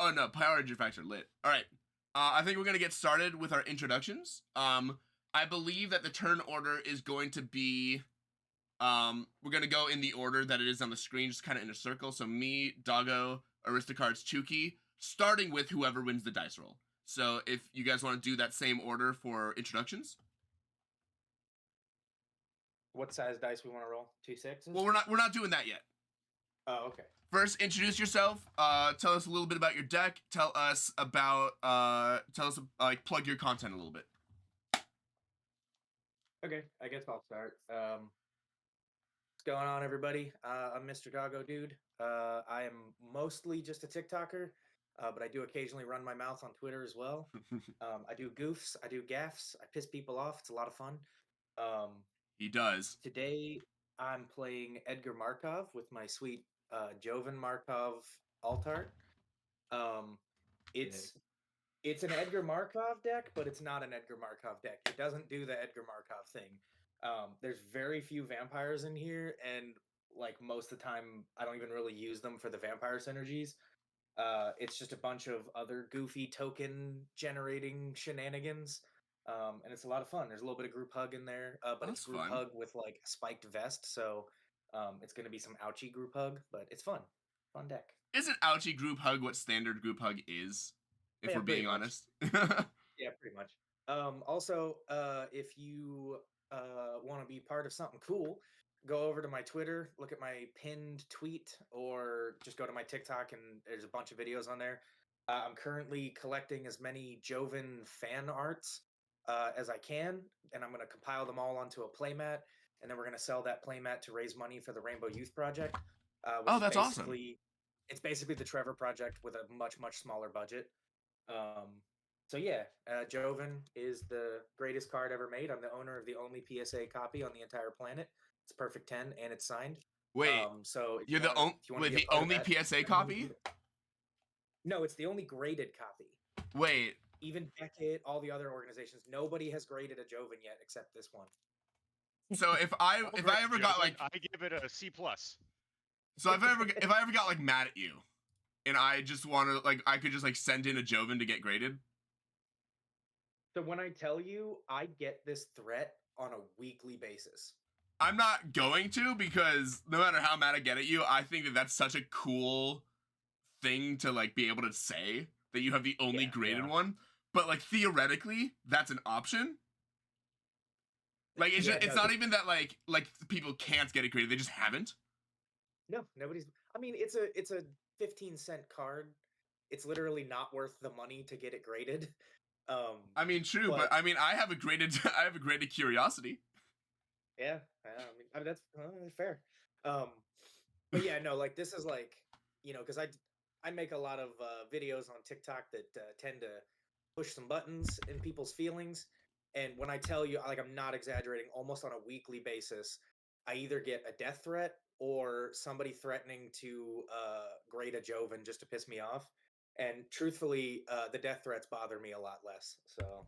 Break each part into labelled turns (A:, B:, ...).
A: Oh no, Power Ranger facts are lit. All right. I think we're gonna get started with our introductions. I believe that the turn order is going to be we're gonna go in the order that it is on the screen, just kind of in a circle. So me, Doggo, Aristocards, Chuki, starting with whoever wins the dice roll. So if you guys want to do that same order for introductions.
B: What size dice we want to roll? 2 6s?
A: Well, we're not doing that yet.
B: Oh, okay.
A: First, introduce yourself. Tell us a little bit about your deck. Tell us plug your content a little bit.
B: Okay, I guess I'll start. What's going on, everybody? I'm Mr. Doggo Dude. I am mostly just a TikToker, but I do occasionally run my mouth on Twitter as well. I do goofs, I do gaffs, I piss people off. It's a lot of fun.
A: He does.
B: Today, I'm playing Edgar Markov with my sweet Jovan Markov alt-art. It's an Edgar Markov deck, but it's not an Edgar Markov deck. It doesn't do the Edgar Markov thing. There's very few vampires in here, and like most of the time, I don't even really use them for the vampire synergies. It's just a bunch of other goofy token generating shenanigans. And it's a lot of fun. There's a little bit of group hug in there, but it's group hug with like a spiked vest, so it's going to be some ouchie group hug, but it's fun. Fun deck.
A: Isn't ouchie group hug what standard group hug is? If we're being honest.
B: Yeah, pretty much. Also, if you want to be part of something cool, go over to my Twitter, look at my pinned tweet, or just go to my TikTok, and there's a bunch of videos on there. I'm currently collecting as many Jovan fan arts as I can, and I'm going to compile them all onto a playmat, and then we're going to sell that playmat to raise money for the Rainbow Youth Project.
A: Oh, that's awesome.
B: It's basically the Trevor Project with a much, much smaller budget. So yeah, Jovan is the greatest card ever made. I'm the owner of the only PSA copy on the entire planet. It's perfect 10 and it's signed.
A: Wait,
B: so
A: you're the only PSA copy?
B: No, it's the only graded copy.
A: Wait.
B: Even Beckett, all the other organizations, nobody has graded a Jovan yet except this one.
A: So if I ever got like,
C: I give it a C+.
A: So if I ever got like mad at you, and I just want to like, I could just like send in a Jovan to get graded.
B: So when I tell you, I get this threat on a weekly basis.
A: I'm not going to, because no matter how mad I get at you, I think that that's such a cool thing to like be able to say that you have the only graded one. But like theoretically, that's an option. Like it's not even that like people can't get it graded; they just haven't.
B: No, nobody's. I mean, it's a 15-cent card. It's literally not worth the money to get it graded.
A: I mean, true, but I mean, I have a graded curiosity.
B: Yeah, I mean that's fair. But yeah, no, like this is like, because I make a lot of videos on TikTok that tend to push some buttons in people's feelings, and when I tell you, like, I'm not exaggerating, almost on a weekly basis, I either get a death threat or somebody threatening to grade a Jovan just to piss me off. And truthfully, the death threats bother me a lot less. So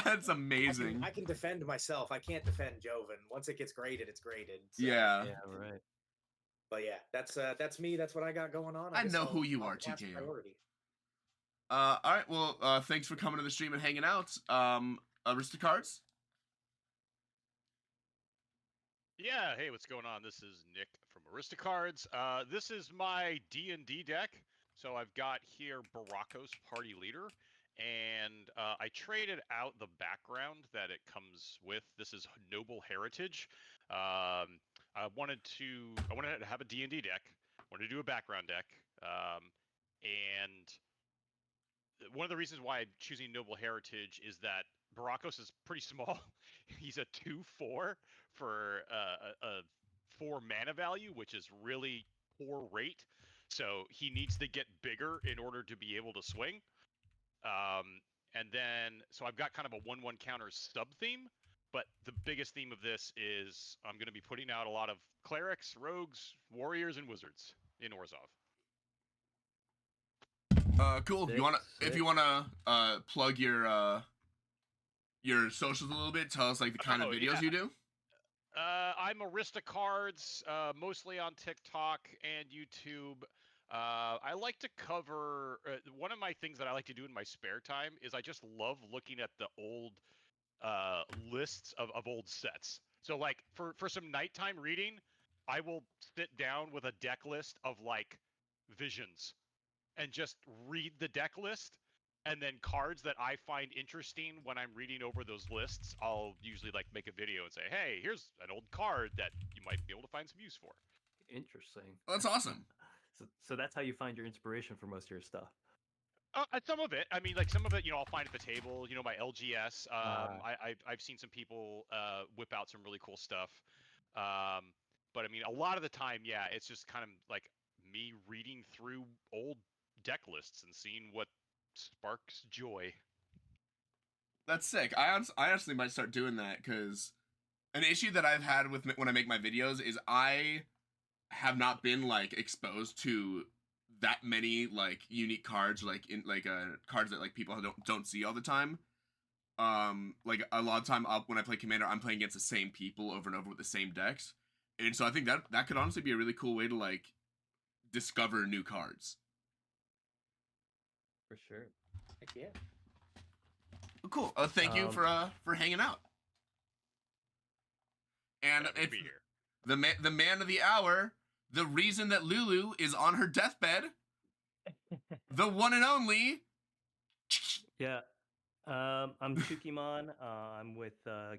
A: that's amazing.
B: I can defend myself. I can't defend Jovan. Once it gets graded, it's graded.
A: So. Yeah,
D: right.
B: But yeah, that's me. That's what I got going on.
A: I know who you are, TKO. All right. Well, thanks for coming to the stream and hanging out. Aristocards.
C: Yeah, hey, what's going on? This is Nick from Aristocards. This is my D&D deck. So I've got here Baracos Party Leader, and I traded out the background that it comes with. This is Noble Heritage. I wanted to have a D&D deck. I wanted to do a background deck, and one of the reasons why I'm choosing Noble Heritage is that Baracos is pretty small. He's a 2/4 for a 4 mana value, which is really poor rate. So he needs to get bigger in order to be able to swing. And then, so I've got kind of a 1/1 counter sub theme, but the biggest theme of this is I'm going to be putting out a lot of clerics, rogues, warriors, and wizards in Orzhov.
A: Cool. If you wanna plug your socials a little bit, tell us like the kind of videos you do.
C: I'm Aristocards, mostly on TikTok and YouTube. I like to cover. One of my things that I like to do in my spare time is I just love looking at the old lists of old sets. So like for some nighttime reading, I will sit down with a deck list of like visions and just read the deck list, and then cards that I find interesting when I'm reading over those lists, I'll usually like make a video and say, "Hey, here's an old card that you might be able to find some use for."
D: Interesting.
A: That's awesome.
D: So that's how you find your inspiration for most of your stuff.
C: Some of it, I mean, like some of it, I'll find at the table. My LGS. I've seen some people whip out some really cool stuff. But I mean, a lot of the time, yeah, it's just kind of like me reading through old deck lists and seeing what sparks joy.
A: That's sick. I honestly might start doing that because an issue that I've had with when I make my videos is I have not been like exposed to that many like unique cards, like in like cards that like people don't see all the time. Like a lot of time when I play Commander, I'm playing against the same people over and over with the same decks, and so I think that could honestly be a really cool way to like discover new cards.
D: For sure.
B: Heck yeah.
A: Cool. Thank you for hanging out. And
C: Happy to
A: it's
C: be here.
A: the man of the hour, the reason that Lulu is on her deathbed, the one and only.
D: Yeah. I'm Shukimon. I'm with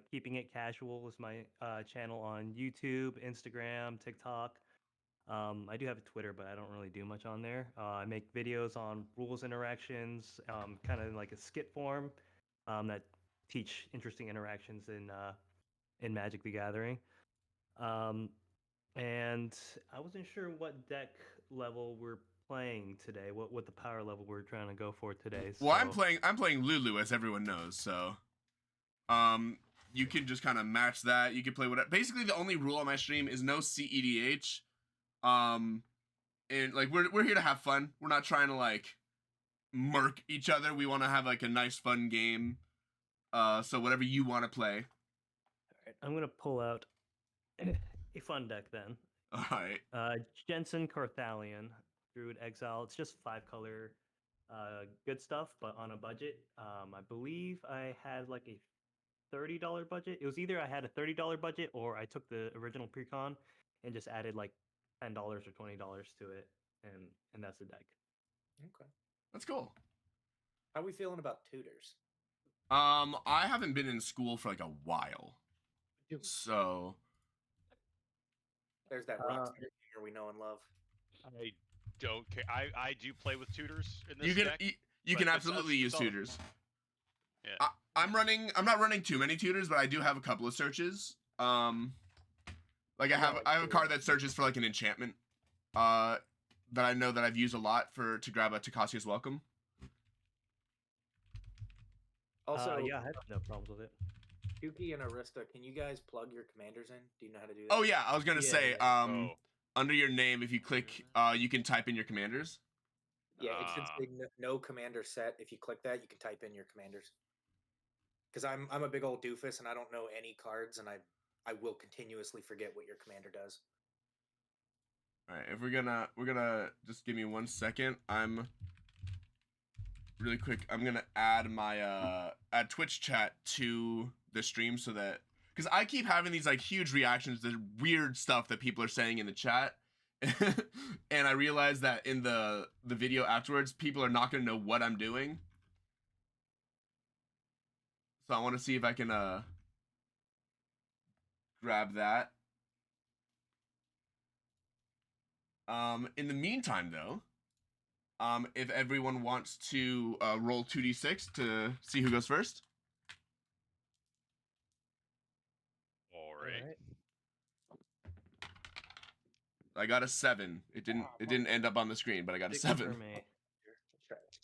D: Keeping It Casual is my channel on YouTube, Instagram, TikTok. I do have a Twitter, but I don't really do much on there. I make videos on rules interactions, kind of like a skit form, that teach interesting interactions in Magic the Gathering. And I wasn't sure what deck level we're playing today, what the power level we're trying to go for today.
A: Well,
D: So,
A: I'm playing Lulu, as everyone knows. So, you can just kind of match that. You can play whatever. Basically, the only rule on my stream is no CEDH. And like we're here to have fun. We're not trying to like murk each other. We want to have like a nice fun game. So whatever you want to play.
D: all right, I'm gonna pull out a fun deck then.
A: All right.
D: Jensen Carthalion, Druid Exile. It's just 5-color, good stuff, but on a budget. I believe I had like a $30 budget. It was either I had a $30 budget or I took the original precon and just added like $10 or $20 to it, and that's the deck.
B: Okay.
A: That's cool.
B: How are we feeling about tutors?
A: I haven't been in school for like a while. So
B: There's that Rockstar Junior we know and love.
C: I don't care. I do play with tutors in this
A: you can
C: deck.
A: you
C: but
A: can
C: that's-
A: absolutely use
C: that's all-
A: tutors.
C: Yeah.
A: I'm not running too many tutors, but I do have a couple of searches. Like I have a card that searches for like an enchantment. That I know that I've used a lot to grab a Takasia's Welcome.
B: Also,
D: yeah, I have no problems with it.
B: Yuki and Arista, can you guys plug your commanders in? Do you know how to do that?
A: Oh yeah, I was gonna
D: Yeah,
A: say,
C: Oh.
A: under your name, if you click, you can type in your commanders.
B: Yeah, it should
C: Ah.
B: say no commander set. If you click that, you can type in your commanders. Because I'm a big old doofus and I don't know any cards, and I will continuously forget what your commander does.
A: All right, if we're gonna just give me 1 second. I'm really quick. I'm gonna add my add Twitch chat to the stream so that because I keep having these like huge reactions to weird stuff that people are saying in the chat, and I realize that in the video afterwards, people are not gonna know what I'm doing. So I want to see if I can grab that. In the meantime, though, if everyone wants to roll 2d6 to see who goes first.
C: All right.
A: I got a 7. It didn't end up on the screen, but I got a 7.
D: For me.
B: Let's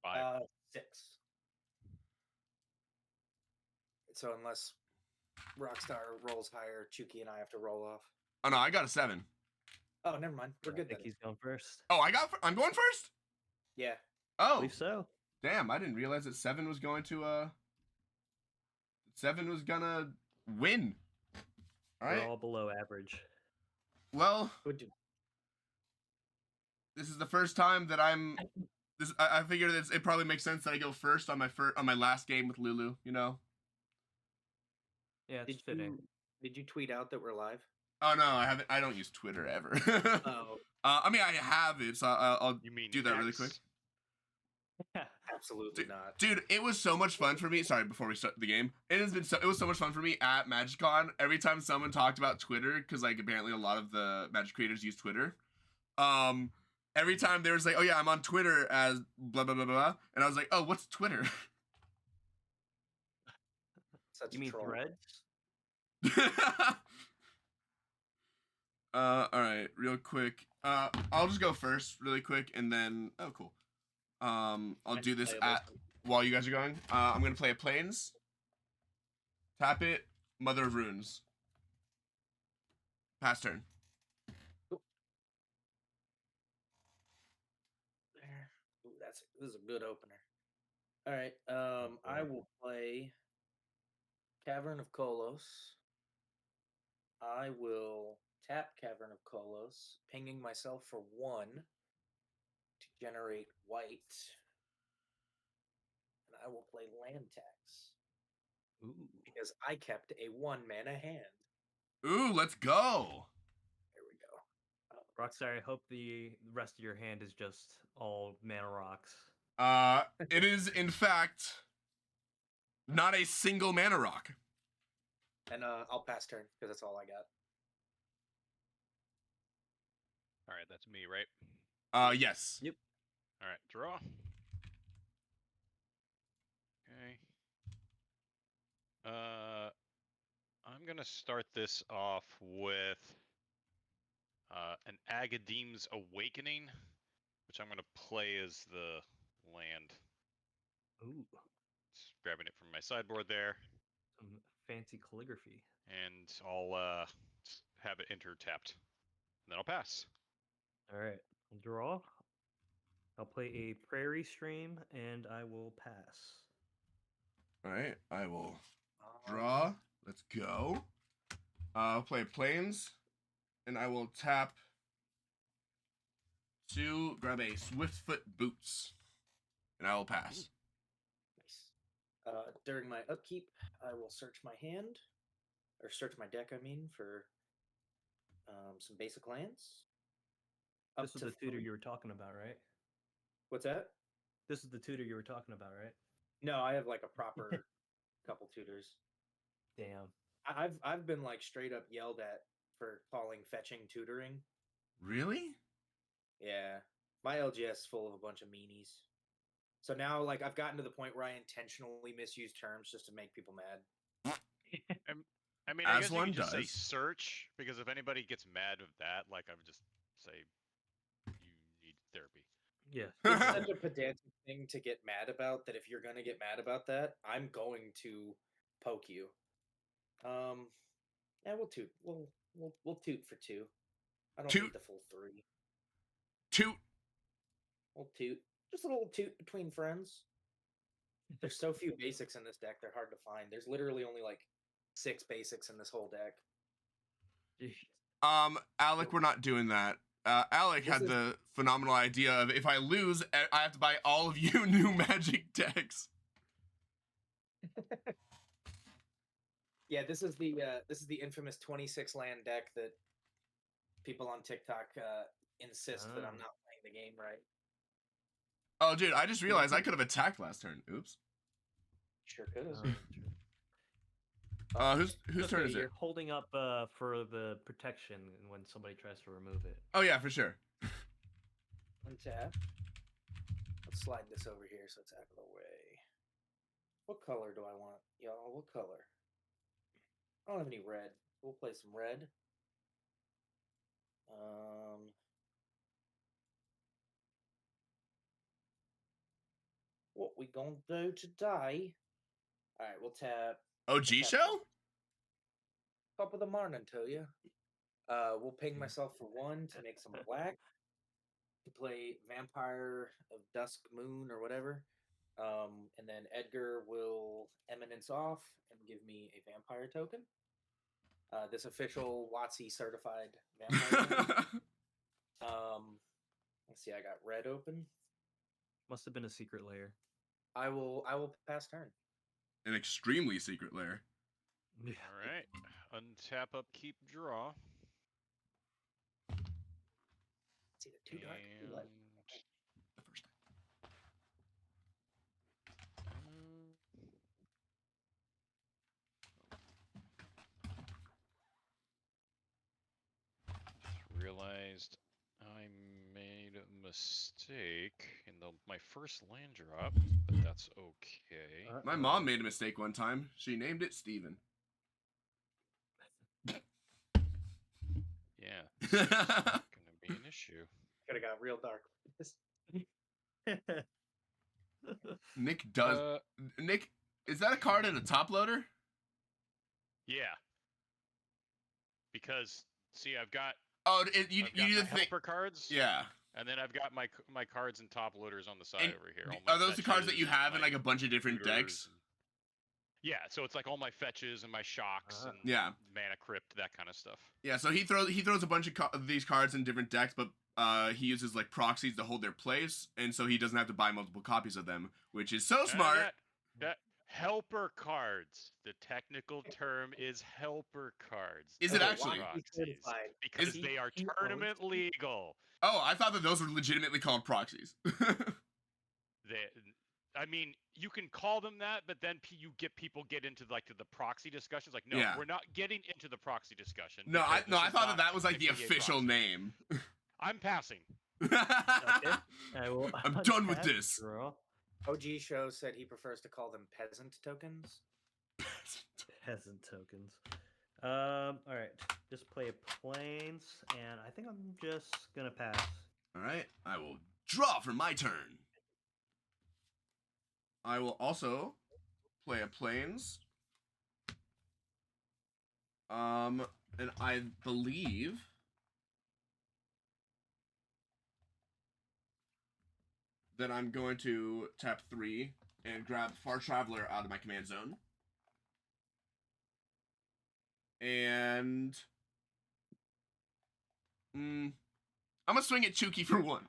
B: try it.
C: 5.
B: 6. So unless Rockstar rolls higher, Chuki and I have to roll off.
A: Oh no, I got a 7.
B: Oh, never mind. We're
D: I
B: good
D: think
B: then.
D: he's going first.
A: Oh, I'm going first.
B: Yeah.
D: I
A: Oh,
D: believe so.
A: damn! I didn't realize that 7 was going to 7 was gonna win. All
D: We're
A: right.
D: all below average.
A: Well,
B: Would do.
A: this is the first time that I'm. This I figured it probably makes sense that I go first on my last game with Lulu. You know.
D: Yeah, it's
B: Did
D: fitting.
B: did you tweet out that we're live?
A: Oh no, I haven't. I don't use Twitter ever.
B: Oh,
A: I mean, I have it, so I'll
C: You mean
A: do that really
C: X?
A: quick.
B: absolutely not.
A: Dude, it was so much fun for me. Sorry, before we start the game, it was so much fun for me at MagicCon. Every time someone talked about Twitter, because like apparently a lot of the Magic creators use Twitter. Um, every time there was like, oh yeah, I'm on Twitter as blah blah blah blah, and I was like, oh, what's Twitter?
B: Such
D: You
B: a
D: mean
B: troll.
D: Threads?
A: All right, real quick. I'll just go first, really quick, and then oh cool. I'll do this while you guys are going. I'm gonna play a Plains. Tap it, Mother of Runes. Pass turn.
B: There. Ooh, this is a good opener. All right. I will play Cavern of Kolos. I will tap Cavern of Kolos, pinging myself for 1 to generate white. And I will play land tax
D: Ooh.
B: because I kept a 1-mana hand.
A: Ooh, let's go.
B: There we go.
D: Rockstar, I hope the rest of your hand is just all mana rocks.
A: It is in fact not a single mana rock.
B: And I'll pass turn because that's all I got.
C: All right, that's me, right?
A: Yes.
D: Yep.
C: All right, draw. Okay. I'm gonna start this off with an Agadeem's Awakening, which I'm gonna play as the land.
D: Ooh,
C: Just grabbing it from my sideboard there,
D: some fancy calligraphy.
C: and I'll just have it enter tapped. And then I'll pass.
D: All right, I'll draw. I'll play a Prairie Stream, and I will pass.
A: All right, I will draw. Let's go. I'll play Plains, and I will tap to grab a Swiftfoot Boots, and I will pass.
B: Nice. During my upkeep, I will search my hand, or search my deck, I mean, for some basic lands.
D: This is the tutor you were talking about, right?
B: What's that?
D: This is the tutor you were talking about, right?
B: No, I have like a proper couple tutors.
D: Damn.
B: I've been like straight up yelled at for calling fetching tutoring.
A: Really?
B: Yeah, my LGS is full of a bunch of meanies. So now, like, I've gotten to the point where I intentionally misuse terms just to make people mad.
C: I mean, I
A: As
C: guess you
A: one
C: can just say
A: does.
C: search, because if anybody gets mad with that, like, I would just say you need therapy.
D: Yeah.
B: It's such a pedantic thing to get mad about that if you're gonna get mad about that, I'm going to poke you. Yeah, we'll toot. We'll toot for 2. I don't
A: Toot.
B: need the full 3.
A: Toot.
B: We'll toot. Just a little toot between friends. There's so few basics in this deck; they're hard to find. There's literally only like 6 basics in this whole deck.
A: Alec, we're not doing that. Alec had the phenomenal idea of if I lose, I have to buy all of you new Magic decks.
B: Yeah, this is the infamous 26 land deck that people on TikTok insist that I'm not playing the game right.
A: Oh, dude, I just realized I could have attacked last turn. Oops.
B: Sure could
A: Whose
B: have.
A: turn is it?
D: You're holding up for the protection when somebody tries to remove it.
A: Oh yeah, for sure.
B: Untap. Let's slide this over here so it's out of the way. What color do I want, y'all? What color? I don't have any red. We'll play some red. What we gonna do today? All right, we'll tap.
A: OG show?
B: Top of the morning to you. We'll ping myself for 1 to make some black. To play Vampire of Dusk Moon or whatever. And then Edgar will Eminence off and give me a vampire token. This official WotC certified vampire token. Let's see, I got red open.
D: Must have been a secret layer.
B: I will pass turn.
A: An extremely secret lair.
D: Yeah.
C: All right. Untap, upkeep, draw.
B: It's either too dark or too light.
A: The first time.
C: Realized I made a mistake in my first land drop, but that's okay.
A: My mom made a mistake one time. She named it Steven.
C: Yeah, this is gonna be an issue.
B: Could have got real dark.
A: Nick does. Nick, is that a card in a top loader?
C: Yeah. Because see, I've got
A: Oh, you
C: I've got
A: do
C: my
A: the thing.
C: helper cards.
A: Yeah.
C: And then I've got my cards and top loaders on the side
A: And
C: over here. All my
A: are those the cards that
C: fetches
A: you
C: and
A: have in
C: my
A: like a bunch of different
C: tutors
A: decks?
C: and- Yeah, so it's like all my fetches and my shocks and
A: Yeah.
C: mana crypt, that kind of stuff.
A: Yeah, so he throws a bunch of these cards in different decks, but he uses like proxies to hold their place, and so he doesn't have to buy multiple copies of them, which is so smart.
C: That helper cards. The technical term is helper cards.
A: Is it
C: not
A: actually?
C: proxies, because they are
B: he
C: tournament legal.
A: Oh, I thought that those were legitimately called proxies.
C: I mean, you can call them that, but then you get into like to the proxy discussions. Like, no,
A: Yeah.
C: we're not getting into the proxy discussion.
A: No,
C: because
A: I
C: this
A: thought
C: is
A: that was like the
C: not 58
A: official
C: proxy.
A: name.
C: I'm passing.
A: I'm done with this.
D: Draw.
B: OG Show said he prefers to call them peasant tokens.
D: Peasant tokens. All right. Just play planes, and I think I'm just gonna pass.
A: All right, I will draw for my turn. I will also play a planes. And I believe that I'm going to tap 3 and grab Far Traveler out of my command zone. And I'm gonna swing at Chuki for 1.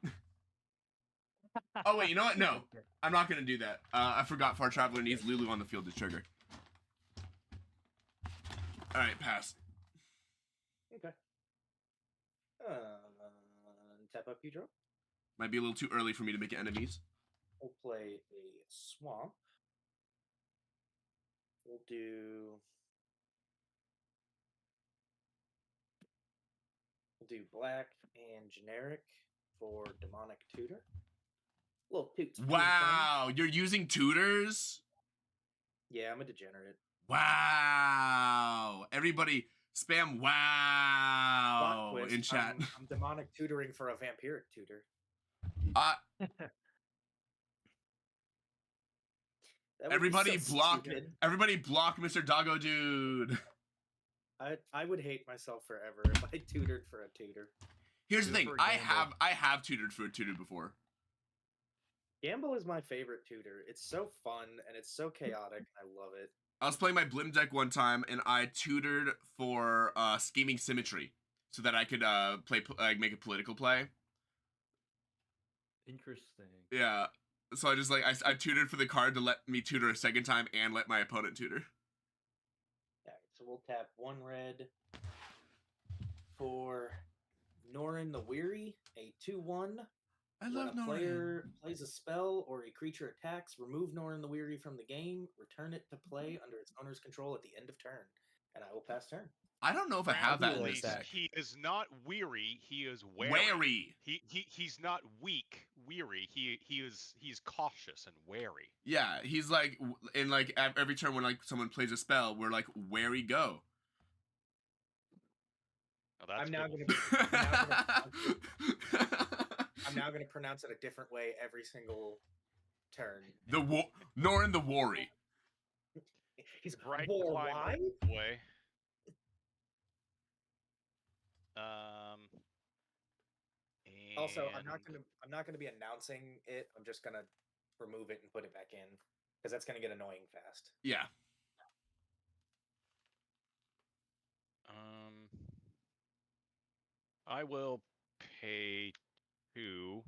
A: Oh wait, you know what? No, I'm not gonna do that. I forgot Far Traveler needs Lulu on the field to trigger. All right, pass.
B: Okay. Tap up, you draw.
A: Might be a little too early for me to make enemies.
B: We'll play a swamp. We'll do black and generic for demonic tutor. Little toots.
A: Wow, you're using tutors?
B: Yeah, I'm a degenerate.
A: Wow. Everybody spam wow
B: Plot twist,
A: in chat.
B: I'm demonic tutoring for a vampiric tutor. That would be
A: Everybody
B: so
A: block
B: stupid.
A: everybody block Mr. Doggo Dude.
B: I would hate myself forever if I tutored for a tutor.
A: Here's the
D: Do it
A: thing.
D: for a gamble.
A: I have tutored for a tutor before.
B: Gamble is my favorite tutor. It's so fun and it's so chaotic. I love it.
A: I was playing my Blim deck one time and I tutored for scheming symmetry so that I could make a political play.
D: Interesting.
A: Yeah. So I just I tutored for the card to let me tutor a second time and let my opponent tutor.
B: Yeah, so we'll tap 1 red for Norin the Weary, a 2/1.
A: I
B: When
A: love
B: a
A: Norin.
B: player plays a spell or a creature attacks, remove Norin the Weary from the game, return it to play under its owner's control at the end of turn, and I will pass turn.
A: I don't know if I have that in this deck.
C: He is not weary. He is wary.
A: Wary.
C: He's not weak. Weary. He's cautious and wary.
A: Yeah, he's like in like every turn when like someone plays a spell, we're like wary go.
C: Oh, that's
B: I'm now
C: cool.
B: going to pronounce it a different way every single turn.
A: Norin the Wary.
B: He's
C: Bright
B: War
C: climb
B: wide?
C: boy.
B: Also, I'm not
C: and-
B: gonna be announcing it. I'm just gonna remove it and put it back in because that's gonna get annoying fast.
A: Yeah.
C: I will pay 2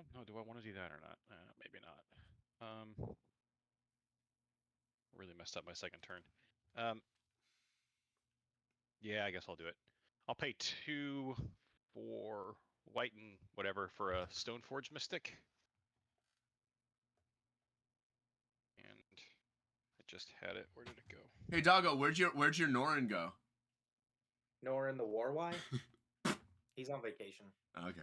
C: Well, no. Do I want to do that or not? Maybe not. Really messed up my second turn. Yeah, I guess I'll do it. I'll pay 2 for white and whatever for a Stoneforge Mystic. And I just had it. Where did it go?
A: Hey, Doggo, where'd your Norin go?
B: Nor in the War Y. He's on vacation.
A: Okay.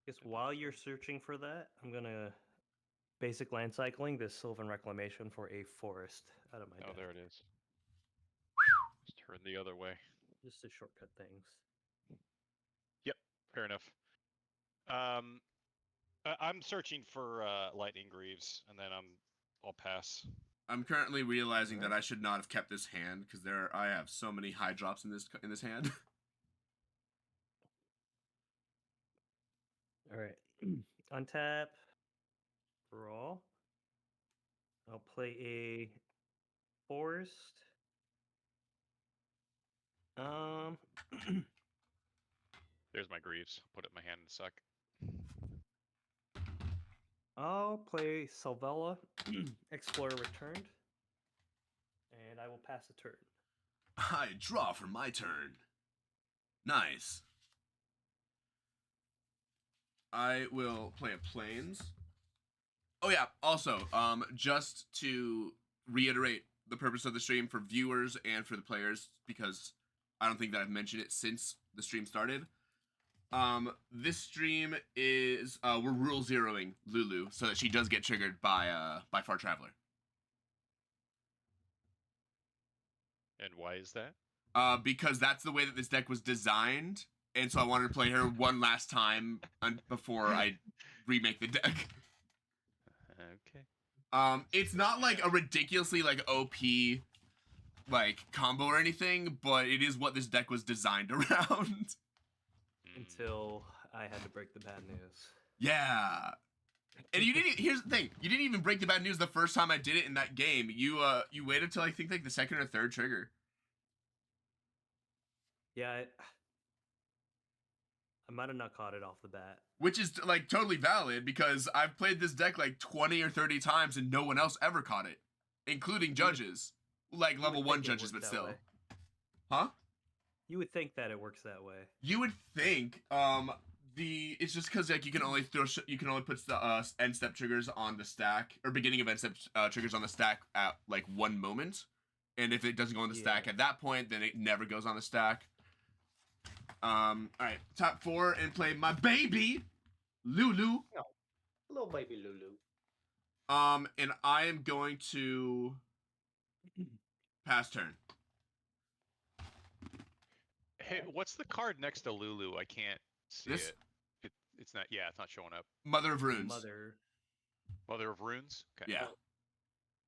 D: Guess while you're searching for that, I'm gonna basic land cycling this Sylvan Reclamation for a forest out of my
C: Oh,
D: deck.
C: there it is. Just turn the other way.
D: Just to shortcut things.
C: Yep, fair enough. I'm searching for Lightning Greaves, and then I'll pass.
A: I'm currently realizing that
D: Alright.
A: I should not have kept this hand because I have so many high drops in this hand.
D: All right. Untap. Draw. I'll play a forest.
C: There's my Greaves. Put it in my hand in a sec.
D: I'll play Salvella, Explorer Returned, and I will pass the turn.
A: I draw for my turn. Nice. I will play a Plains. Oh yeah, also, just to reiterate the purpose of the stream for viewers and for the players, because I don't think that I've mentioned it since the stream started. This stream is we're rule zeroing Lulu so that she does get triggered by Far Traveler.
C: And why is that?
A: Because that's the way that this deck was designed, and so I wanted to play her one last time before I remake the deck.
C: Okay.
A: It's not like a ridiculously like OP like combo or anything, but it is what this deck was designed around.
D: Until I had to break the bad news.
A: Yeah. And you didn't. Here's the thing: you didn't even break the bad news the first time I did it in that game. You waited till I think like the second or third trigger.
D: Yeah, I might have not caught it off the bat.
A: Which is like totally valid because I've played this deck like 20 or 30 times and no one else ever caught it, including judges, like
D: You
A: level
D: would
A: 1
D: think it
A: judges,
D: worked
A: but
D: that
A: still.
D: way.
A: Huh?
D: You would think that it works that way.
A: You would think it's just because like you can only put the end step triggers on the stack or beginning of end step triggers on the stack at like one moment, and if it doesn't go on the stack at that point, then it never goes on the stack. All right, top 4 and play my baby Lulu.
B: No, little baby Lulu.
A: And I am going to pass turn.
C: Hey, what's the card next to Lulu? I can't see
A: This?
C: it. It's not. Yeah, it's not showing up.
A: Mother of Runes.
C: Mother of Runes. Okay.
A: Yeah.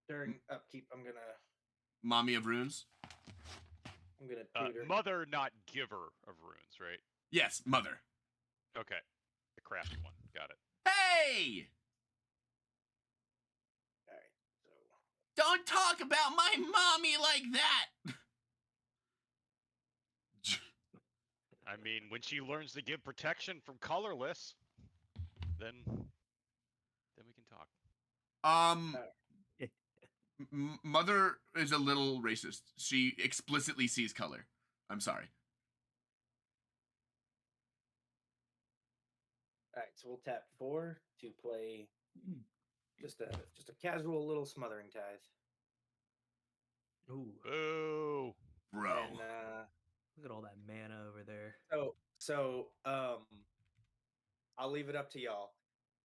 B: During upkeep, I'm gonna
A: Mommy of Runes.
B: tutor.
C: Mother, not giver of runes, right?
A: Yes, Mother.
C: Okay. The crafty one. Got it.
A: Hey!
B: All right, so
A: Don't talk about my mommy like that!
C: I mean, when she learns to give protection from colorless, then we can talk.
A: Mother is a little racist. She explicitly sees color. I'm sorry.
B: all right, so we'll tap 4 to play just a casual little Smothering Tithe.
D: Ooh,
C: Boo!
A: Bro.
B: And
D: look at all that mana over there.
B: so I'll leave it up to y'all.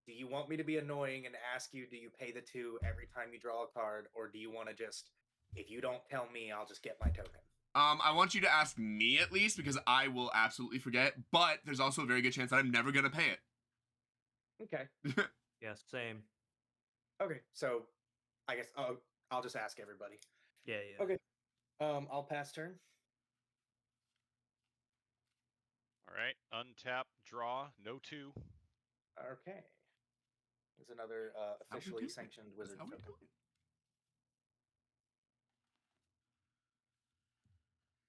B: Do you want me to be annoying and ask you, do you pay the 2 every time you draw a card, or do you want to just, if you don't tell me, I'll just get my token?
A: I want you to ask me at least because I will absolutely forget, but there's also a very good chance that I'm never gonna pay it.
B: Okay.
D: Yeah, same.
B: Okay, so I guess I'll just ask everybody.
D: Yeah.
B: Okay. I'll pass turn.
C: All right. Untap, draw, no 2.
B: Okay. There's another officially sanctioned wizard
A: That's how we
B: token.
A: do it.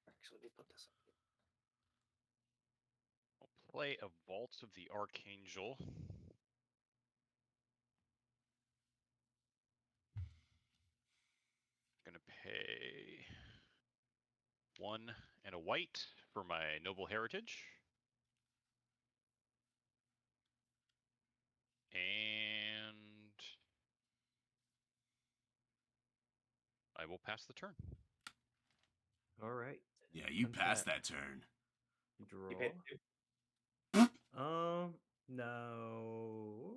B: Actually, let me put this up.
C: play a Vault of the Archangel. Gonna pay 1 and a white for my Noble Heritage. And I will pass the turn.
D: All right.
A: Yeah, you passed
D: Untap.
A: that turn.
D: Draw.
B: You paid 2.
D: No.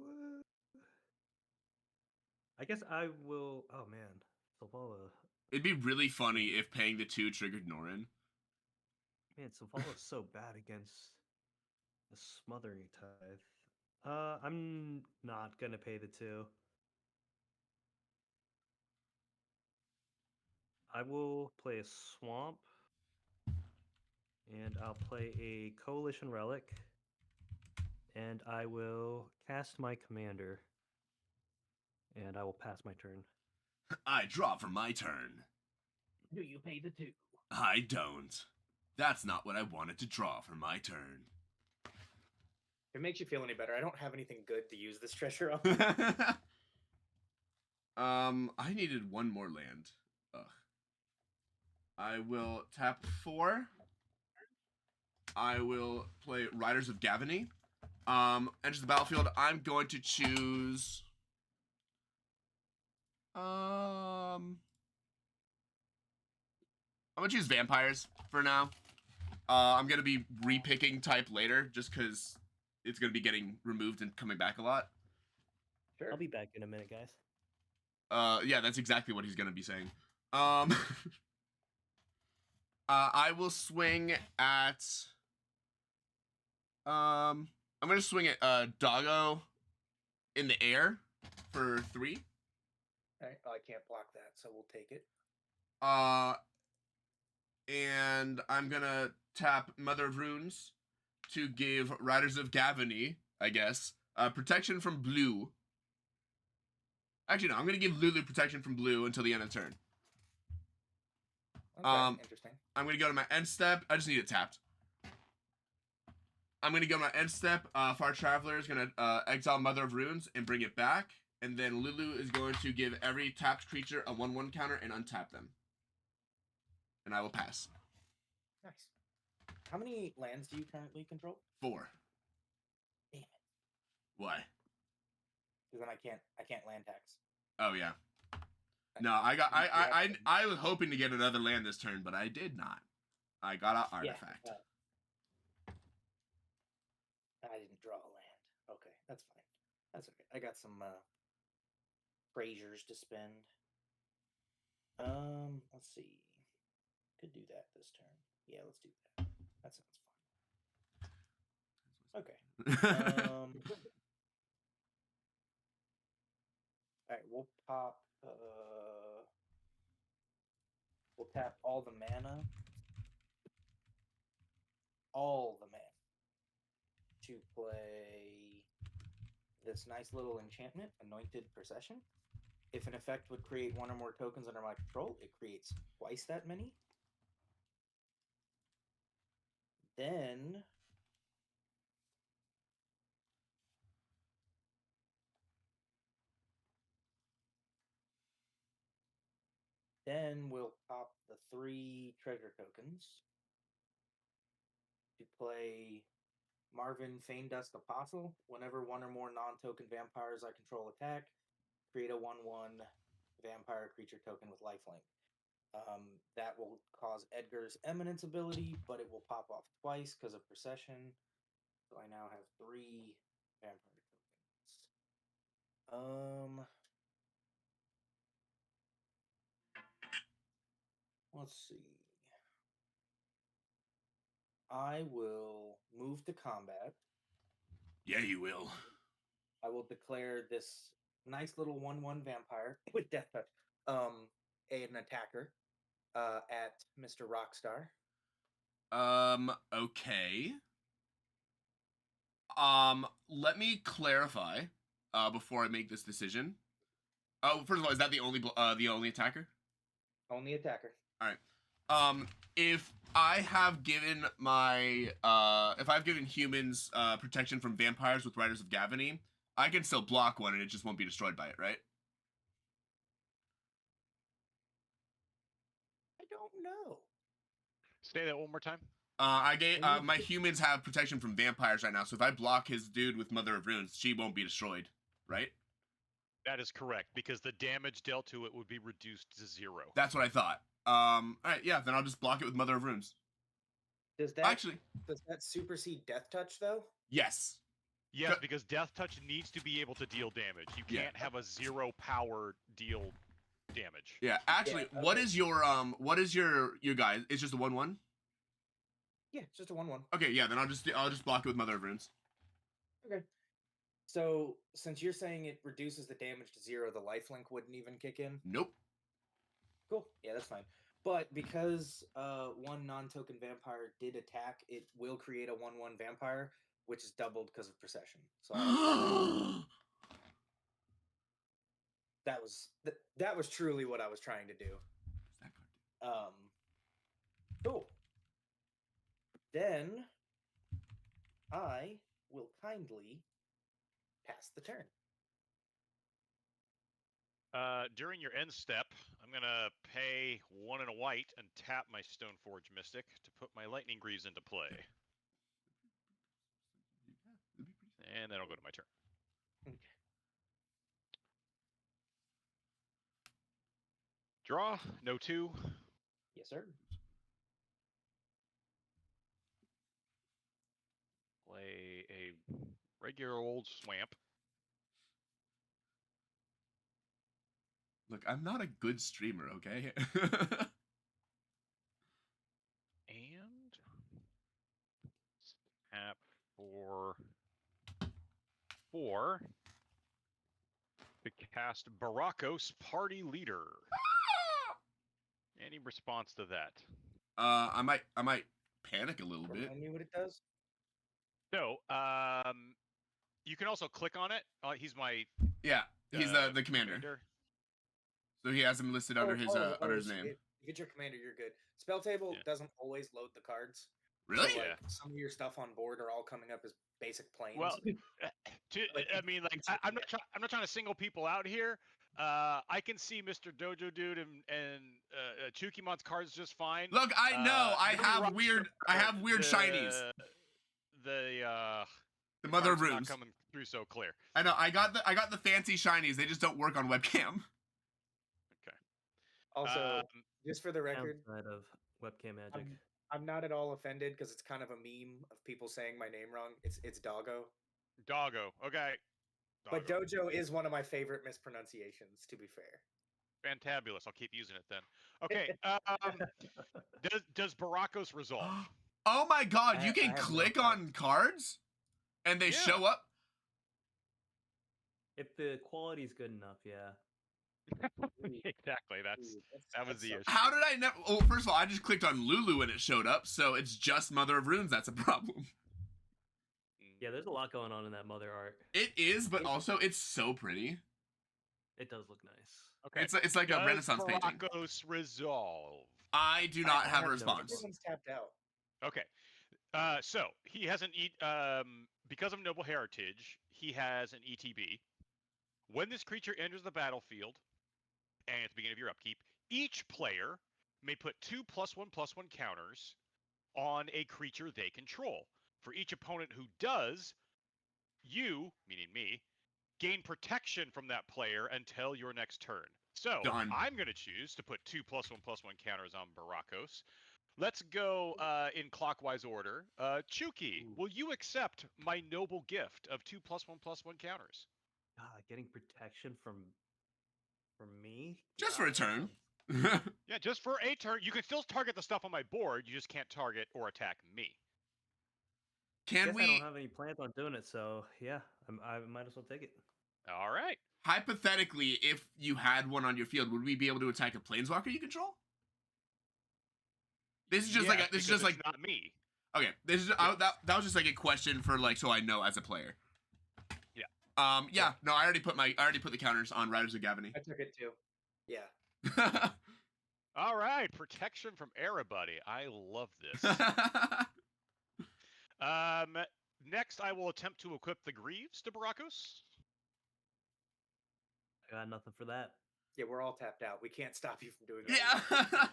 D: I guess I will. Oh man, Savala.
A: It'd be really funny if paying the 2 triggered Norin.
D: Man, Savala's so bad against the smothering tithe. I'm not gonna pay the 2. I will play a swamp, and I'll play a coalition relic, and I will cast my commander, and I will pass my turn.
A: I draw for my turn.
D: Do you pay the 2?
A: I don't. That's not what I wanted to draw for my turn.
B: If it makes you feel any better, I don't have anything good to use this treasure on.
A: I needed 1 more land. Ugh. I will tap 4. I will play Riders of Gavany. Enters the battlefield. I'm going to choose. I'm gonna choose vampires for now. I'm gonna be repicking type later, just because it's gonna be getting removed and coming back a lot.
B: Sure.
D: I'll be back in a minute, guys.
A: Yeah, that's exactly what he's gonna be saying. I will swing at. I'm gonna swing at Doggo in the air for 3.
B: All right. Oh, I can't block that, so we'll take it.
A: And I'm gonna tap Mother of Runes to give Riders of Gavany, I guess, protection from blue. Actually, no, I'm gonna give Lulu protection from blue until the end of the turn.
B: Okay, interesting.
A: I'm gonna go to my end step. I just need it tapped. I'm gonna go to my end step. Far Traveler is gonna exile Mother of Runes and bring it back. And then Lulu is going to give every tapped creature a 1/1 counter and untap them. And I will pass.
B: Nice. How many lands do you currently control?
A: 4.
B: Damn it.
A: Why?
B: Because then I can't land tax.
A: Oh yeah. No, I was hoping to get another land this turn, but I did not. I got an artifact.
B: Yeah, I didn't draw a land. Okay, that's fine. That's okay. I got some braziers to spend. Let's see. Could do that this turn. Yeah, let's do that. That sounds fun. Okay. All right, we'll pop. We'll tap all the mana. To play this nice little enchantment, Anointed Procession. If an effect would create 1 or more tokens under my control, it creates twice that many. Then we'll pop the 3 treasure tokens to play Marvin Feindust Apostle. Whenever 1 or more non-token vampires I control attack, create a 1/1 vampire creature token with lifelink. That will cause Edgar's Eminence ability, but it will pop off twice because of Procession. So I now have 3 vampire tokens. Let's see. I will move to combat.
A: Yeah, you will.
B: I will declare this nice little 1/1 vampire with Death Touch, an attacker, at Mr. Rockstar.
A: Okay. Let me clarify, before I make this decision. Oh, first of all, is that the only attacker?
B: Only attacker.
A: All right. If I have given my if I've given humans protection from vampires with Riders of Gavany, I can still block one and it just won't be destroyed by it, right?
B: I don't know.
C: Say that one more time.
A: I gave my humans have protection from vampires right now, so if I block his dude with Mother of Runes, she won't be destroyed, right?
C: That is correct, because the damage dealt to it would be reduced to 0.
A: That's what I thought. All right, yeah, then I'll just block it with Mother of Runes.
B: Does that
A: Actually,
B: supersede Death Touch though?
A: yes.
C: Yes, because Death Touch needs to be able to deal damage. You
A: Yeah.
C: can't have a 0 power deal damage.
A: Yeah, actually,
B: Yeah,
A: what is your guys? It's just a 1/1?
B: Yeah, it's just a 1/1.
A: Okay, yeah, then I'll just block it with Mother of Runes.
B: Okay. So since you're saying it reduces the damage to 0, the lifelink wouldn't even kick in.
A: Nope.
B: Cool. Yeah, that's fine. But because one non-token vampire did attack, it will create a 1/1 vampire, which is doubled because of procession. So that was truly what I was trying to do. Cool. Then I will kindly pass the turn.
C: During your end step, I'm gonna pay 1 and a white and tap my Stoneforge Mystic to put my Lightning Greaves into play. And then I'll go to my turn.
B: Okay.
C: Draw, no 2.
B: Yes, sir.
C: Play a regular old Swamp.
A: Look, I'm not a good streamer, okay?
C: And tap for 4 to cast Barakos Party Leader. Any response to that?
A: I might panic a little bit.
B: Remind me what it does.
C: So, you can also click on it. He's my
A: Yeah, he's the commander. So he has him listed under his name.
B: If you get your commander, you're good. Spell table doesn't always load the cards.
A: Really?
B: So, some of your stuff on board are all coming up as basic planes.
C: Well, I'm not trying to single people out here. I can see Mr. Dojo Dude and Chukimon's cards just fine.
A: Look, I know I have weird shinies. The Mother of Runes
C: not coming through so clear.
A: I know. I got the fancy shinies. They just don't work on webcam.
C: Okay.
B: Also, just for the record,
D: Outside of webcam magic.
B: I'm not at all offended because it's kind of a meme of people saying my name wrong. It's Doggo.
C: Doggo. Okay.
B: But Dojo is one of my favorite mispronunciations, to be fair.
C: Fantabulous. I'll keep using it then. Okay. Does Barakos resolve?
A: Oh my god, you can click on cards and they show up?
D: If the quality's good enough, yeah.
C: Exactly. That was the issue.
A: How did I never? Oh, first of all, I just clicked on Lulu and it showed up, so it's just Mother of Runes. That's a problem.
D: Yeah, there's a lot going on in that mother art.
A: It is, but also it's so pretty.
D: It does look nice.
C: Okay.
A: It's like a Renaissance painting.
C: Barakos resolve?
A: I do not have a response.
B: Everyone's tapped out.
C: Okay. So he has because of noble heritage, he has an ETB. When this creature enters the battlefield, and at the beginning of your upkeep, each player may put 2 +1/+1 counters on a creature they control. For each opponent who does, you, meaning me, gain protection from that player until your next turn. So
A: Done.
C: I'm going to choose to put 2 +1/+1 counters on Barakos. Let's go in clockwise order. Chuki, will you accept my noble gift of 2 +1/+1 counters?
D: Getting protection from me?
A: Just for a turn.
C: Yeah, just for a turn. You can still target the stuff on my board. You just can't target or attack me.
D: I don't have any plans on doing it, so yeah, I might as well take it.
C: All right.
A: Hypothetically, if you had one on your field, would we be able to attack a planeswalker you control? This is just like
C: not me.
A: Okay, this is that was just like a question for so I know as a player.
C: Yeah.
A: Yeah. No, I already put the counters on Riders of Gavany.
B: I took it too. Yeah.
C: All right, protection from everybody. I love this. Next, I will attempt to equip the Greaves to Barakos.
D: I got nothing for that.
B: Yeah, we're all tapped out. We can't stop you from doing that.
A: Yeah.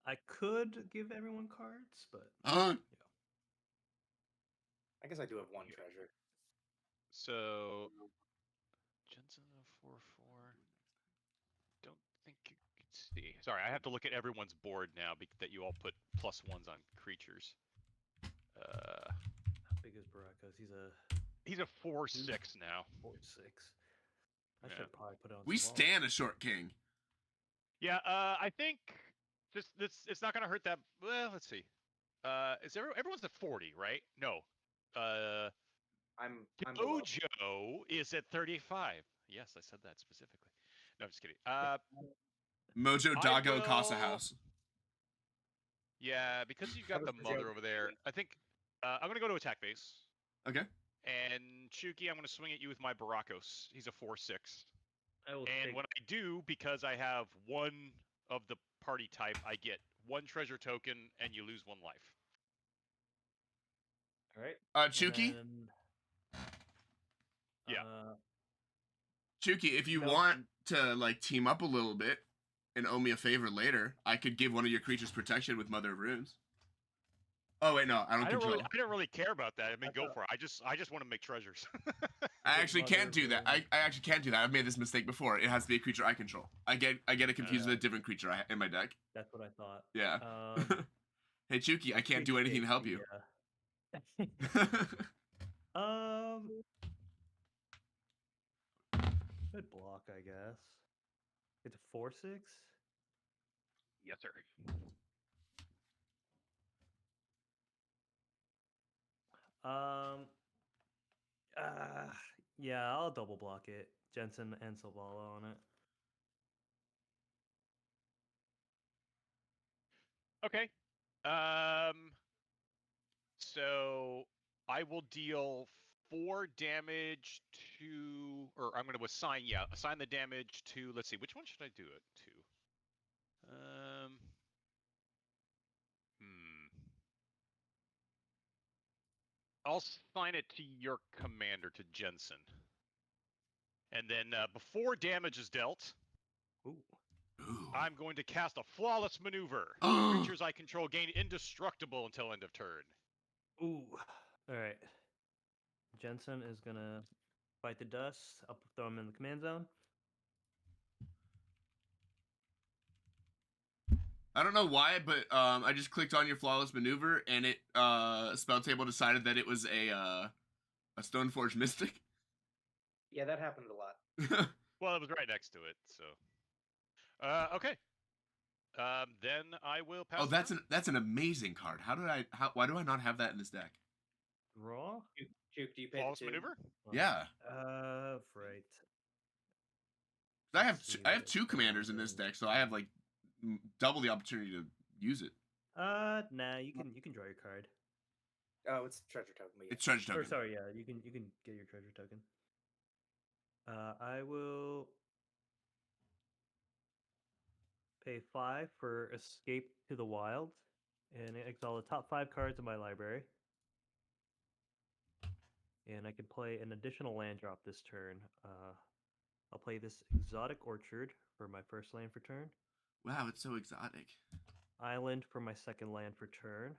D: I could give everyone cards, but
A: Uh,
B: I guess I do have one treasure.
C: So, Jensen 4/4. Don't think you can see. Sorry, I have to look at everyone's board now that you all put +1s on creatures.
D: how big is Barakos?
C: He's a 4/6 now.
D: 4/6. I
C: Yeah.
D: should probably put it on.
A: we
D: some walls.
A: stand a short king.
C: Yeah, I think this it's not gonna hurt that. Well, let's see. Everyone's at 40, right? No.
B: I'm below.
C: Ojo is at 35. Yes, I said that specifically. No, I'm just kidding.
A: Mojo
C: I
A: Dago Casa
C: will-
A: House.
C: Yeah, because you've got the
B: was the
C: mother
B: joke.
C: over there. I think I'm gonna go to attack base.
A: Okay.
C: And Chuki, I'm gonna swing at you with my Barakos. He's a 4/6.
D: I will
C: And
D: take.
C: when I do, because I have one of the party type, I get 1 treasure token, and you lose 1 life.
D: All right.
A: Chuki?
D: Then,
C: Yeah.
A: Chuki, if you
B: No.
A: want to like team up a little bit and owe me a favor later, I could give one of your creatures protection with Mother of Runes. Oh wait, no, I don't control.
C: I don't really care about that. I mean,
D: I
C: go
D: thought-
C: for it. I just want to make treasures.
A: I actually
D: Mother
A: can't
D: of
A: do that. I actually can't do that. I've made this mistake before. It has to be a creature I control. I get it confused with a different creature in my deck.
D: That's what I thought.
A: Yeah.
D: Um,
A: Hey Chuki, I can't do anything to help you.
D: Good block, I guess. It's a 4/6.
C: Yes, sir.
D: Yeah, I'll double block it. Jensen and Silvala on it.
C: Okay. So I will deal 4 damage to, or I'm going to assign the damage to. Let's see, which one should I do it to? I'll assign it to your commander, to Jensen. And then before damage is dealt,
D: Ooh.
A: Ooh.
C: I'm going to cast a flawless maneuver.
A: Oh.
C: Creatures I control gain indestructible until end of turn.
D: Ooh. All right. Jensen is gonna fight the dust. I'll throw him in the command zone.
A: I don't know why, but I just clicked on your flawless maneuver, and it spell table decided that it was a Stoneforge Mystic.
B: Yeah, that happened a lot.
C: Well, it was right next to it, so. Okay. Then I will pass.
A: Oh,
C: turn.
A: that's an amazing card. Why do I not have that in this deck?
D: Draw.
B: Juke, do you pay
C: Flawless
B: the 2?
C: maneuver.
A: Yeah,
D: Right.
A: I have
D: See
A: I have
D: what
A: 2
D: it's
A: commanders in this
D: doing.
A: deck, so I have like double the opportunity to use it.
D: Nah. You can draw your card.
B: Oh, it's treasure token. But yeah.
A: It's treasure
D: Or
A: token.
D: sorry, yeah, you can get your treasure token. I will pay 5 for Escape to the Wild, and exile the top 5 cards in my library. And I can play an additional land drop this turn. I'll play this Exotic Orchard for my first land for turn.
A: Wow, it's so exotic.
D: Island for my second land for turn.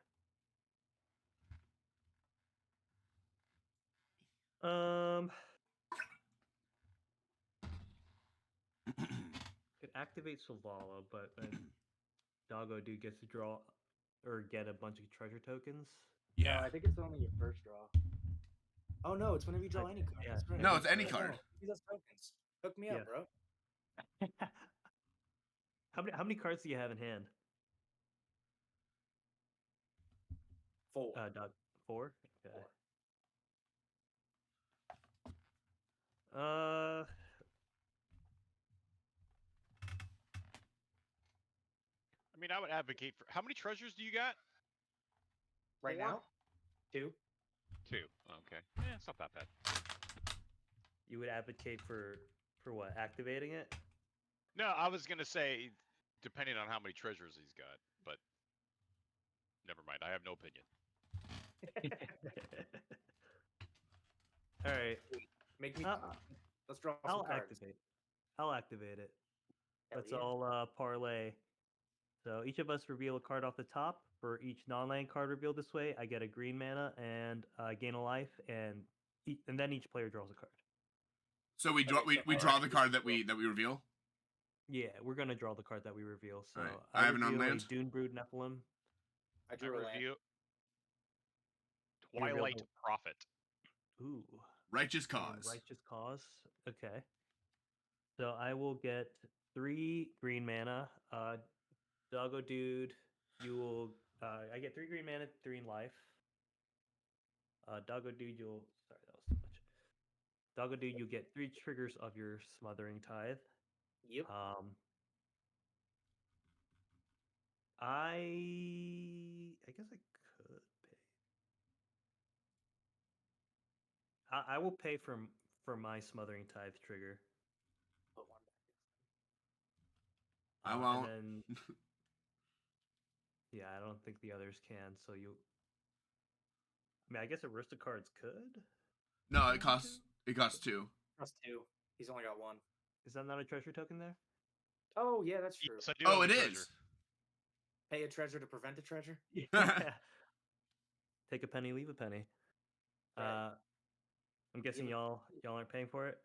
D: Could activate Silvala, but then Doggo Dude gets to draw or get a bunch of treasure tokens.
A: Yeah.
B: I think it's only your first draw. Oh no, it's whenever you draw any card.
D: Yeah.
B: That's right.
A: No, it's any
B: No,
A: card.
B: use those tokens. Hook me up,
D: Yeah.
B: bro.
D: How many cards do you have in hand?
B: 4.
D: Dog 4. Okay.
B: 4.
C: I mean, I would advocate for. How many treasures do you got?
B: Right
C: 4?
B: now, 2.
C: 2. Okay. Yeah, it's not that bad.
D: You would advocate for what? Activating it?
C: No, I was gonna say depending on how many treasures he's got. But never mind. I have no opinion.
D: All right.
B: Make me.
D: I'll,
B: Let's draw some
D: I'll
B: cards.
D: activate. I'll activate it.
B: Hell
D: Let's
B: yeah.
D: all parlay. So each of us reveal a card off the top. For each non-land card revealed this way, I get a green mana and gain a life, and then each player draws a card.
A: So we draw
B: Okay, so
A: we
B: I'll
A: draw the
B: activate
A: card
B: the
A: that we reveal.
D: Yeah, we're gonna draw the card that we reveal. So
A: Alright,
D: I
A: I have it on
D: reveal a
A: land.
D: Dune Brood Nephilim.
B: I
C: I
B: drew a land.
C: review
D: You reveal
C: Twilight
D: the-
C: Prophet.
D: Ooh,
A: Righteous
D: and
A: cause.
D: Righteous Cause. Okay. So I will get 3 green mana. Doggo Dude, you will. I get 3 green mana, 3 in life. Doggo Dude, you'll. Sorry, that was too much. Doggo Dude, you get 3 triggers of your Smothering Tithe.
B: Yep.
D: I guess I could pay. I will pay for my Smothering Tithe trigger.
B: Put one back.
A: I won't.
D: And then, yeah, I don't think the others can. So you. I mean, I guess Aristocards could.
A: No, it costs 2.
B: Plus 2. He's only got 1.
D: Is that not a treasure token there?
B: Oh yeah, that's true.
C: Yes, I do
A: Oh,
C: have
A: it
C: a treasure.
A: is.
B: Pay a treasure to prevent a treasure.
D: Yeah. Take a penny, leave a penny.
B: Right.
D: I'm guessing y'all aren't paying for it.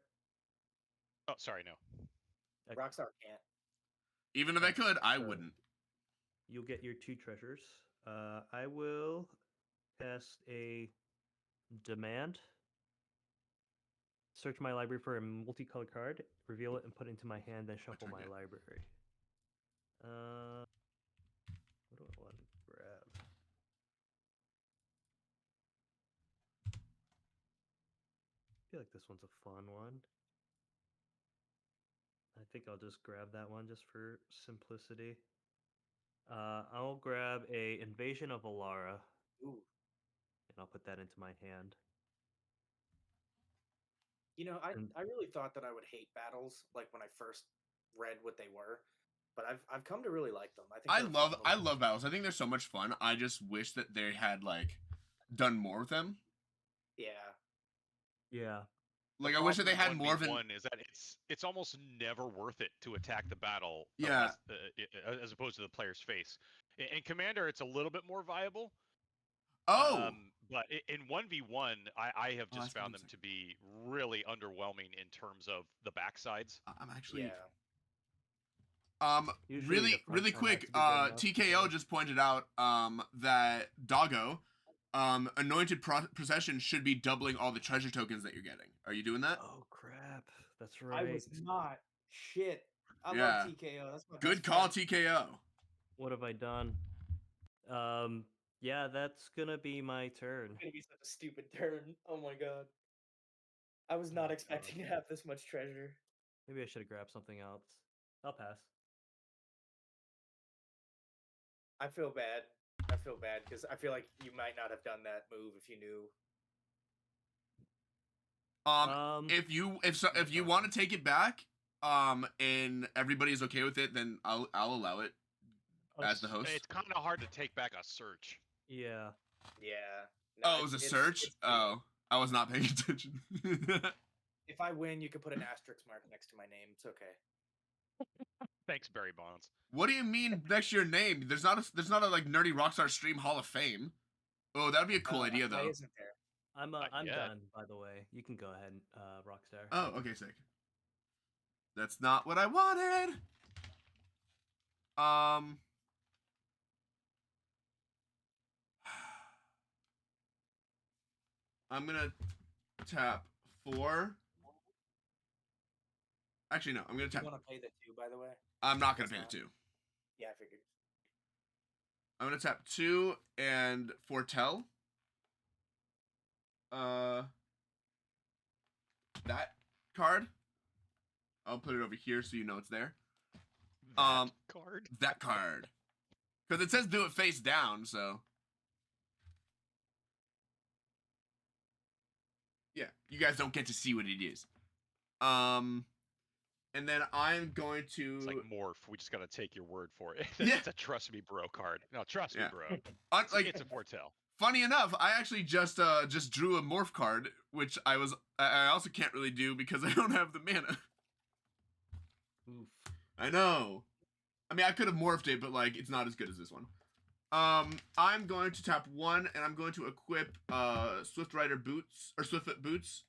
C: Oh, sorry, no.
D: Okay.
B: Rockstar can't.
A: Even if I could, I
B: Sure.
A: wouldn't.
D: You'll get your 2 treasures. I will cast a demand. Search my library for a multicolored card, reveal it, and put it into my hand, then shuffle my
A: turned it.
D: library. What do I want to grab? I feel like this one's a fun one. I think I'll just grab that one just for simplicity. I'll grab a Invasion of Alara,
B: Ooh.
D: and I'll put that into my hand.
B: You know, I
D: And-
B: really thought that I would hate battles like when I first read what they were, but I've come to really like them. I think they're a fun
A: I
B: little-
A: love battles. I think they're so much fun. I just wish that they had like done more with them.
B: Yeah.
D: Yeah.
A: Like I wish that they had more of an.
C: One is that it's almost never worth it to attack the battle.
A: Yeah.
C: As opposed to the player's face. In Commander, it's a little bit more viable.
A: Oh.
C: But in 1v1, I have
A: Oh,
C: just
A: that's
C: found
A: what
C: them
A: I'm
C: to be really underwhelming in terms of the backsides.
A: I'm actually.
B: Yeah.
D: Usually
A: Really,
D: the front
A: really
D: side has
A: quick.
D: to be good enough,
A: TKO
D: so-
A: just pointed out that Doggo, Anointed Procession should be doubling all the treasure tokens that you're getting. Are you doing that?
D: Oh crap! That's
B: I
D: right.
B: was not. Shit. I
A: Yeah.
B: love TKO. That's my
A: Good
B: best
A: call,
B: friend.
A: TKO.
D: What have I done? Yeah, that's gonna be my turn.
B: It's gonna be such a stupid turn. Oh my god. I was
D: Oh
B: not
D: my
B: expecting to have this much treasure.
D: Maybe I should have grabbed something else. I'll pass.
B: I feel bad. I feel bad because I feel like you might not have done that move if you knew.
A: If you want to take it back, and everybody's okay with it, then I'll allow it as the host.
C: It's kind of hard to take back a search.
D: Yeah.
B: Yeah.
A: Oh, it was a search. Oh, I was not paying attention.
B: If I win, you can put an asterisk mark next to my name. It's okay.
C: Thanks, Barry Bonds.
A: What do you mean next to your name? There's not a like nerdy rockstar stream Hall of Fame. Oh, that'd be a cool idea
B: Why
A: though.
B: isn't there?
D: I'm
C: yet.
D: done, by the way. You can go ahead, Rockstar.
A: Oh, okay, sick. That's not what I wanted. I'm gonna tap 4. Actually, no. I'm gonna
B: You
A: tap.
B: want to pay the 2, by the way?
A: I'm not gonna
B: That's
A: pay the
B: not-
A: 2.
B: Yeah, I figured.
A: I'm gonna tap 2 and foretell. That card. I'll put it over here so you know it's there.
C: That card.
A: That card. Because it says do it face down, so. Yeah, you guys don't get to see what it is. And then I'm going to.
C: It's like morph. We just gotta take your word for it.
A: Yeah.
C: It's a trust me, bro card. No, trust me,
A: Yeah.
C: bro.
A: Like,
C: It's a foretell.
A: funny enough, I actually just drew a morph card, which I also can't really do because I don't have the mana.
D: Oof.
A: I know. I mean, I could have morphed it, but like it's not as good as this one. I'm going to tap 1, and I'm going to equip Swift Rider boots or Swiftfoot boots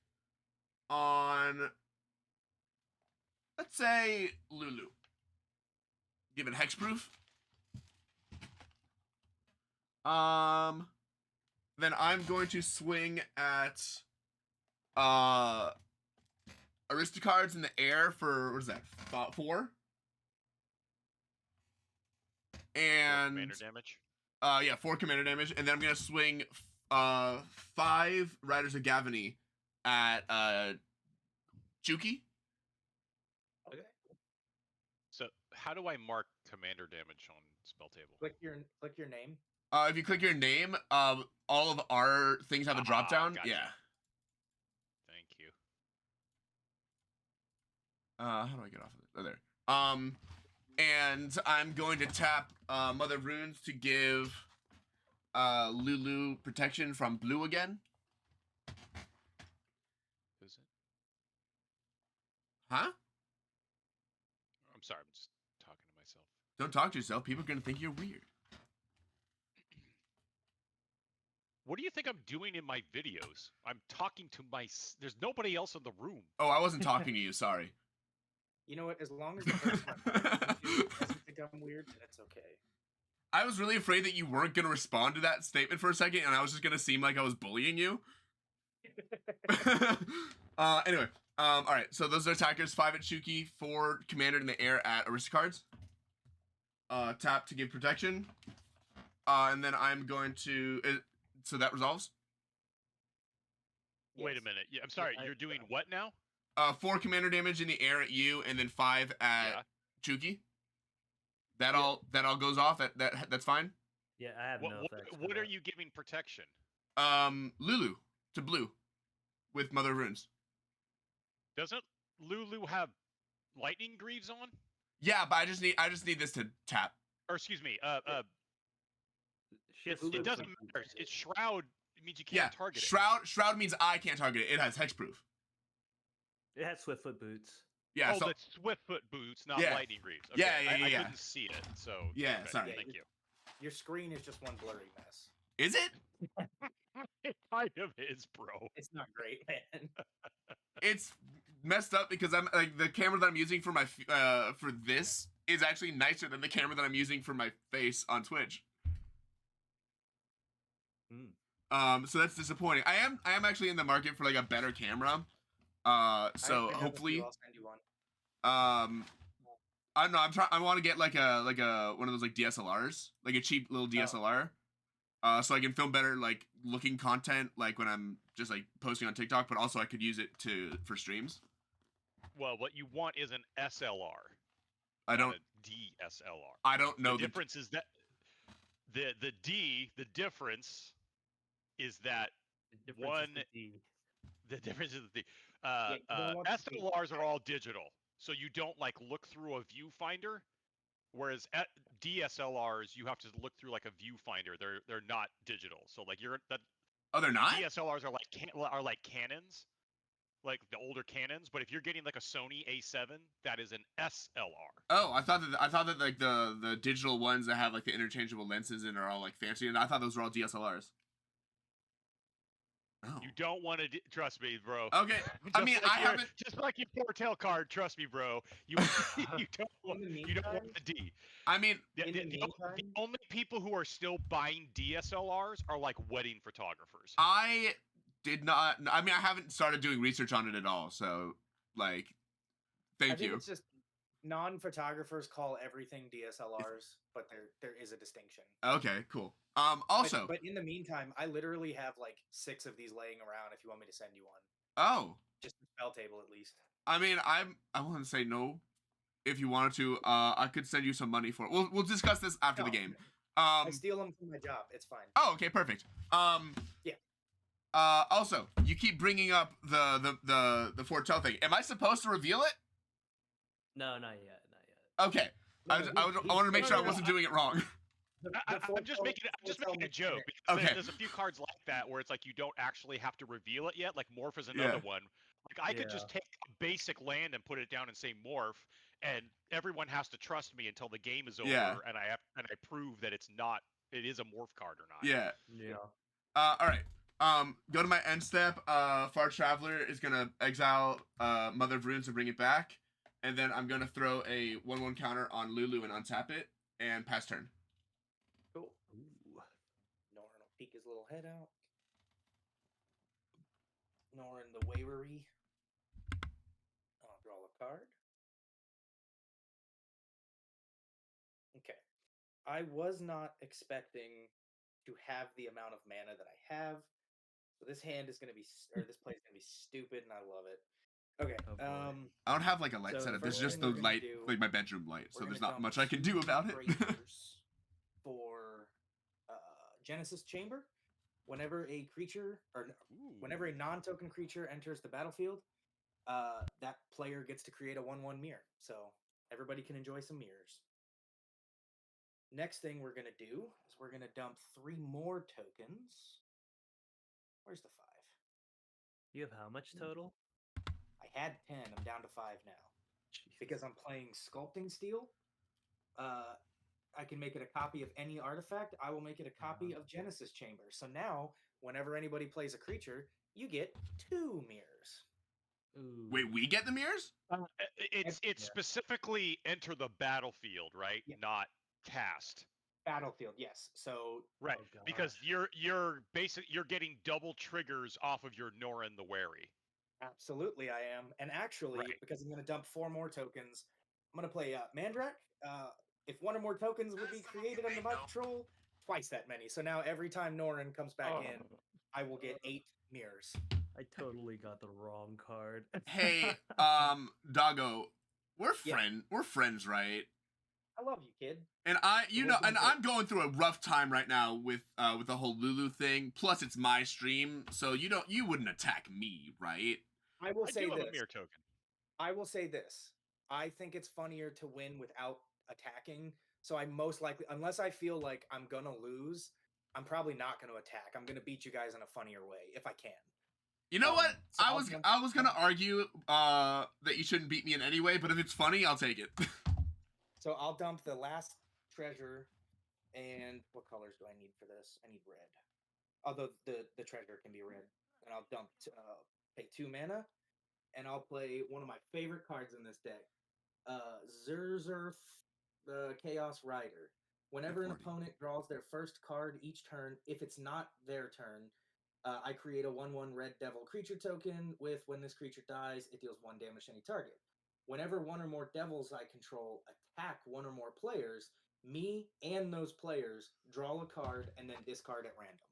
A: on, let's say, Lulu. Give it hexproof. Then I'm going to swing at Aristocards in the air for, what is that, 4? And
C: Commander damage.
A: yeah, 4 commander damage, and then I'm gonna swing 5 Riders of Gavany at Juki.
B: Okay.
C: So how do I mark commander damage on spell table?
B: Click your name.
A: If you click your name, all of our things have a drop down.
C: Gotcha.
A: Yeah.
C: Thank you.
A: How do I get off of it? Oh, there. And I'm going to tap Mother of Runes to give Lulu protection from blue again.
C: Is it?
A: Huh?
C: I'm sorry. I'm just talking to myself.
A: Don't talk to yourself. People are gonna think you're weird.
C: What do you think I'm doing in my videos? I'm talking to There's nobody else in the room.
A: Oh, I wasn't talking to you. Sorry.
B: You know what? As long as the person doesn't think I'm weird, then it's okay.
A: I was really afraid that you weren't going to respond to that statement for a second, and I was just going to seem like I was bullying you. Anyway, all right. So those are attackers: 5 at Shuki, 4 commander in the air at Aristocards. Tap to give protection, and then I'm going to. So that resolves.
C: Wait a
B: Yes.
C: minute. Yeah, I'm sorry. You're doing what now?
A: 4 commander damage in the air at you, and then 5 at Chuki. That all goes off. That's fine.
D: Yeah, I have no effects. for
C: What are
D: that.
C: you giving protection?
A: Lulu to blue with Mother of Runes.
C: Doesn't Lulu have lightning greaves on?
A: Yeah, but I just need this to tap.
C: Or excuse me,
D: She has
C: it
D: Swift
C: doesn't
D: Foot
C: matter.
D: boots.
C: It's shroud. It means you
A: Yeah,
C: can't target it.
A: Shroud means I can't target it. It has hexproof.
D: It has Swiftfoot boots.
A: Yeah,
C: Oh,
A: so
C: that's Swiftfoot boots, not
A: Yeah.
C: lightning greaves.
A: Yeah,
C: Okay,
A: yeah,
C: I
A: yeah.
C: couldn't see it, so
A: Yeah,
C: okay,
A: sorry.
C: Thank you.
B: Your screen is just one blurry mess.
A: is it?
C: It kind of is, bro.
B: It's not great, man.
A: It's messed up because I'm like the camera that I'm using for my for this is actually nicer than the camera that I'm using for my face on Twitch. So that's disappointing. I am actually in the market for like a better camera. So
B: I have a few,
A: hopefully,
B: I'll send you one.
A: I don't know. I want to get like a one of those like DSLRs, like a cheap little DSLR. So I can film better like looking content, like when I'm just like posting on TikTok, but also I could use it for streams.
C: Well, what you want is an SLR.
A: I
C: not
A: don't.
C: a DSLR.
A: I don't know
C: The difference is that the difference is that
D: The difference is
C: one
D: the D.
C: the difference is the
B: you don't want to see-
C: SLRs are all digital, so you don't like look through a viewfinder. Whereas at DSLRs, you have to look through like a viewfinder. They're not digital, so like
A: Oh, they're not.
C: DSLRs are like Canons, like the older Canons. But if you're getting like a Sony A7, that is an SLR.
A: Oh, I thought that like the digital ones that have like the interchangeable lenses and are all like fancy, and I thought those were all DSLRs. Oh.
C: You don't want to trust me, bro.
A: Okay. I mean, I haven't.
C: Just like your foretell card. Trust me, bro. You don't want
B: In the
C: you don't want
B: meantime-
C: the D.
A: I mean,
B: In the
C: The
B: meantime-
C: only people who are still buying DSLRs are like wedding photographers.
A: I did not. I mean, I haven't started doing research on it at all. So, like,
B: I
A: thank
B: think
A: you.
B: it's just non-photographers call everything DSLRs, but there is a distinction.
A: Okay, cool.
B: But-
A: Also,
B: but in the meantime, I literally have like 6 of these laying around. If you want me to send you one,
A: oh,
B: just the spell table at least.
A: I mean, I want to say no. If you wanted to, I could send you some money for it. We'll discuss this after the
B: No,
A: game.
B: I steal them from my job. It's fine.
A: Oh, okay, perfect.
B: Yeah.
A: Also, you keep bringing up the foretell thing. Am I supposed to reveal it?
D: No, not yet. Not yet.
A: Okay.
B: No,
A: I wanted to make
B: he's
A: sure I
C: no,
A: wasn't doing it wrong.
C: I'm just making a joke because
A: Okay.
C: there's a few cards like that where it's like you don't actually have to reveal it yet. Like Morph is another
A: Yeah.
C: one. Like I could just take a basic land and put it down and say Morph, and everyone has to trust me until the game is over,
A: Yeah.
C: and I prove that it is a Morph card or not.
A: Yeah.
D: Yeah.
A: All right. Go to my end step. Far Traveler is gonna exile Mother of Runes and bring it back, and then I'm gonna throw a 1/1 counter on Lulu and untap it and pass turn.
B: Cool. Norin will peek his little head out. Norin the Wavery. I'll draw a card. Okay. I was not expecting to have the amount of mana that I have. So this hand is going to be, or this play is going to be stupid, and I love it. Okay.
D: Oh, boy.
A: I don't have like a light
B: So
A: setup.
B: the
A: There's
B: first
A: just
B: thing
A: the
B: we're gonna
A: light,
B: do,
A: like my bedroom light. So
B: we're
A: there's
B: gonna
A: not
B: dump
A: much I can do
B: 2
A: about it.
B: Braziers for Genesis Chamber. Whenever a creature, or whenever a non-token creature enters the battlefield, that player gets to create a 1/1 mirror. So everybody can enjoy some mirrors. Next thing we're going to do is we're going to dump 3 more tokens. Where's the 5?
D: You have how much total?
B: I had 10. I'm down to 5 now.
D: Jesus.
B: Because I'm playing Sculpting Steel. I can make it a copy of any artifact. I will make it a copy of Genesis Chamber. So now, whenever anybody plays a creature, you get 2 mirrors.
D: Ooh.
A: Wait, we get the mirrors?
C: It's
D: Yeah.
C: specifically enter the battlefield, right?
B: Yeah.
C: Not cast.
B: Battlefield, yes. So
C: Right,
D: Oh,
C: because
D: gosh.
C: you're getting double triggers off of your Norin the Wary.
B: absolutely I am. And actually,
C: Right.
B: because I'm going to dump 4 more tokens, I'm going to play Mandrak. If 1 or more tokens would be created under my control, twice that many. So now every time Norin comes back in, I will get 8 mirrors.
D: I totally got the wrong card.
A: Hey, Doggo, we're
B: Yeah.
A: we're friends, right?
B: I love you, kid.
A: And I'm going through a rough time right now with the whole Lulu thing. Plus, it's my stream, so you wouldn't attack me, right?
B: I will
C: I
B: say
C: do have
B: this.
C: a mirror token.
B: I will say this. I think it's funnier to win without attacking. So I most likely, unless I feel like I'm gonna lose, I'm probably not gonna attack. I'm gonna beat you guys in a funnier way if I can.
A: You know what?
B: So
A: I was gonna argue that you shouldn't beat me in any way, but if it's funny, I'll take it.
B: So I'll dump the last treasure, and what colors do I need for this? I need red. Although the treasure can be red, and I'll dump pay 2 mana, and I'll play one of my favorite cards in this deck, Zurzurf, the Chaos Rider. Whenever an opponent draws their first card each turn, if it's not their turn, I create a 1/1 red devil creature token with when this creature dies, it deals 1 damage to any target. Whenever 1 or more devils I control attack 1 or more players, me and those players draw a card and then discard at random.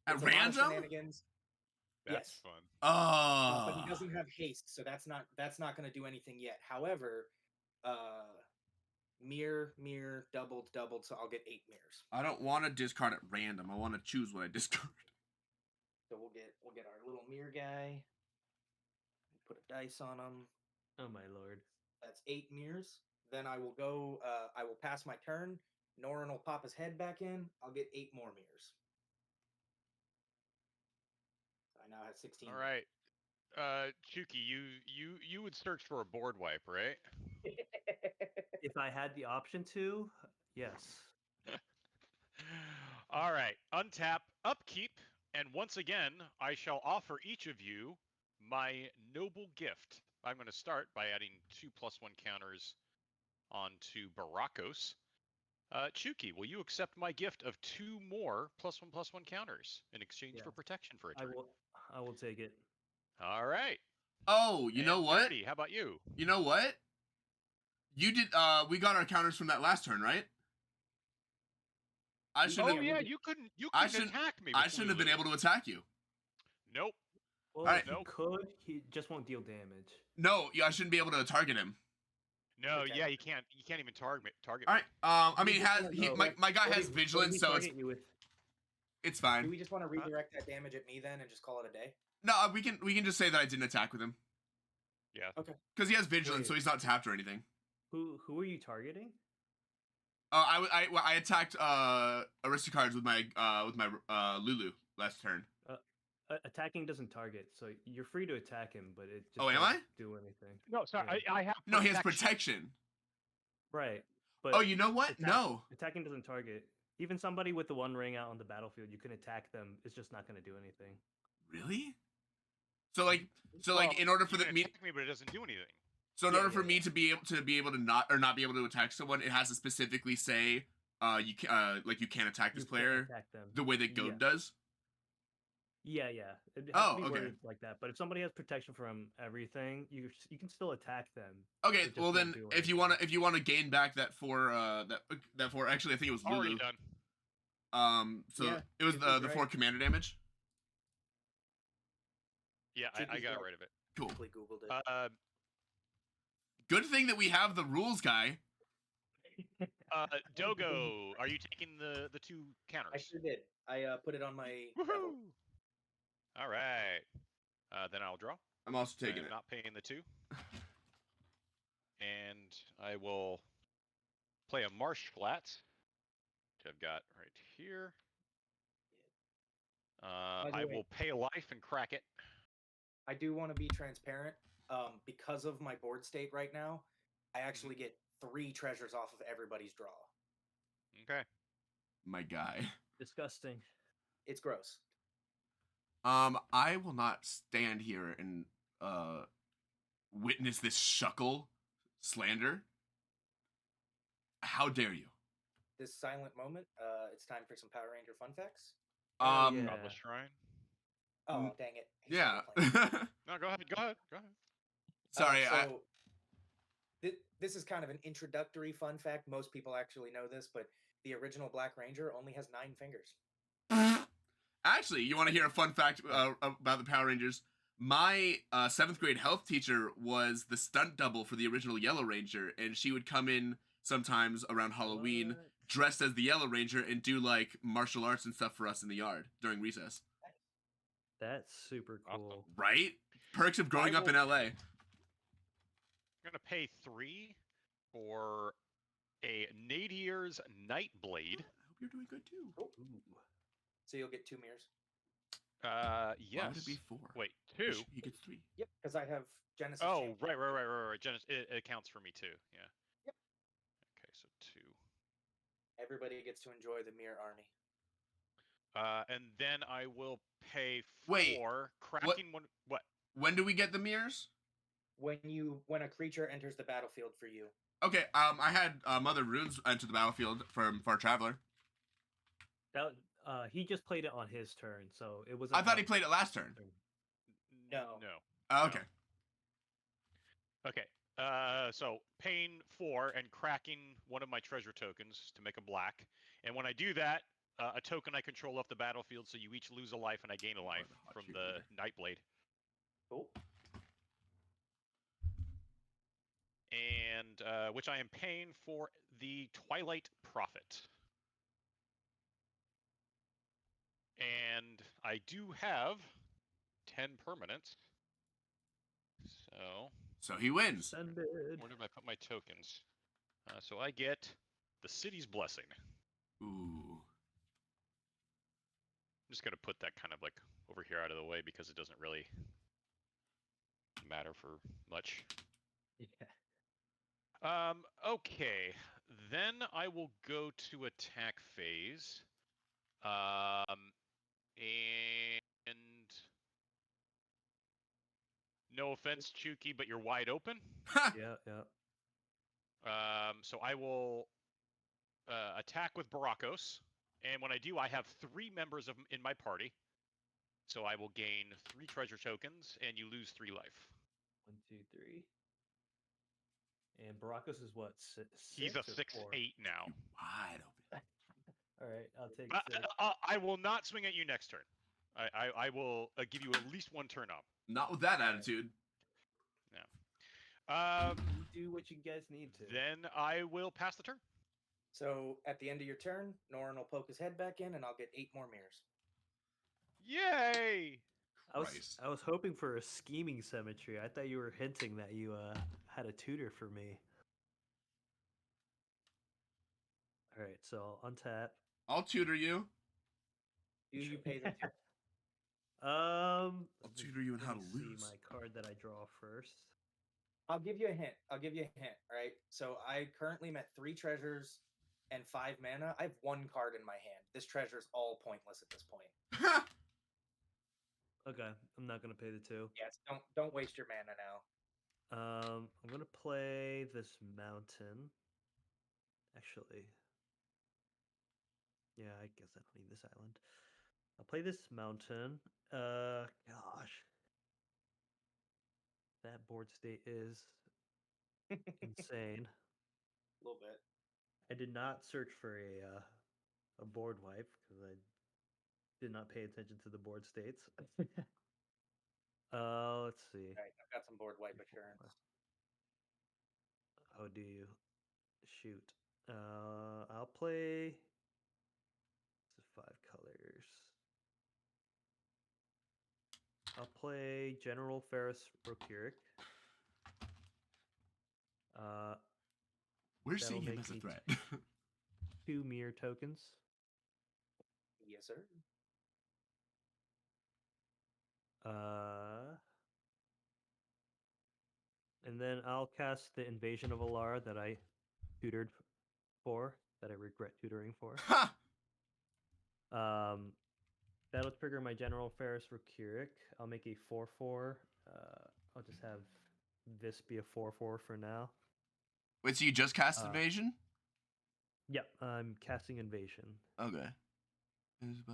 A: At
B: It's a lot of
A: random?
B: shenanigans.
C: That's
B: Yes.
C: fun.
B: But he
A: Oh.
B: doesn't have haste, so that's not going to do anything yet. However, mirror, doubled, so I'll get 8 mirrors.
A: I don't want to discard at random. I want to choose what I discard.
B: So we'll get our little mirror guy. Put a dice on him.
D: Oh my lord.
B: That's 8 mirrors. Then I will go. I will pass my turn. Norin will pop his head back in. I'll get 8 more mirrors. I now have 16.
C: All right. Chuki, you would search for a board wipe, right?
D: If I had the option to, yes.
C: All right. Untap, upkeep, and once again, I shall offer each of you my noble gift. I'm going to start by adding 2 +1 counters onto Barakos. Chuki, will you accept my gift of 2 more +1/+1 counters in exchange for protection for a turn?
D: I will take it.
C: All right.
A: Oh, you know what?
C: Dirty, how about you?
A: You know what? You did. We got our counters from that last turn, right? I should.
C: Oh yeah, you couldn't attack me.
A: I shouldn't have been able to attack you.
C: Nope.
D: Well,
A: Alright.
D: he could. He just won't deal damage.
A: No, I shouldn't be able to target him.
C: No,
B: Okay.
C: yeah, you can't even target.
A: All right. I mean, my guy has vigilance, so it's
B: Do
A: fine.
B: we just want to redirect that damage at me then and just call it a day?
A: No, we can just say that I didn't attack with him.
C: Yeah.
B: Okay.
A: Because he has vigilance, so
D: Wait.
A: he's not tapped or anything.
D: Who are you targeting?
A: I attacked Aristocards with my Lulu last turn.
D: Attacking doesn't target, so you're free to attack him, but it just
A: Oh, am
D: doesn't
A: I?
D: do anything.
C: No, sorry.
D: Yeah.
C: I have
A: No, he has protection.
D: Right. But
A: Oh, you know what? No.
D: attacking doesn't target. Even somebody with the one ring out on the battlefield, you can attack them. It's just not going to do anything.
A: Really? So like,
C: Well,
A: in order for
C: you
A: the
C: can
A: me,
C: attack me, but it doesn't do anything.
A: so in
B: Yeah,
A: order for
B: yeah,
A: me
B: yeah.
A: to be able to not be able to attack someone, it has to specifically say, you can like you can't attack this
D: You can't
A: player
D: attack them.
A: the way that Goad does.
D: Yeah. It has
A: Oh,
D: to be
A: okay.
D: worded like that. But if somebody has protection from everything, you can still attack them.
A: Okay,
D: It just
A: well
D: won't
A: then,
D: do
A: if you
D: anything.
A: wanna gain back that four that four, actually I think it was
C: Already
A: Lulu.
C: done.
A: So
B: Yeah,
A: it was
B: Google's
A: the
B: right.
A: 4 commander damage.
C: Yeah, I
B: Cheeky's
C: got
B: right.
C: rid of it.
A: Cool.
B: Quickly Googled it.
A: Good thing that we have the rules guy.
C: Dogo, are you taking the two counters?
B: I sure did. I put it on my.
C: Woohoo! All right. Then I'll draw.
A: I'm also taking
C: I'm
A: it.
C: not paying the 2. And I will play a marsh flat, which I've got right here.
B: By the
C: I
B: way-
C: will pay a life and crack it.
B: I do want to be transparent. Because of my board state right now, I actually get 3 treasures off of everybody's draw.
C: Okay.
A: My guy.
D: Disgusting.
B: It's gross.
A: I will not stand here and witness this shuckle slander. How dare you?
B: This silent moment. It's time for some Power Ranger fun facts.
D: Oh, yeah.
C: Godless Shrine.
B: Oh, dang it. He's
A: Yeah.
B: still playing.
C: No, go ahead. Go ahead. Go ahead.
A: Sorry,
B: So this is kind of an introductory fun fact. Most people actually know this, but the original Black Ranger only has 9 fingers.
A: Actually, you want to hear a fun fact about the Power Rangers? My 7th grade health teacher was the stunt double for the original Yellow Ranger, and she would come in sometimes around Halloween
D: What?
A: dressed as the Yellow Ranger and do like martial arts and stuff for us in the yard during recess.
D: That's super
C: Awesome.
D: cool.
A: Right? Perks of growing up in LA.
C: I'm gonna pay 3 for a Nadier's Nightblade.
A: I hope you're doing good too.
B: Oh,
D: Ooh.
B: so you'll get 2 mirrors.
C: Yes.
A: Why would it be 4?
C: Wait, 2.
A: He gets 3.
B: Yep, because I have Genesis.
C: Oh,
B: Champion.
C: right. Genesis, it counts for me too. Yeah.
B: Yep.
C: Okay, so 2.
B: Everybody gets to enjoy the mirror army.
C: And then I will pay
A: Wait,
C: for cracking one. What?
A: When do we get the mirrors?
B: When a creature enters the battlefield for you.
A: Okay, I had Mother Runes enter the battlefield from Far Traveler.
D: That he just played it on his turn, so it was.
A: I thought he played it last turn.
B: No.
C: No.
A: Oh, okay.
C: Okay. So paying 4 and cracking one of my treasure tokens to make a black, and when I do that, a token I control off the battlefield, so you each lose a life and I gain a life
A: the hot
C: from
A: shoot
C: the Nightblade.
B: Oh.
C: And which I am paying for the Twilight Prophet. And I do have 10 permanents. So
A: he wins.
D: Send it.
C: where did I put my tokens? So I get the City's Blessing.
A: Ooh.
C: I'm just gonna put that kind of like over here out of the way because it doesn't really matter for much.
D: Yeah.
C: Okay. Then I will go to attack phase. And no offense, Chuki, but you're wide open.
D: Yeah.
C: So I will attack with Barakos, and when I do, I have 3 members in my party. So I will gain 3 treasure tokens, and you lose 3 life.
D: 1, 2, 3. And Barakos is what?
C: He's a
D: 6 or 4?
C: 6/8 now.
A: Wide open.
D: All right, I'll take 6.
C: I will not swing at you next turn. I will give you at least 1 turn up.
A: Not with that attitude.
D: You do what you guys need to.
C: Then I will pass the turn.
B: So at the end of your turn, Norin will poke his head back in, and I'll get 8 more mirrors.
C: Yay!
A: Christ.
D: I was hoping for a scheming symmetry. I thought you were hinting that you had a tutor for me. All right, so I'll untap.
A: I'll tutor you.
B: Do you pay them to?
A: I'll tutor you in
D: let
A: how
D: me
A: to
D: see
A: lose.
D: my card that I draw first.
B: I'll give you a hint. Right. So I currently am at 3 treasures and 5 mana. I have 1 card in my hand. This treasure's all pointless at this point.
D: Okay, I'm not gonna pay the 2.
B: Yes. Don't waste your mana now.
D: I'm gonna play this mountain. Actually, yeah, I guess I don't need this island. I'll play this mountain. Gosh, that board state is insane.
B: A little bit.
D: I did not search for a board wipe because I did not pay attention to the board states. Let's see.
B: All right. I've got some board wipe
D: 3, 4,
B: assurance.
D: 5. How do you shoot? I'll play 5 colors. I'll play General Ferris Rokiric.
A: We're
D: that'll
A: seeing him
D: make
A: as a
D: me
A: threat.
D: 2 mirror tokens.
B: Yes, sir.
D: And then I'll cast the Invasion of Alara that I tutored for, that I regret tutoring for.
A: Ha!
D: That'll trigger my General Ferris Rokiric. I'll make a 4/4. I'll just have this be a 4/4 for now.
A: Wait, so you just cast Invasion?
D: Yep, I'm casting Invasion.
A: Okay.
B: Can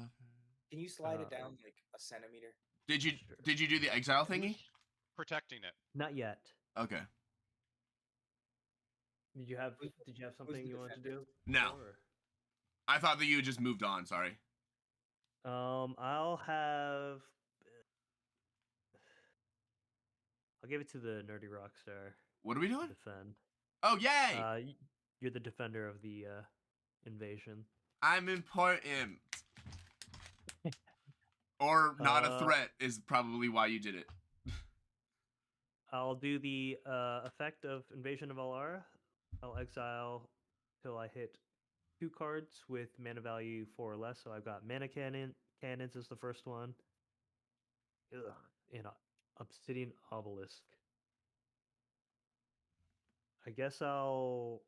B: you slide it down like a centimeter?
A: Did you
D: Sure.
A: did you do the exile thingy?
C: Protecting it.
D: Not yet.
A: Okay.
D: Did you have
B: Who's
D: something
B: the
D: you wanted to do?
A: No.
D: before,
A: I thought that you had just moved on. Sorry.
D: I'll give it to the nerdy rockstar.
A: What are we
D: to
A: doing?
D: defend.
A: Oh, yay!
D: You're the defender of the invasion.
A: I'm important. Or not a threat is probably why you did it.
D: I'll do the effect of Invasion of Alara. I'll exile till I hit 2 cards with mana value 4 or less. So I've got Mana Cannons is the first one. Ugh, and Obsidian Obelisk. I guess I'll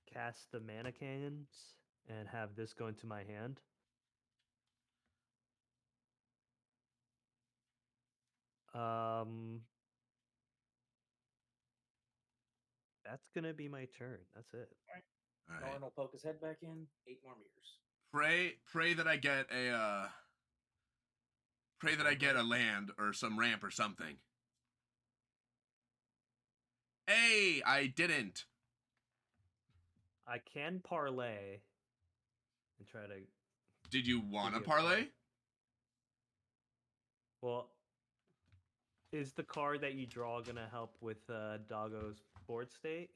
D: cast the Mana Cannons and have this go into my hand. That's gonna be my turn. That's it.
A: All right.
B: Darn will poke his head back in. 8 more meters.
A: Pray that I get a land or some ramp or something. Hey, I didn't.
D: I can parlay and try to.
A: Did you want to
D: Give you a
A: parlay?
D: card. Well, is the card that you draw gonna help with Doggo's board state?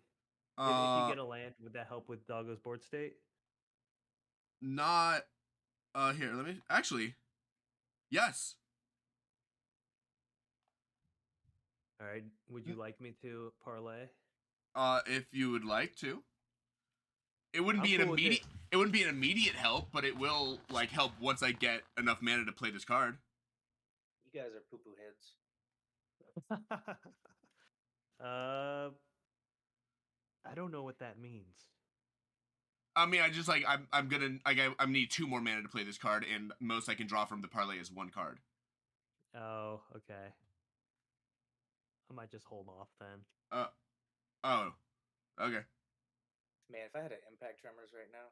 D: If you get a land, would that help with Doggo's board state?
A: Not. Here, let me. Actually, yes.
D: All right. Would you like me to parlay?
A: If you would like to. It wouldn't
D: I'm
A: be an
D: cool with
A: immediate. It wouldn't be an immediate help, but it will like help once I get enough mana to play this card.
B: You guys are poo-poo heads.
D: I don't know what that means.
A: I mean, I just like I'm gonna like I need 2 more mana to play this card, and most I can draw from the parlay is 1 card.
D: Oh, okay. I might just hold off then.
A: Oh, okay.
B: Man, if I had an impact tremors right now.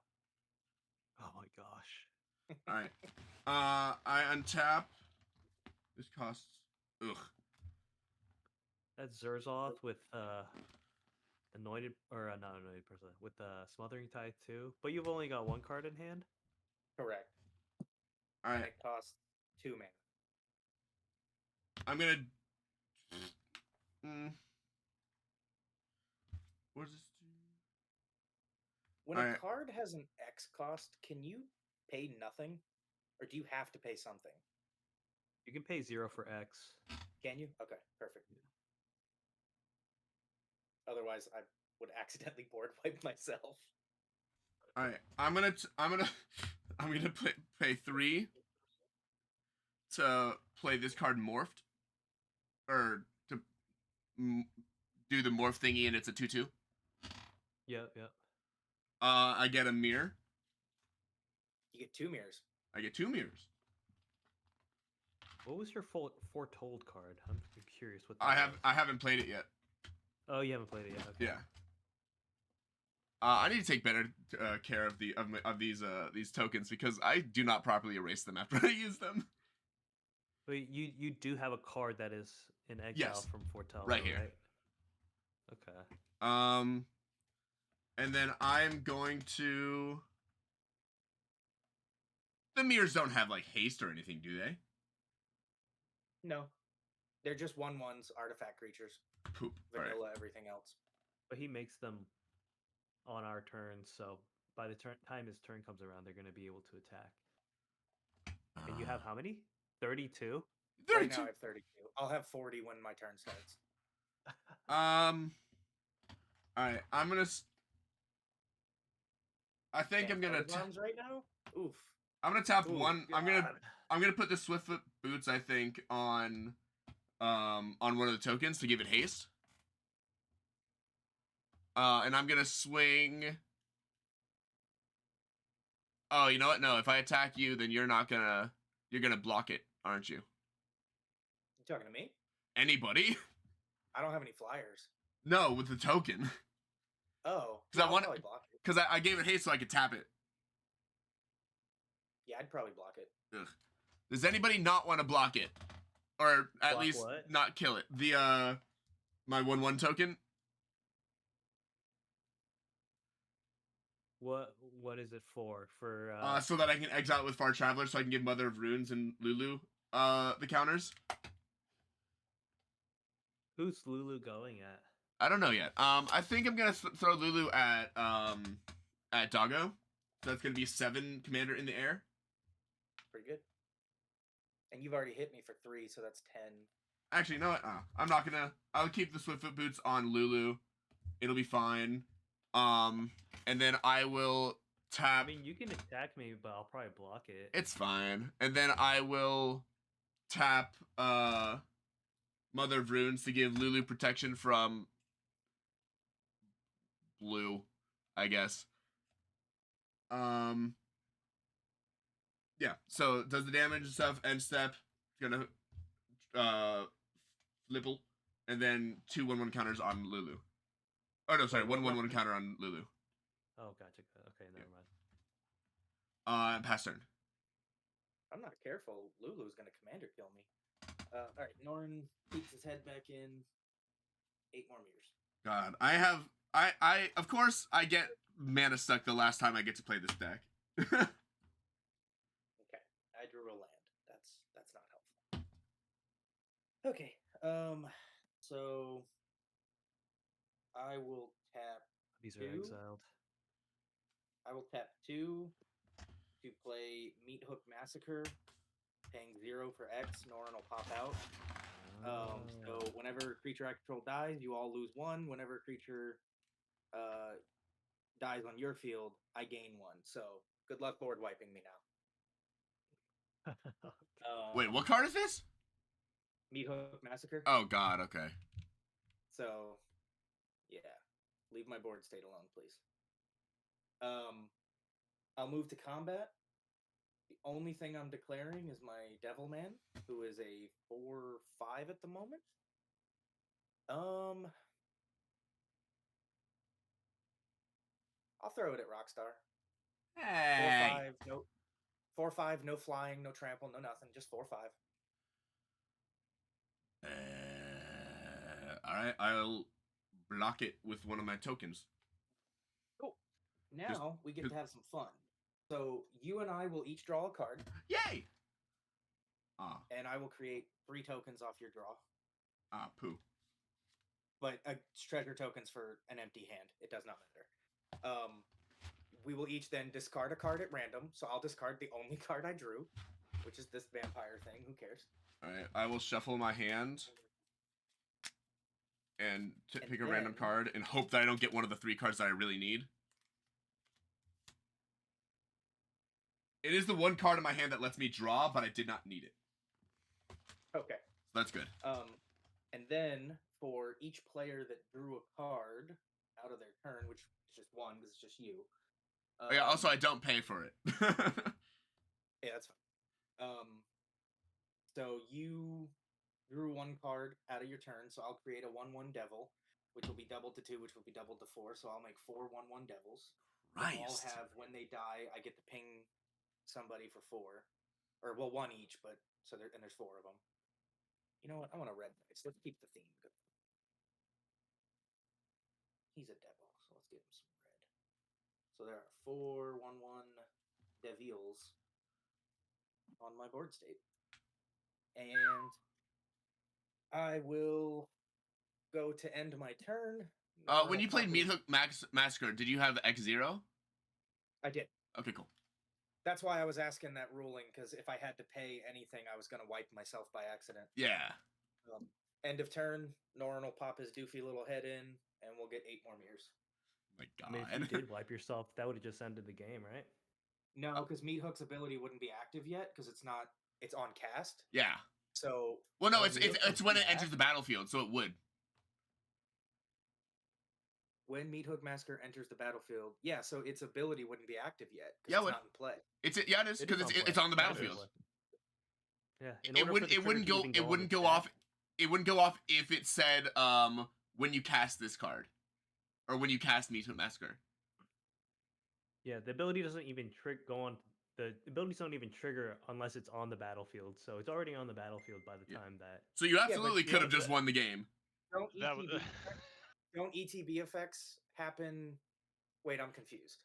D: Oh my gosh.
A: All right. I untap. This costs. Ugh.
D: That's Zerzoth with anointed or not anointed person with smothering tithe too. But you've only got 1 card in hand.
B: Correct.
A: All
B: And
A: right.
B: it costs 2 mana.
A: I'm gonna. What does this do?
B: When
A: All
B: a
A: right.
B: card has an X cost, can you pay nothing? Or do you have to pay something?
D: You can pay 0 for X.
B: Can you? Okay, perfect. Otherwise, I would accidentally board wipe myself.
A: All right, I'm gonna pay 3 to play this card morphed, or to do the morph thingy, and it's a 2/2.
D: Yep, yep.
A: I get a mirror.
B: You get 2 mirrors.
A: I get 2 mirrors.
D: What was your foretold card? I'm curious what that
A: I
D: was.
A: haven't played it yet.
D: Oh, you haven't played it yet. Okay.
A: Yeah. I need to take better care of these tokens because I do not properly erase them after I use them.
D: But you do have a card that is in exile
A: Yes,
D: from Foretell,
A: right here.
D: right? Okay.
A: And then I'm going to. The mirrors don't have like haste or anything, do they?
B: No. They're just 1/1s, artifact creatures.
A: Poop. All right.
B: Vanilla, everything else.
D: But he makes them on our turn, so by the time his turn comes around, they're going to be able to attack. And you have how many? 32?
B: Right now I have 32. I'll have 40 when my turn starts.
A: All right. I think I'm gonna.
B: Bombs right now. Oof.
A: I'm gonna tap
B: Ooh,
A: one. I'm
B: God.
A: gonna put the Swiftfoot boots. I think on one of the tokens to give it haste. And I'm gonna swing. Oh, you know what? No, if I attack you, then you're gonna block it, aren't you?
B: You talking to me?
A: Anybody?
B: I don't have any flyers.
A: No, with the token.
B: Oh.
A: Because I
B: I'll
A: want.
B: probably block it.
A: Because I gave it haste so I could tap it.
B: Yeah, I'd probably block it.
A: Ugh. Does anybody not want to block it, or at
D: Block
A: least
D: what?
A: not kill it? The my 1/1 token.
D: What is it for? For
A: So that I can exile it with Far Traveler, so I can give Mother of Runes and Lulu the counters.
D: who's Lulu going at?
A: I don't know yet. I think I'm gonna throw Lulu at Doggo. So that's gonna be 7 commander in the air.
B: Pretty good. And you've already hit me for 3, so that's 10.
A: Actually, you know what? I'm not gonna. I'll keep the Swiftfoot boots on Lulu. It'll be fine. And then I will
D: I
A: tap.
D: mean, you can attack me, but I'll probably block it.
A: It's fine. And then I will tap Mother of Runes to give Lulu protection from blue, I guess. Yeah, so it does the damage and stuff, end step, gonna flipple, and then 2 1/1 counters on Lulu. Oh no, sorry, 1/1 counter on Lulu.
D: Oh, gotcha. Okay, never mind.
A: Pass turn.
B: I'm not careful. Lulu's gonna commander kill me. Alright, Norn peeks his head back in. 8 more mirrors.
A: God, I of course I get mana stuck the last time I get to play this deck.
B: Okay, I drew a land. That's not helpful. Okay, so I will tap.
D: These are
B: 2.
D: exiled.
B: I will tap 2 to play Meat Hook Massacre, paying 0 for X. Norn will pop out. So whenever creature I control dies, you all lose 1. Whenever a creature dies on your field, I gain 1. So good luck board wiping me now.
A: Wait, what card is this?
B: Meat Hook Massacre.
A: Oh God, okay.
B: So yeah, leave my board state alone, please. I'll move to combat. The only thing I'm declaring is my Devilman, who is a 4/5 at the moment. I'll throw it at Rockstar.
A: Hey.
B: 4/5, no 4/5, no flying, no trample, no nothing, just 4/5.
A: All right, I'll block it with one of my tokens.
B: Cool. Now we get to have some fun. So you and I will each draw a card.
A: Yay!
B: And I will create 3 tokens off your draw.
A: Poo.
B: But treasure tokens for an empty hand. It does not matter. We will each then discard a card at random. So I'll discard the only card I drew. which is this vampire thing. Who cares?
A: All right, I will shuffle my hand and
B: And
A: pick a random
B: then-
A: card and hope that I don't get one of the 3 cards that I really need. It is the one card in my hand that lets me draw, but I did not need it.
B: Okay.
A: So that's good.
B: And then for each player that drew a card out of their turn, which is just one because it's just you.
A: Oh, yeah, also, I don't pay for it.
B: Yeah, that's fine. So you drew 1 card out of your turn, so I'll create a 1/1 devil, which will be doubled to 2, which will be doubled to 4. So I'll make 4 1/1 devils. They all
A: Christ.
B: have, when they die, I get to ping somebody for 4, or well, 1 each, but so there, and there's 4 of them. You know what? I want a red dice. Let's keep the theme good. He's a devil, so let's give him some red. So there are 4 1/1 devils on my board state. And I will go to end my turn.
A: When you played Meat Hook Massacre, did you have X0?
B: I did.
A: Okay, cool.
B: That's why I was asking that ruling, because if I had to pay anything, I was going to wipe myself by accident.
A: Yeah.
B: End of turn, Norin will pop his doofy little head in, and we'll get 8 more mirrors.
A: My
D: I mean,
A: God.
D: if you did wipe yourself, that would have just ended the game, right?
B: No, because Meat Hook's ability wouldn't be active yet, because it's not. It's on cast.
A: Yeah.
B: So.
A: Well, no,
B: when
A: it's
B: Meat Hook
A: it's when it
B: comes
A: enters
B: back-
A: the battlefield, so it would.
B: When Meat Hook Massacre enters the battlefield, yeah, so its ability wouldn't be active yet.
A: Yeah,
B: it's
A: would.
B: not in play.
A: Yeah, it is because it's on the battlefield.
D: Yeah,
A: It wouldn't go off. It wouldn't go off if it said when you cast this card, or when you cast Meat Hook Massacre.
D: Yeah, the ability doesn't even go on. The abilities don't even trigger unless it's on the battlefield. So it's already on the battlefield by the
A: Yeah.
D: time that.
A: So you absolutely
C: yeah,
A: could have just won the game.
B: Don't
C: That was-
B: don't ETB effects happen? Wait, I'm confused.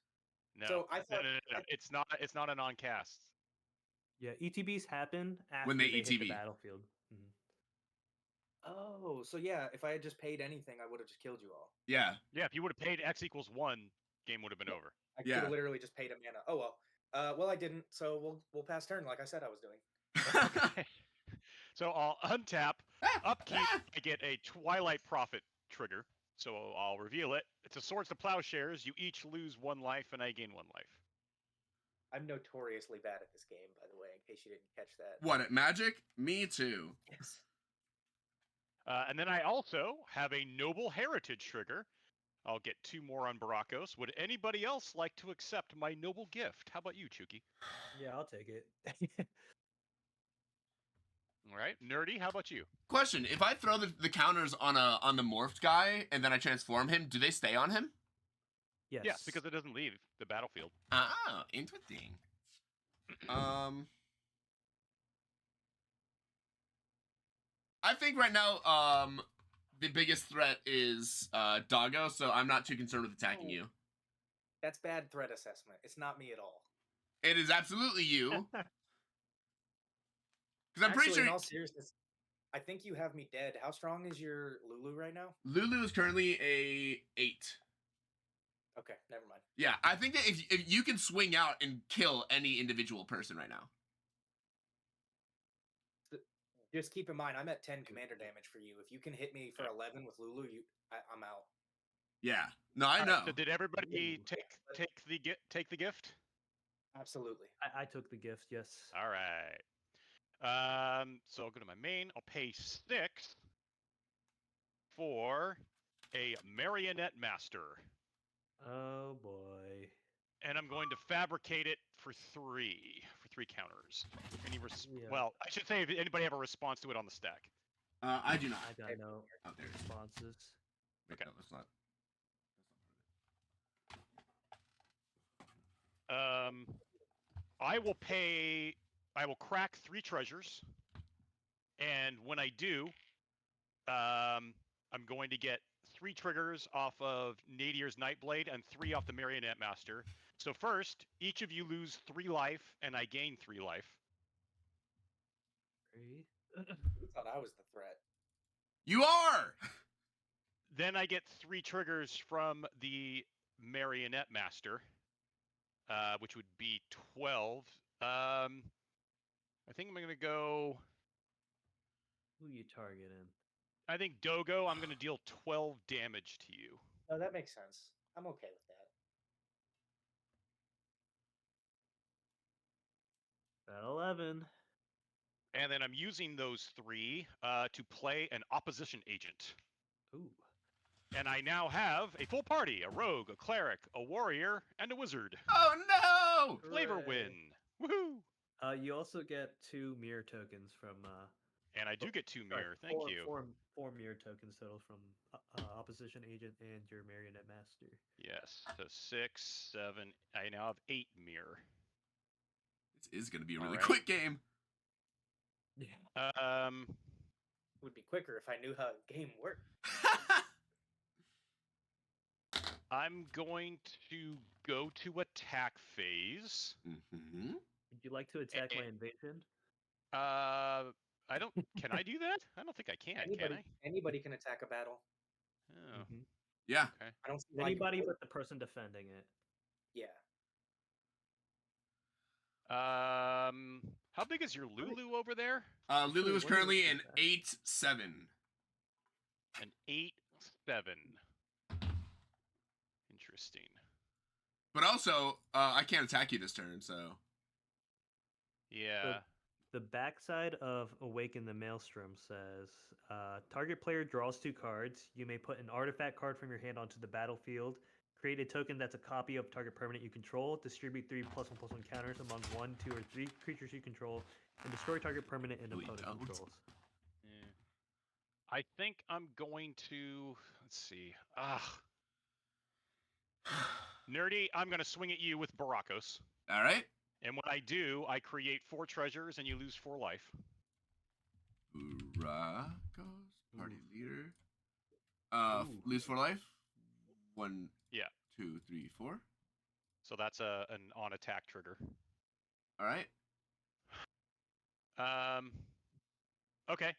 C: No,
B: So I thought
C: no. It's not a non-cast.
D: Yeah, ETBs happen after
A: When they
D: hit the
A: ETB.
D: battlefield. Mhm.
B: Oh, so yeah, if I had just paid anything, I would have just killed you all.
A: Yeah.
C: Yeah, if you would have paid X = 1, game would have been over.
B: I
A: Yeah.
B: could have literally just paid a mana. Oh well. Well, I didn't, so we'll pass turn like I said I was doing.
C: So I'll untap, upkeep. I get a Twilight Prophet trigger. So I'll reveal it. It's a Swords to Plowshares. You each lose 1 life, and I gain 1 life.
B: I'm notoriously bad at this game, by the way, in case you didn't catch that.
A: What, at Magic? Me too.
B: Yes.
C: And then I also have a Noble Heritage trigger. I'll get 2 more on Barakos. Would anybody else like to accept my noble gift? How about you, Chuki?
D: Yeah, I'll take it.
C: All right, Nerdy. How about you?
A: Question: if I throw the counters on the morphed guy and then I transform him, do they stay on him?
D: Yes.
C: Yes, because it doesn't leave the battlefield.
A: Ah, interesting. I think right now, the biggest threat is Doggo, so I'm not too concerned with attacking you.
B: That's bad threat assessment. It's not me at all.
A: It is absolutely you. Because I'm
B: Actually,
A: pretty sure
B: in all seriousness, I think you have me dead. How strong is your Lulu right now?
A: Lulu is currently a 8.
B: Okay, never mind.
A: Yeah, I think that if you can swing out and kill any individual person right now.
B: Just keep in mind, I'm at 10 commander damage for you. If you can hit me for 11 with Lulu, I'm out.
A: Yeah. No, I
C: All
A: know.
C: right, so did everybody
D: Ooh.
C: take the gift?
B: Absolutely.
D: I took the gift. Yes.
C: All right. So I'll go to my main. I'll pay 6 for a Marionette Master,
D: Oh boy.
C: and I'm going to fabricate it for 3 counters.
D: Yeah.
C: Well, I should say, if anybody have a response to it on the stack?
A: I do not.
D: I got no
A: Oh, there it is.
D: responses.
A: Wait,
C: Okay.
A: no, that's not.
C: I will crack 3 treasures, and when I do, I'm going to get 3 triggers off of Nadier's Nightblade and 3 off the Marionette Master. So first, each of you lose 3 life, and I gain 3 life.
B: Who thought I was the threat?
A: You are.
C: Then I get 3 triggers from the Marionette Master, which would be 12. I think I'm gonna go.
D: Who you targeting?
C: I think Dogo. I'm gonna deal 12 damage to you.
B: Oh, that makes sense. I'm okay with that.
D: At 11.
C: And then I'm using those 3 to play an opposition agent.
D: Ooh.
C: And I now have a full party: a rogue, a cleric, a warrior, and a wizard.
A: Oh no!
C: Flavor
D: Hooray.
C: win! Woohoo!
D: You also get 2 mirror tokens from.
C: And I do get 2 mirror. Thank you.
D: Four mirror tokens total from opposition agent and your marionette master.
C: Yes. So 6, 7. I now have 8 mirror.
A: This is gonna be a really
C: Alright.
A: quick game.
D: Yeah.
B: Would be quicker if I knew how the game worked.
C: I'm going to go to attack phase.
A: Mm-hmm.
D: Would you like to attack my invasion?
C: I don't. Can I do that? I don't think I can.
B: Anybody can attack a battle.
C: Oh,
D: Mhm.
A: Yeah.
C: okay.
B: I don't see why you
D: Anybody
B: wouldn't.
D: but the person defending it.
B: Yeah.
C: How big is your Lulu over there?
A: Lulu is
D: what
A: currently
D: is
A: an
D: that?
A: 8-7.
C: An 8-7. Interesting.
A: But also, I can't attack you this turn, so.
C: Yeah.
D: The backside of Awaken the Maelstrom says, target player draws 2 cards. You may put an artifact card from your hand onto the battlefield. Create a token that's a copy of target permanent you control. Distribute 3 +1/+1 counters among 1, 2, or 3 creatures you control. And destroy target permanent and
A: Really
D: opponent
A: don't.
D: controls.
C: Yeah. I think I'm going to. Let's see. Nerdy, I'm going to swing at you with Barakos.
A: All right.
C: And when I do, I create 4 treasures and you lose 4 life.
A: Burakos, party
D: Ooh.
A: leader.
D: Ooh.
A: Lose 4 life. 1,
C: Yeah.
A: 2, 3, 4.
C: So that's an on attack trigger.
A: All right.
C: Okay.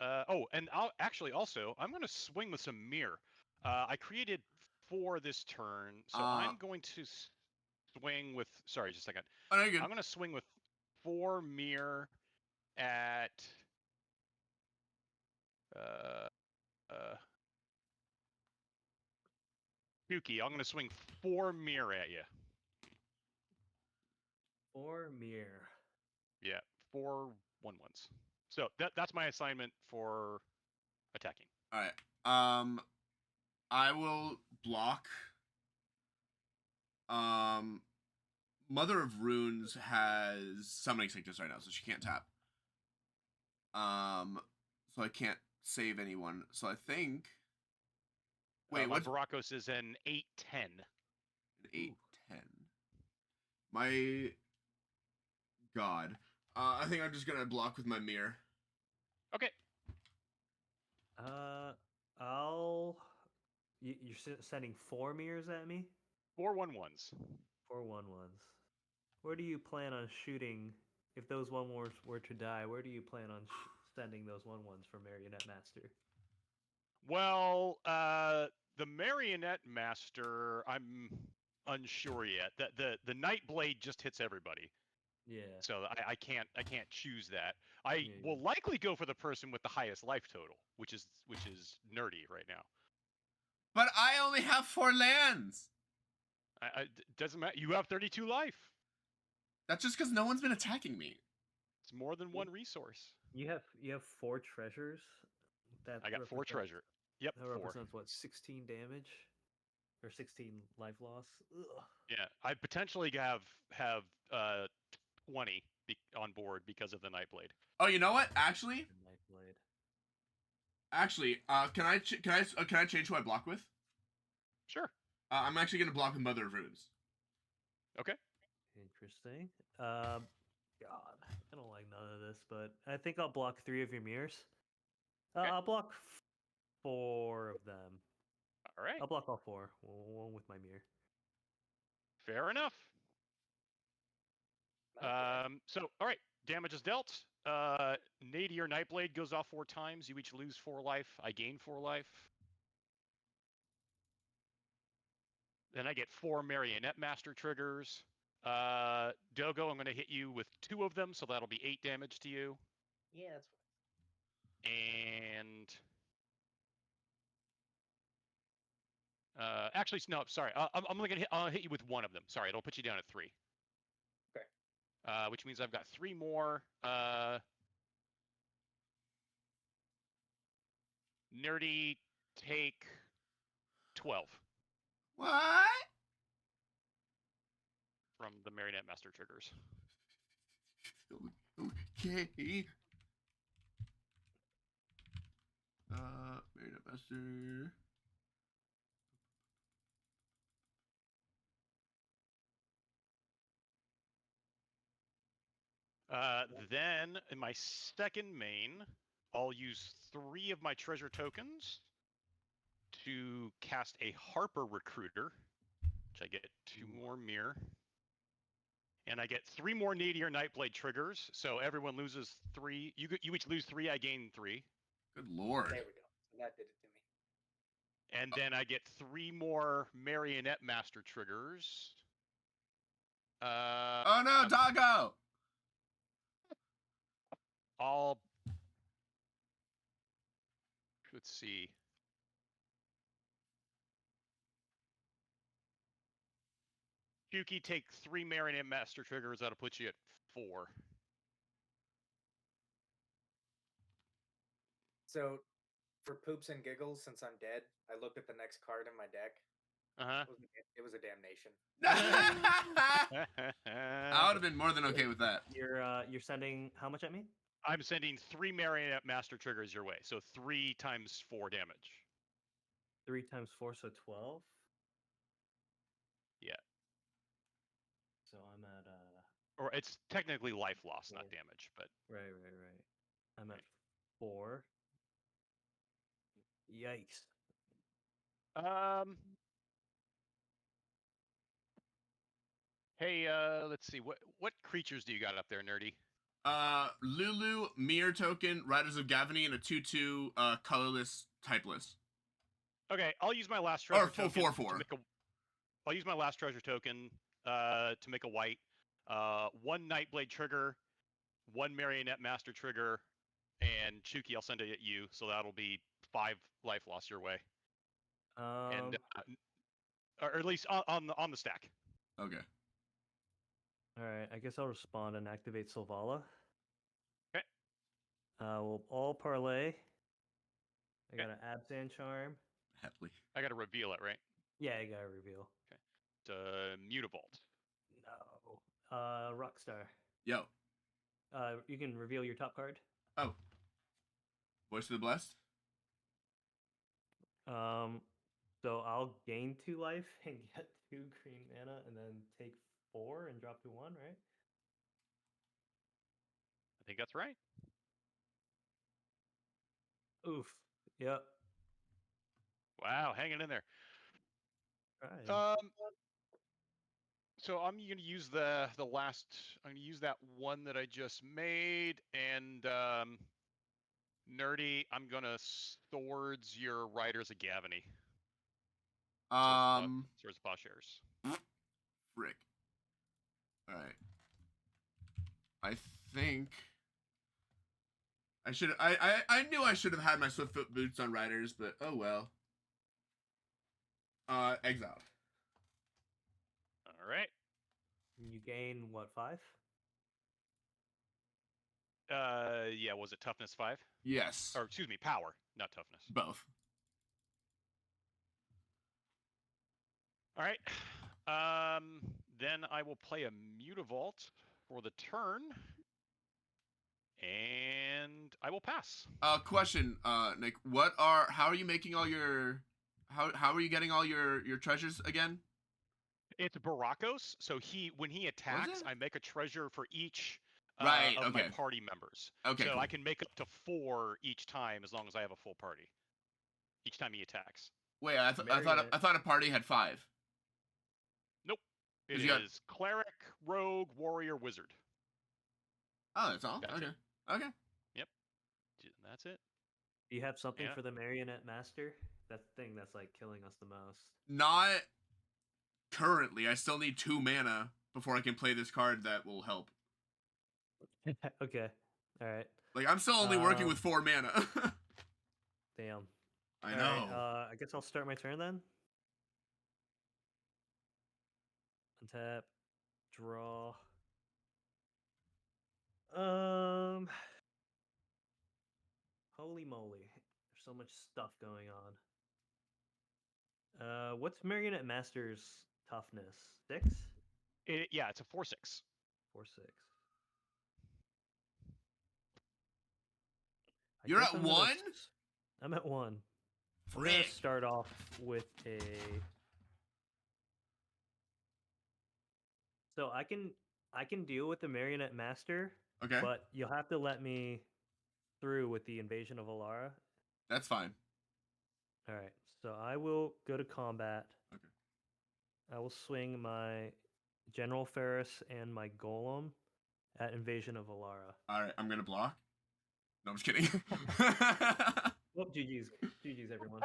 C: And I'll actually also I'm going to swing with some mirror. I created 4 this turn, so I'm going to swing with. Sorry, just a second.
A: Oh, no, you're good.
C: I'm going to swing with 4 mirror at. Yuki, I'm going to swing 4 mirror at you.
D: 4 mirror.
C: Yeah, 4 1/1s. So that's my assignment for attacking.
A: All right. I will block. Mother of Runes has summoning sickness right now, so she can't tap. So I can't save anyone. So I think. Wait,
C: my
A: what?
C: Barakos is an 8/10.
A: An 8-10. My God. I think I'm just gonna block with my mirror.
C: Okay.
D: You're sending 4 mirrors at me?
C: 4 1/1s.
D: 4 1/1s. Where do you plan on shooting if those 1/1s were to die? Where do you plan on sending those 1/1s for Marionette Master?
C: Well, the Marionette Master, I'm unsure yet. The Nightblade just hits everybody.
D: Yeah.
C: So I can't choose that. I will likely go for the person with the highest life total, which is Nerdy right now.
A: But I only have 4 lands.
C: Doesn't matter. You have 32 life.
A: That's just because no one's been attacking me.
C: It's more than 1 resource.
D: You have 4 treasures.
C: I got 4 treasure. Yep,
D: That
C: 4.
D: represents what, 16 damage, or 16 life loss. Ugh.
C: Yeah, I potentially have 20 on board because of the Nightblade.
A: Oh, you know what? Actually,
D: Nightblade.
A: can I change who I block with?
C: Sure.
A: I'm actually gonna block with Mother of Runes.
C: Okay.
D: Interesting. God, I don't like none of this, but I think I'll block 3 of your mirrors.
C: Okay.
D: I'll block 4 of them.
C: All right.
D: I'll block all 4. One with my mirror.
C: Fair enough. So, all right. Damage is dealt. Nadir Nightblade goes off 4 times. You each lose 4 life. I gain 4 life. Then I get 4 Marionette Master triggers. Dogo, I'm going to hit you with 2 of them, so that'll be 8 damage to you.
B: Yeah, that's
C: And actually, no, sorry. I'm going to hit you with 1 of them. Sorry, it'll put you down at 3.
B: Okay.
C: Which means I've got 3 more. Nerdy, take 12
A: What?
C: from the Marionette Master triggers.
A: Okay. Marionette Master.
C: Then in my second main, I'll use 3 of my treasure tokens to cast a Harper Recruiter, which I get 2 more mirror. And I get 3 more Nadir Nightblade triggers, so everyone loses 3. You each lose 3, I gain 3.
A: Good lord.
B: There we go. So that did it to me.
C: And then I get 3 more Marionette Master triggers.
A: Oh no, Doggo!
C: Let's see. Yuki, take 3 Marionette Master triggers. That'll put you at 4.
B: So, for poops and giggles, since I'm dead, I looked at the next card in my deck. It was a damnation.
A: I would have been more than okay with that.
D: You're sending how much at me?
C: I'm sending 3 Marionette Master triggers your way, so 3 times 4 damage.
D: 3 times 4, so 12.
C: Yeah.
D: So I'm at
C: Or it's technically life loss, not
D: 4.
C: damage, but
D: Right. I'm at 4. Yikes.
C: Hey, let's see. What creatures do you got up there, Nerdy?
A: Lulu, Mirror Token, Riders of Gavany, and a 2/2 colorless typeless.
C: Okay, I'll use my last treasure token.
A: 4/4.
C: I'll use my last treasure token to make a white. 1 Nightblade trigger, 1 Marionette Master trigger, and Chuki, I'll send it at you, so that'll be 5 life loss your way. And or at least on the stack.
A: Okay.
D: All right, I guess I'll respond and activate Sylvala.
C: Okay.
D: We'll all parlay. I got an Abzan charm.
A: Happily.
C: I got to reveal it, right?
D: Yeah, you gotta reveal.
C: Okay. It's Mutavault.
D: No. Rockstar.
A: Yo.
D: You can reveal your top card.
A: Oh. Voice of the Blessed?
D: So I'll gain 2 life and get 2 green mana, and then take 4 and drop to 1, right?
C: I think that's right.
D: Oof. Yep.
C: Wow, hanging in there.
D: Right.
C: So I'm gonna use the last. I'm gonna use that one that I just made, and Nerdy, I'm gonna swords your Riders of Gavany. Swords of Plowshares.
A: Frick. Alright. I think I should I knew I should have had my Swiftfoot boots on Riders, but oh well. Exiled.
C: Alright.
D: You gain what, 5?
C: Yeah, was it toughness 5?
A: Yes.
C: Or excuse me, power, not toughness.
A: Both.
C: Alright. Then I will play a Mutavault for the turn. And I will pass.
A: Question, Nick, how are you making all your how are you getting all your treasures again?
C: It's Barakos, so when he attacks,
A: it?
C: I make a treasure for each
A: Right,
C: of
A: okay.
C: my party members.
A: Okay.
C: So
A: Cool.
C: I can make up to 4 each time as long as I have a full party. Each time he attacks.
A: Wait, I thought a party had 5.
C: Nope. It
A: You got-
C: is cleric, rogue, warrior, wizard.
A: Oh, that's all?
C: Gotcha.
A: Okay. Okay.
C: Yep. That's it.
D: Do you have something
C: Yeah.
D: for the Marionette Master? That thing that's like killing us the most.
A: Not currently. I still need 2 mana, before I can play this card that will help.
D: Okay. All right.
A: Like, I'm still only working with 4 mana.
D: Damn.
A: I
D: All
A: know.
D: right, I guess I'll start my turn then. Untap. Draw. Holy moly. There's so much stuff going on. What's Marionette Master's toughness? 6?
C: Yeah, it's a 4/6.
D: 4/6.
A: You're at 1?
D: I'm at 1. I'm gonna
A: Frick.
D: start off with a. So I can deal with the Marionette Master,
A: Okay,
D: but you'll have to let me through with the Invasion of Alara.
A: that's fine.
D: All right, so I will go to combat.
A: Okay.
D: I will swing my General Ferris and my Golem at Invasion of Alara.
A: All right, I'm gonna block. No, I'm just kidding.
D: Well, GG's everyone.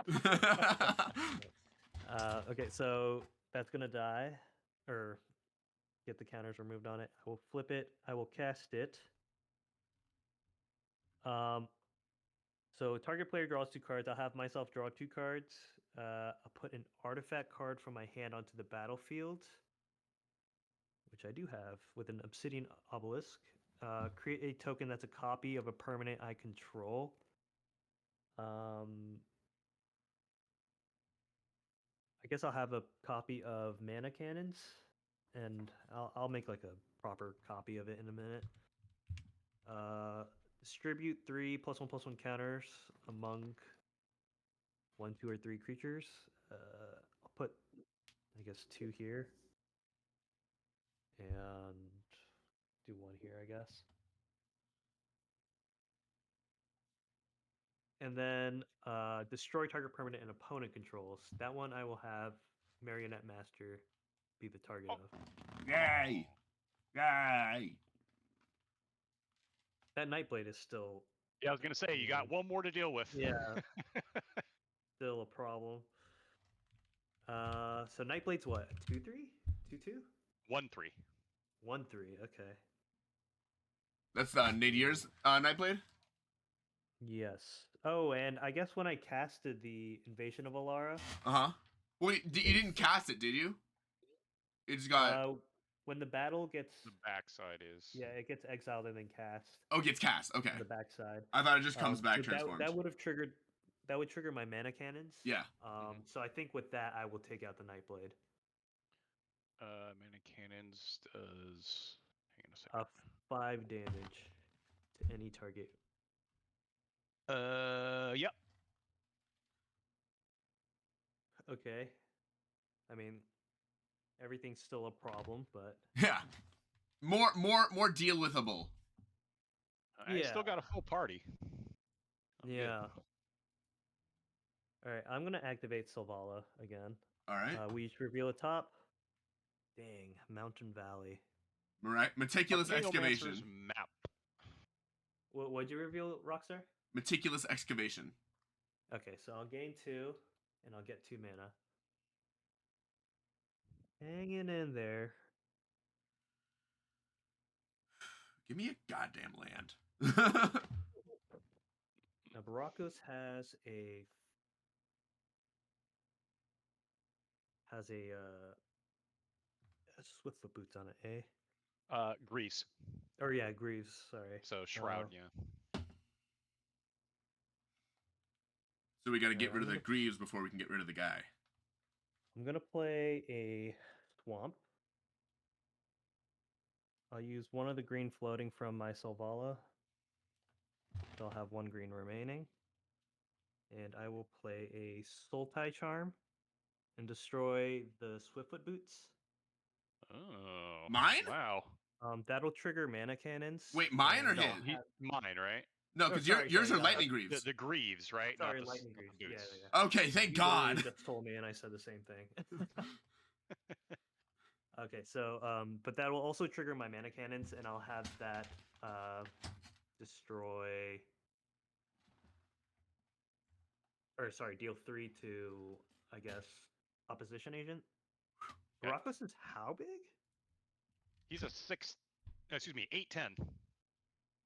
D: Okay, so that's gonna die, or get the counters removed on it. I will flip it. I will cast it. So target player draws 2 cards. I'll have myself draw 2 cards. I'll put an artifact card from my hand onto the battlefield, which I do have with an Obsidian Obelisk. Create a token that's a copy of a permanent I control. I guess I'll have a copy of Mana Cannons, and I'll make like a proper copy of it in a minute. Distribute 3 +1/+1 counters among 1, 2, or 3 creatures. I'll put, I guess, 2 here, and do 1 here, I guess. And then destroy target permanent and opponent controls. That one I will have Marionette Master be the target of.
A: Yay! Yay!
D: That Nightblade is still
C: Yeah, I was gonna say you got one more to deal with.
D: Yeah. still a problem. So Nightblade's what? 2/3? 2/2?
C: 1/3.
D: 1/3. Okay.
A: That's Nadier's Nightblade?
D: Yes. Oh, and I guess when I casted the Invasion of Alara,
A: Uh-huh. Wait, you didn't cast it, did you? It just got...
D: when the battle gets
C: The backside is.
D: yeah, it gets exiled and then cast.
A: Oh, it gets cast. Okay.
D: On the backside.
A: I thought it just comes back
D: so
A: transformed.
D: That would have triggered. That would trigger my mana cannons.
A: Yeah.
D: So I think with that, I will take out the Nightblade.
C: Mana Cannons does. Hang on a second.
D: 5 damage to any target.
C: Yep.
D: Okay. I mean, everything's still a problem, but
A: Yeah. More deal withable.
C: I still got a full party. I'm good.
D: yeah. All right, I'm gonna activate Sylvala again.
A: All right.
D: We each reveal a top. Dang, Mountain Valley.
A: Meticulous
C: Archaeomancer's
A: excavation.
C: Map.
D: What'd you reveal, Rockstar?
A: Meticulous excavation.
D: Okay, so I'll gain 2, and I'll get 2 mana. Hanging in there.
A: Give me a goddamn land.
D: Now, Baracos has a Swiftfoot boots on it, eh?
C: Grease.
D: Or yeah, Greaves. Sorry.
C: So Shroud, yeah.
A: So we got to get
D: I'm
A: rid of the
D: gonna-
A: Greaves before we can get rid of the guy.
D: I'm gonna play a Swamp. I'll use one of the green floating from my Sylvala. So I'll have 1 green remaining. And I will play a Sultai Charm and destroy the Swiftfoot boots.
C: Oh.
A: Mine?
C: Wow.
D: That'll trigger mana cannons.
A: Wait, mine or
D: and
A: his?
D: I'll have-
C: Mine, right?
A: No,
D: Oh,
A: because
D: sorry,
A: yours
D: sorry,
A: are lightning Greaves.
C: The Greaves, right?
D: Sorry,
C: not the,
D: lightning
C: not
D: Greaves.
C: the
D: Yeah,
C: boots.
D: yeah.
A: Okay, thank
D: You literally
A: God.
D: just told me, and I said the same thing. Okay, so but that will also trigger my mana cannons, and I'll have that destroy, or sorry, deal 3 to, I guess, opposition agent.
C: Yeah.
D: Baracos is how big?
C: He's a 6. Excuse me, 8/10.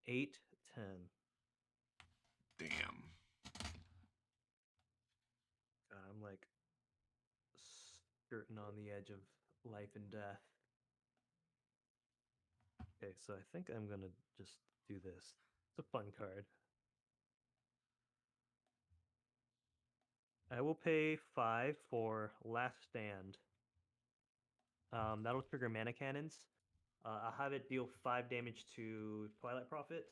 D: 8/10.
A: Damn.
D: God, I'm like skirting on the edge of life and death. Okay, so I think I'm gonna just do this. It's a fun card. I will pay 5 for Last Stand. That'll trigger mana cannons. I'll have it deal 5 damage to Twilight Prophet.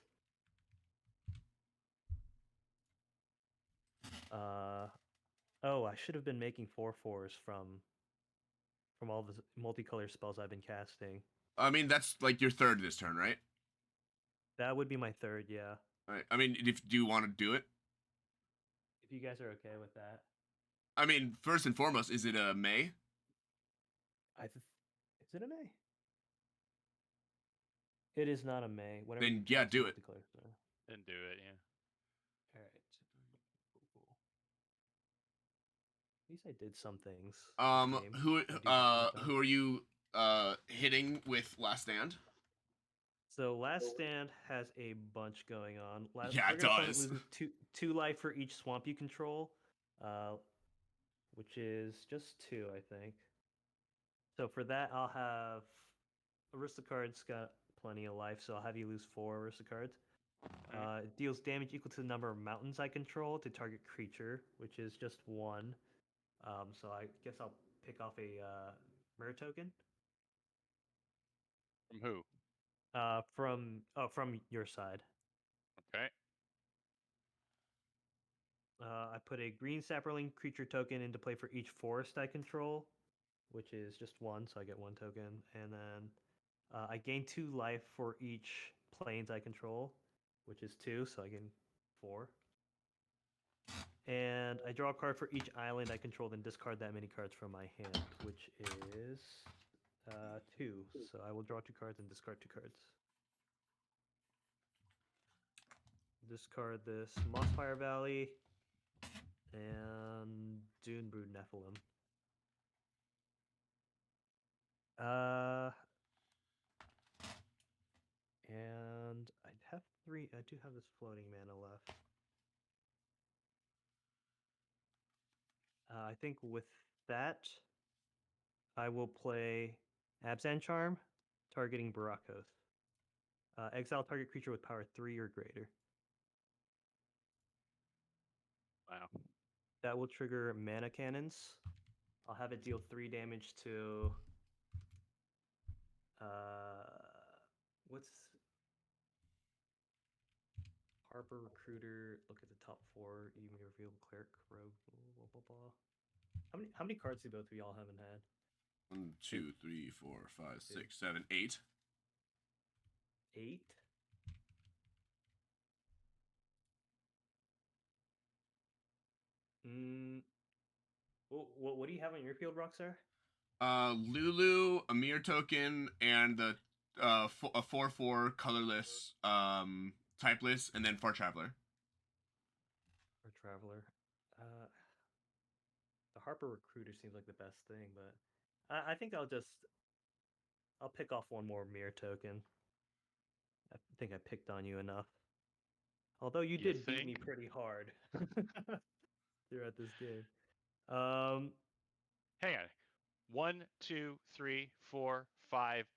D: Oh, I should have been making 4/4s from all the multicolor spells I've been casting.
A: I mean, that's like your third this turn, right?
D: That would be my third, yeah.
A: All right. I mean, do you want to do it?
D: If you guys are okay with that.
A: I mean, first and foremost, is it a May?
D: Is it a May? It is not a May. Whatever
A: Then,
D: you
A: yeah,
D: cast
A: do it.
D: multicolor spell.
C: Then do it, yeah.
D: All right. Cool. At least I did some things. this game.
A: Who
D: I do get things done.
A: who are you hitting with Last Stand?
D: So Last Stand has a bunch going on.
A: Yeah, it
D: Trigger opponent
A: does.
D: loses two life for each swamp you control, which is just 2, I think. So for that, I'll have Aristocard's got plenty of life, so I'll have you lose 4 Aristocards. It deals damage equal to the number of mountains I control to target creature, which is just 1. So I guess I'll pick off a Mirror token.
C: From who?
D: From your side.
C: Okay.
D: I put a green sapperling creature token into play for each forest I control, which is just 1, so I get 1 token. And then I gain 2 life for each plains I control, which is 2, so I gain 4. And I draw a card for each island I control, then discard that many cards from my hand, which is 2. So I will draw 2 cards and discard 2 cards. Discard this Mossfire Valley and Dunebrood Nephilim. And I have 3. I do have this floating mana left. I think with that, I will play Abzan Charm, targeting Barakos. Exile target creature with power 3 or greater.
C: Wow.
D: That will trigger mana cannons. I'll have it deal 3 damage to. What's Harper Recruiter? Look at the top 4. You may reveal Cleric, Rogue. Blah, blah, blah. How many cards do both of y'all haven't had?
A: 1, 2, 3, 4, 5, 6, 7, 8.
D: 8. What do you have on your field, Rockstar?
A: Lulu, a mirror token, and the a 4/4 colorless typeless, and then Far Traveler.
D: Or Traveler. The Harper Recruiter seems like the best thing, but I think I'll pick off 1 more mirror token. I think I picked on you enough. Although you did beat me pretty hard throughout this game.
C: Hang on. 1, 2, 3, 4, 5,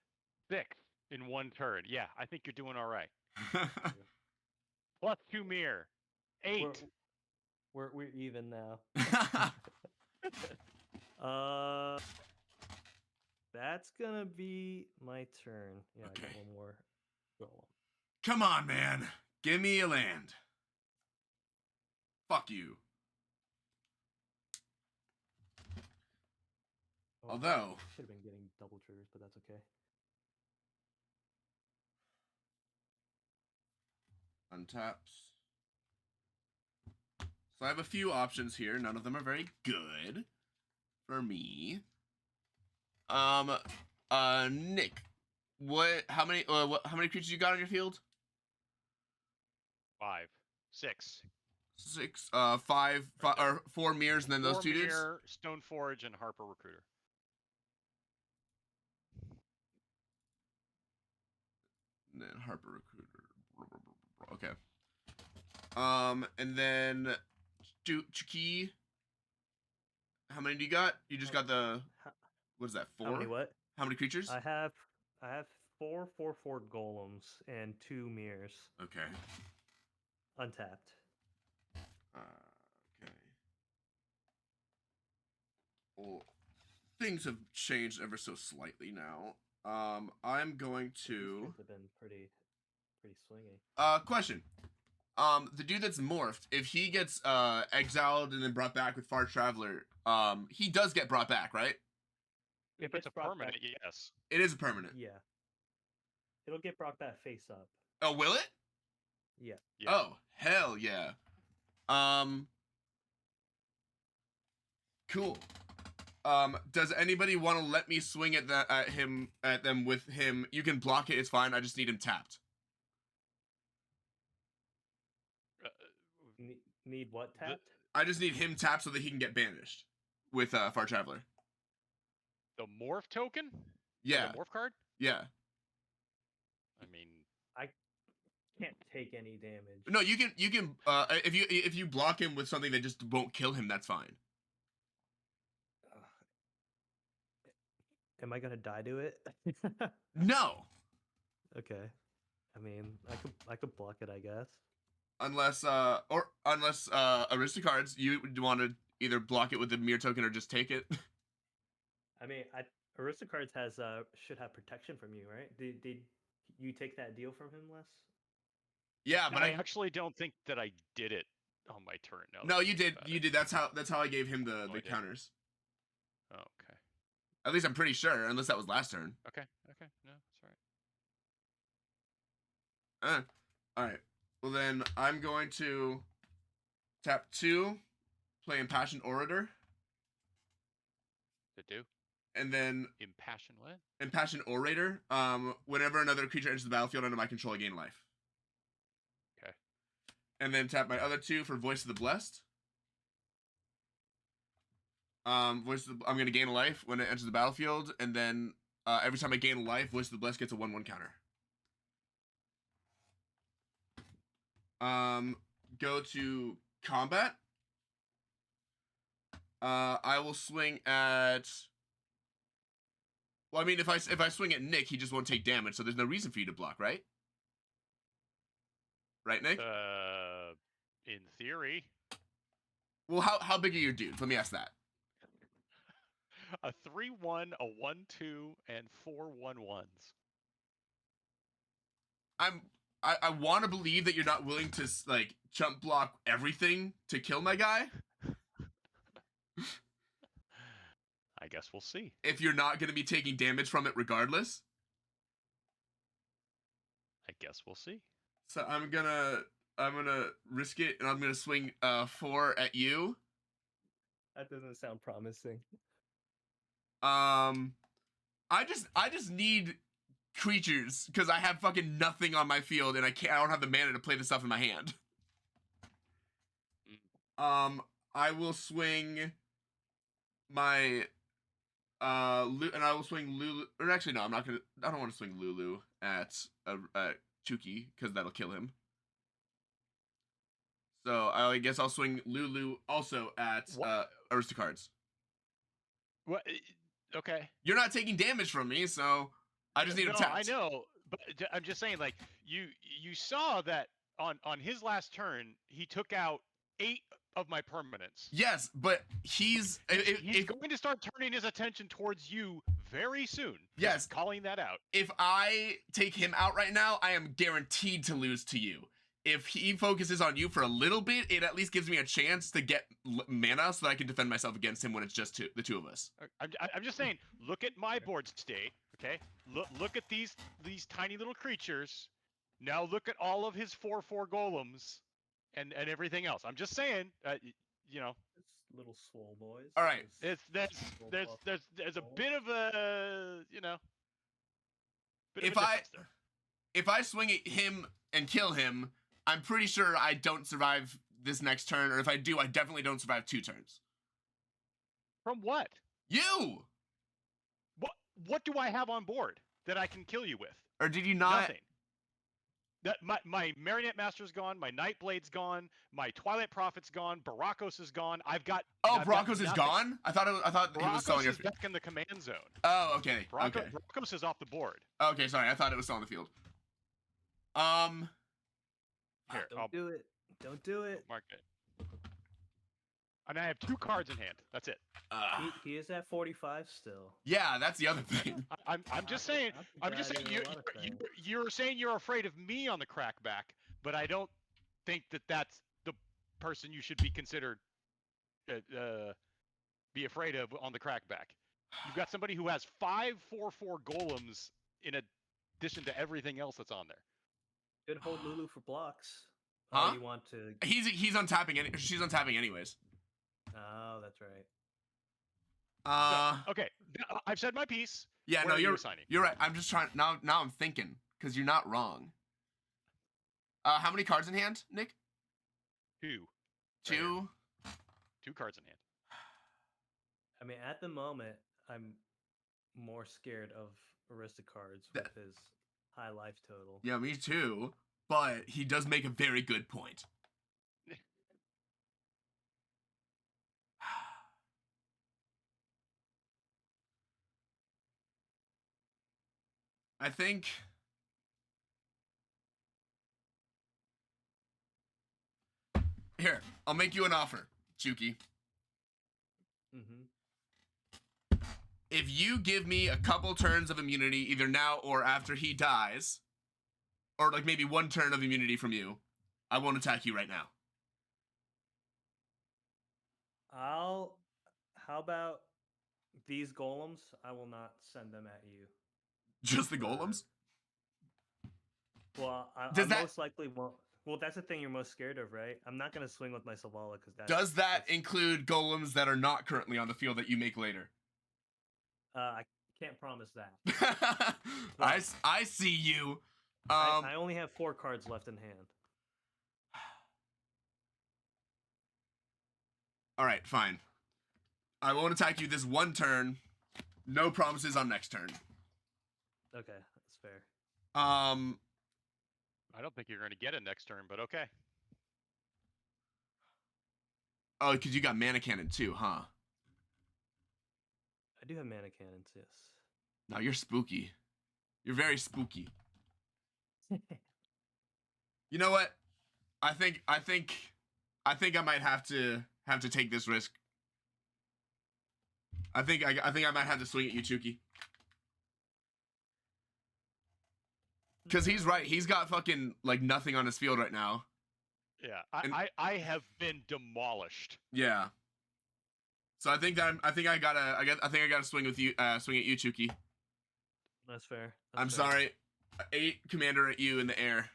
C: 6 in 1 turn. Yeah, I think you're doing all right. Plus 2 mirror. 8.
D: We're even now. That's gonna be my turn. Yeah,
A: Okay.
D: I got 1 more golem.
A: Come on, man. Give me a land. Fuck you. Although
D: should have been getting double triggers, but that's okay.
A: Untaps. So I have a few options here. None of them are very good for me. Nick, how many creatures you got on your field?
C: 5, 6.
A: 6, 5, or 4 mirrors, and then those 2 dudes.
C: Stone Forge, and Harper Recruiter.
A: And then Harper Recruiter. Okay. And then Chucky. How many do you got? You just got the what is that? 4?
D: How many what?
A: How many creatures?
D: I have 4/4/4 golems and 2 mirrors.
A: Okay.
D: Untapped.
A: Okay. Well, things have changed ever so slightly now. I'm going to.
D: These have been pretty swingy.
A: Question. The dude that's morphed, if he gets exiled and then brought back with Far Traveler, he does get brought back, right?
C: If it's a permanent, yes.
A: It is a permanent.
D: Yeah. It'll get brought back face up.
A: Oh, will it?
D: Yeah.
A: Oh, hell yeah. Cool. Does anybody want to let me swing at them with him? You can block it, it's fine. I just need him tapped.
D: Need what tapped?
A: I just need him tapped so that he can get banished with Far Traveler.
C: The morph token?
A: Yeah.
C: The morph card?
A: Yeah.
C: I mean,
D: I can't take any damage.
A: No, you can if you block him with something that just won't kill him, that's fine.
D: Am I gonna die to it?
A: No.
D: Okay. I mean, I could block it, I guess.
A: Unless Aristocards, you would want to either block it with the mirror token or just take it.
D: I mean, Aristocards has should have protection from you, right? Did you take that deal from him, Les?
A: Yeah, but
C: I actually don't think that I did it on my turn.
A: No, you did. You did. That's how I gave him the counters.
C: Oh, okay.
A: At least I'm pretty sure, unless that was last turn.
C: Okay. No, it's all right.
A: All right. Well, then I'm going to tap 2, play Impassioned Orator.
C: To do?
A: And then
C: Impassioned what?
A: Impassioned Orator. Whenever another creature enters the battlefield under my control, I gain life.
C: Okay.
A: And then tap my other 2 for Voice of the Blessed. I'm going to gain a life when it enters the battlefield, and then every time I gain a life, Voice of the Blessed gets a 1/1 counter. Go to combat. I will swing at. Well, I mean, if I swing at Nick, he just won't take damage, so there's no reason for you to block, right? Right, Nick?
C: In theory.
A: Well, how big are your dudes? Let me ask that.
C: A 3/1, a 1/2, and 4 1/1s.
A: I want to believe that you're not willing to like jump block everything to kill my guy.
C: I guess we'll see.
A: If you're not going to be taking damage from it regardless.
C: I guess we'll see.
A: So I'm gonna risk it, and I'm gonna swing 4 at you.
D: That doesn't sound promising.
A: I just need creatures because I have fucking nothing on my field, and I don't have the mana to play the stuff in my hand. I will swing my and I will swing Lulu. Or actually, no, I don't want to swing Lulu at Chucky because that'll kill him. So I guess I'll swing Lulu also at Aristocards.
C: What? Okay.
A: You're not taking damage from me, so I just need him tapped.
C: I know, but I'm just saying, like, you saw that on his last turn, he took out 8 of my permanents.
A: Yes, but he's
C: going to start turning his attention towards you very soon.
A: Yes.
C: Just calling that out.
A: If I take him out right now, I am guaranteed to lose to you. If he focuses on you for a little bit, it at least gives me a chance to get mana so that I can defend myself against him when it's just the two of us.
C: I'm just saying, look at my board state, okay? Look at these tiny little creatures. Now look at all of his 4/4 golems and everything else. I'm just saying, you know.
D: It's little swole boys.
A: All right.
C: There's a bit of a, you know.
A: If I swing at him and kill him, I'm pretty sure I don't survive this next turn, or if I do, I definitely don't survive 2 turns.
C: From what?
A: You!
C: What do I have on board that I can kill you with?
A: Or did you not?
C: Nothing. That my Marionette Master's gone, my Nightblade's gone, my Twilight Prophet's gone, Barakos is gone. I've got
A: Broncos is
C: nothing.
A: gone. I thought he was still on
C: Barakos
A: your.
C: is back in the command zone.
A: Oh, okay. Okay.
C: Barakos is off the board.
A: Okay, sorry. I thought it was still on the field.
C: Here,
D: Don't do it. Don't do it.
C: mark it. And I have 2 cards in hand. That's it.
D: He is at 45 still.
A: Yeah, that's the other thing.
C: I'm just saying. I'm just saying. You're saying you're afraid of me on the crackback, but I don't think that that's the person you should be considered be afraid of on the crackback. You've got somebody who has 5/4/4 golems in addition to everything else that's on there.
D: Could hold Lulu for blocks.
A: Huh?
D: Oh, you want to?
A: He's untapping. She's untapping anyways.
D: Oh, that's right.
C: Okay, I've said my piece.
A: Yeah,
C: Where
A: no,
C: are you
A: you're
C: assigning?
A: you're right. I'm just trying now. Now I'm thinking because you're not wrong. How many cards in hand, Nick?
C: 2.
A: 2.
C: 2 cards in hand.
D: I mean, at the moment, I'm more scared of Aristocards with his high life total.
A: Yeah, me too. But he does make a very good point. I think here, I'll make you an offer, Chuki.
D: Mm-hmm.
A: If you give me a couple turns of immunity, either now or after he dies, or like maybe 1 turn of immunity from you, I won't attack you right now.
D: How about these golems? I will not send them at you.
A: Just the golems?
D: Well, I
A: Does that-
D: most likely won't. Well, that's the thing you're most scared of, right? I'm not gonna swing with my Savala because that.
A: Does that include golems that are not currently on the field that you make later?
D: I can't promise that.
A: I see you.
D: I only have 4 cards left in hand.
A: All right, fine. I won't attack you this 1 turn. No promises on next turn.
D: Okay, that's fair.
C: I don't think you're going to get it next turn, but okay.
A: Oh, because you got mana cannon too, huh?
D: I do have mana cannons, yes.
A: No, you're spooky. You're very spooky. You know what? I think I might have to take this risk. I think I might have to swing at you, Chuki. Because he's right. He's got fucking like nothing on his field right now.
C: Yeah,
A: And-
C: I have been demolished.
A: Yeah. So I think I gotta swing with you. Swing at you, Chuki.
D: That's fair.
A: I'm
D: That's fair.
A: sorry. 8 commander at you in the air.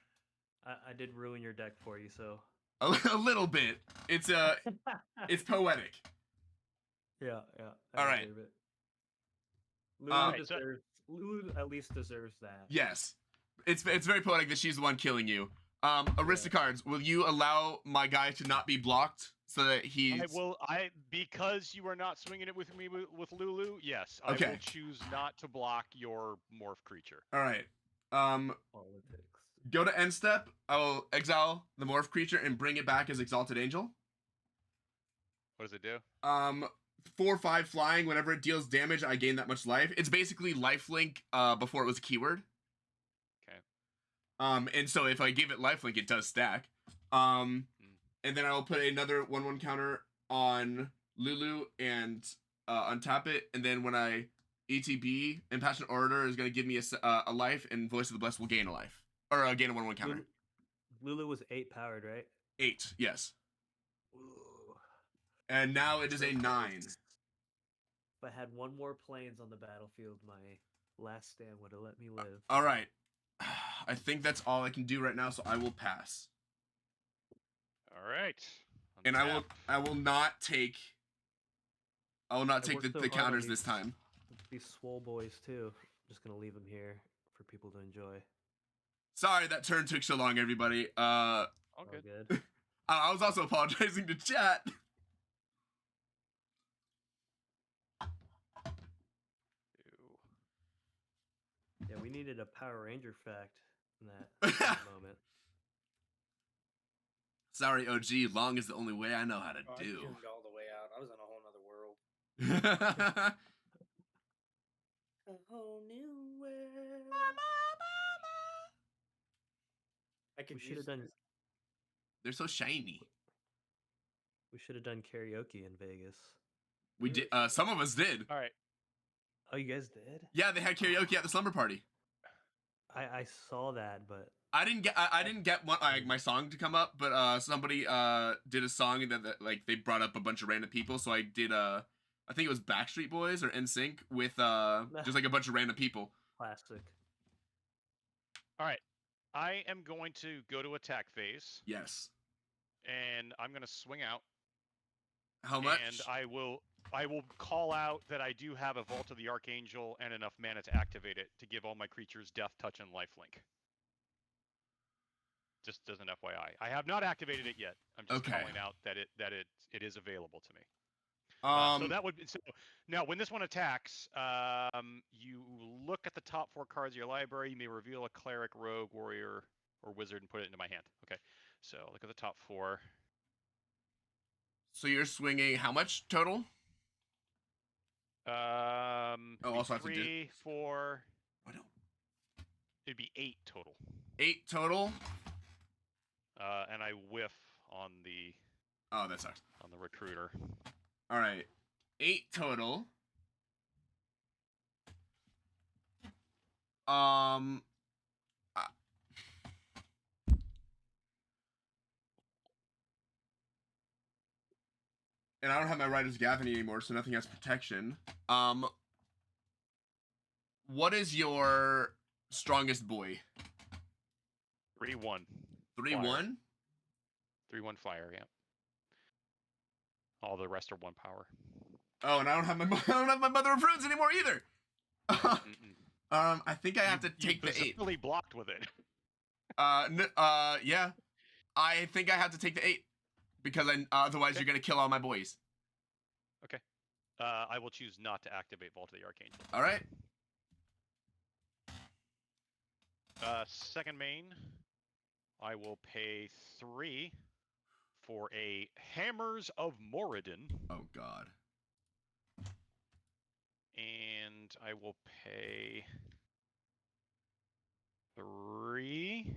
D: I did ruin your deck for you, so.
A: A little bit. It's it's poetic.
D: Yeah.
A: All right.
D: deserve it.
C: Alright, so-
D: Lulu at least deserves that.
A: Yes. It's very poetic that she's the one killing you. Aristocards, will you allow my guy to not be blocked so that he's...
C: Because you are not swinging it with me with Lulu, yes.
A: Okay.
C: I will choose not to block your morph creature.
A: All right.
D: Politics.
A: Go to end step. I will exile the morph creature and bring it back as Exalted Angel.
C: What does it do?
A: 4/5 flying. Whenever it deals damage, I gain that much life. It's basically lifelink before it was a keyword.
C: Okay.
A: And so if I give it lifelink, it does stack. And then I will put another 1/1 counter on Lulu and untap it. And then when I ETB, Impassioned Orator is going to give me a life, and Voice of the Blessed will gain a life. Or gain a 1/1 counter.
D: Lulu was 8 powered, right?
A: 8, yes.
D: Ooh.
A: And now it is a 9.
D: If I had 1 more planes on the battlefield, my last stand would have let me live.
A: All right. I think that's all I can do right now, so I will pass.
C: All right.
A: And
C: Untap.
A: I will not take
D: worked
A: the
D: so hard on
A: counters
D: these-
A: this time.
D: These swole boys too. Just gonna leave them here for people to enjoy.
A: Sorry that turn took so long, everybody.
C: All
D: All
C: good.
D: good.
A: I was also apologizing to chat.
D: Yeah, we needed a Power Ranger fact. in that moment.
A: Sorry, OG. Long is the only way I know how to
B: Oh, I
A: do.
B: tuned all the way out. I was in a whole nother world. A whole new world. I could
D: We should have
B: use
D: done.
A: They're so shiny.
D: We should have done karaoke in Vegas.
A: We did. Some of us did.
C: All right.
D: Oh, you guys did?
A: Yeah, they had karaoke at the slumber party.
D: I saw that, but
A: I didn't get one my song to come up, but somebody did a song that like they brought up a bunch of random people, so I did I think it was Backstreet Boys or NSYNC with just like a bunch of random people.
D: classic.
C: All right. I am going to go to attack phase,
A: Yes.
C: and I'm going to swing out.
A: How much?
C: And I will call out that I do have a Vault of the Archangel and enough mana to activate it to give all my creatures Death Touch and Lifelink. Just as an FYI, I have not activated it yet. I'm just
A: Okay.
C: calling out that it is available to me.
A: Um,
C: So that would so now when this one attacks, you look at the top 4 cards of your library. You may reveal a cleric, rogue, warrior, or wizard and put it into my hand. Okay, so look at the top 4.
A: so you're swinging how much total?
C: It'd
A: also
C: be
A: have to do-
C: 3, 4.
A: I don't.
C: It'd be 8 total.
A: 8 total.
C: And I whiff on the
A: Oh, that sucks.
C: recruiter.
A: All right, 8 total. And I don't have my Rider's Gavin anymore, so nothing has protection. What is your strongest boy?
C: 3/1.
A: 3/1?
C: 3/1 flyer. Yeah. All the rest are 1 power.
A: Oh, and I don't have my Mother of Runes anymore either.
C: Mm-mm.
A: I think I have to take the 8.
C: Really blocked with it.
A: Yeah. I think I have to take the 8 because otherwise you're gonna kill all my boys.
C: Okay. I will choose not to activate Vault of the Archangel.
A: All right.
C: Second main, I will pay 3 for a Hammers of Moradin,
A: Oh God.
C: and I will pay 3.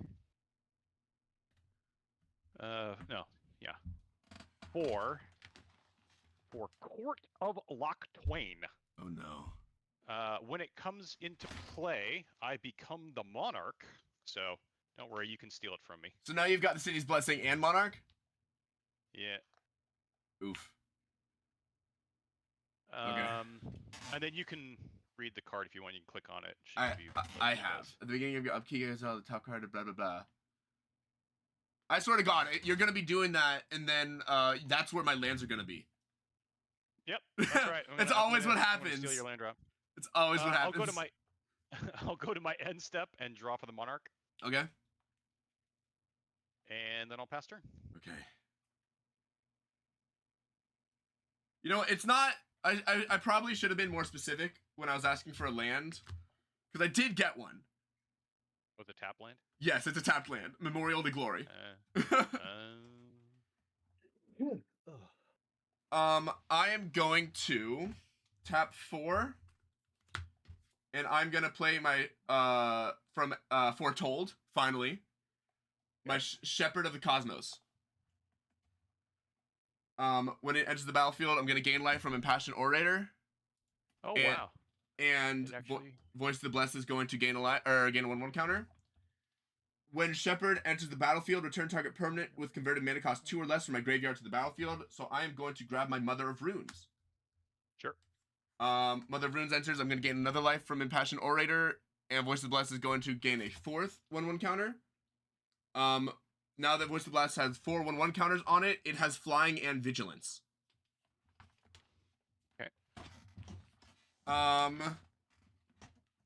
C: No, yeah, 4 for Court of Loch Twain.
A: Oh no.
C: When it comes into play, I become the monarch. So don't worry, you can steal it from me.
A: So now you've got the City's Blessing and Monarch?
C: Yeah.
A: Oof.
C: And then you can read the card if you want. You can click on it. Should
A: I
C: give you what
A: I
C: it
A: have.
C: does.
A: At the beginning of your upkeep, you guys have the top card, blah, blah, blah. I swear to God, you're going to be doing that, and then that's where my lands are going to be.
C: Yep, that's right.
A: That's always what
C: I'm gonna
A: happens.
C: Steal your land drop.
A: It's always what happens.
C: I'll go to my, I'll go to my end step and draw for the monarch,
A: Okay.
C: and then I'll pass turn.
A: Okay. You know, it's not. I probably should have been more specific when I was asking for a land, because I did get one.
C: With a tap land.
A: Yes, it's a tapped land. Memorial to Glory. I am going to tap 4, and I'm gonna play my from Foretold. Finally, my Shepherd of the Cosmos. When it enters the battlefield, I'm gonna gain life from Impassioned Orator.
C: Oh
A: And-
C: wow!
A: And
C: It actually,
A: Voice of the Blessed is going to gain gain a 1/1 counter. When Shepherd enters the battlefield, return target permanent with converted mana cost 2 or less from my graveyard to the battlefield. So I am going to grab my Mother of Runes.
C: sure.
A: Mother of Runes enters, I'm going to gain another life from Impassioned Orator, and Voice of the Blessed is going to gain a 4th 1/1 counter. Now that Voice of the Blessed has 4 1/1 counters on it, it has Flying and Vigilance.
C: Okay.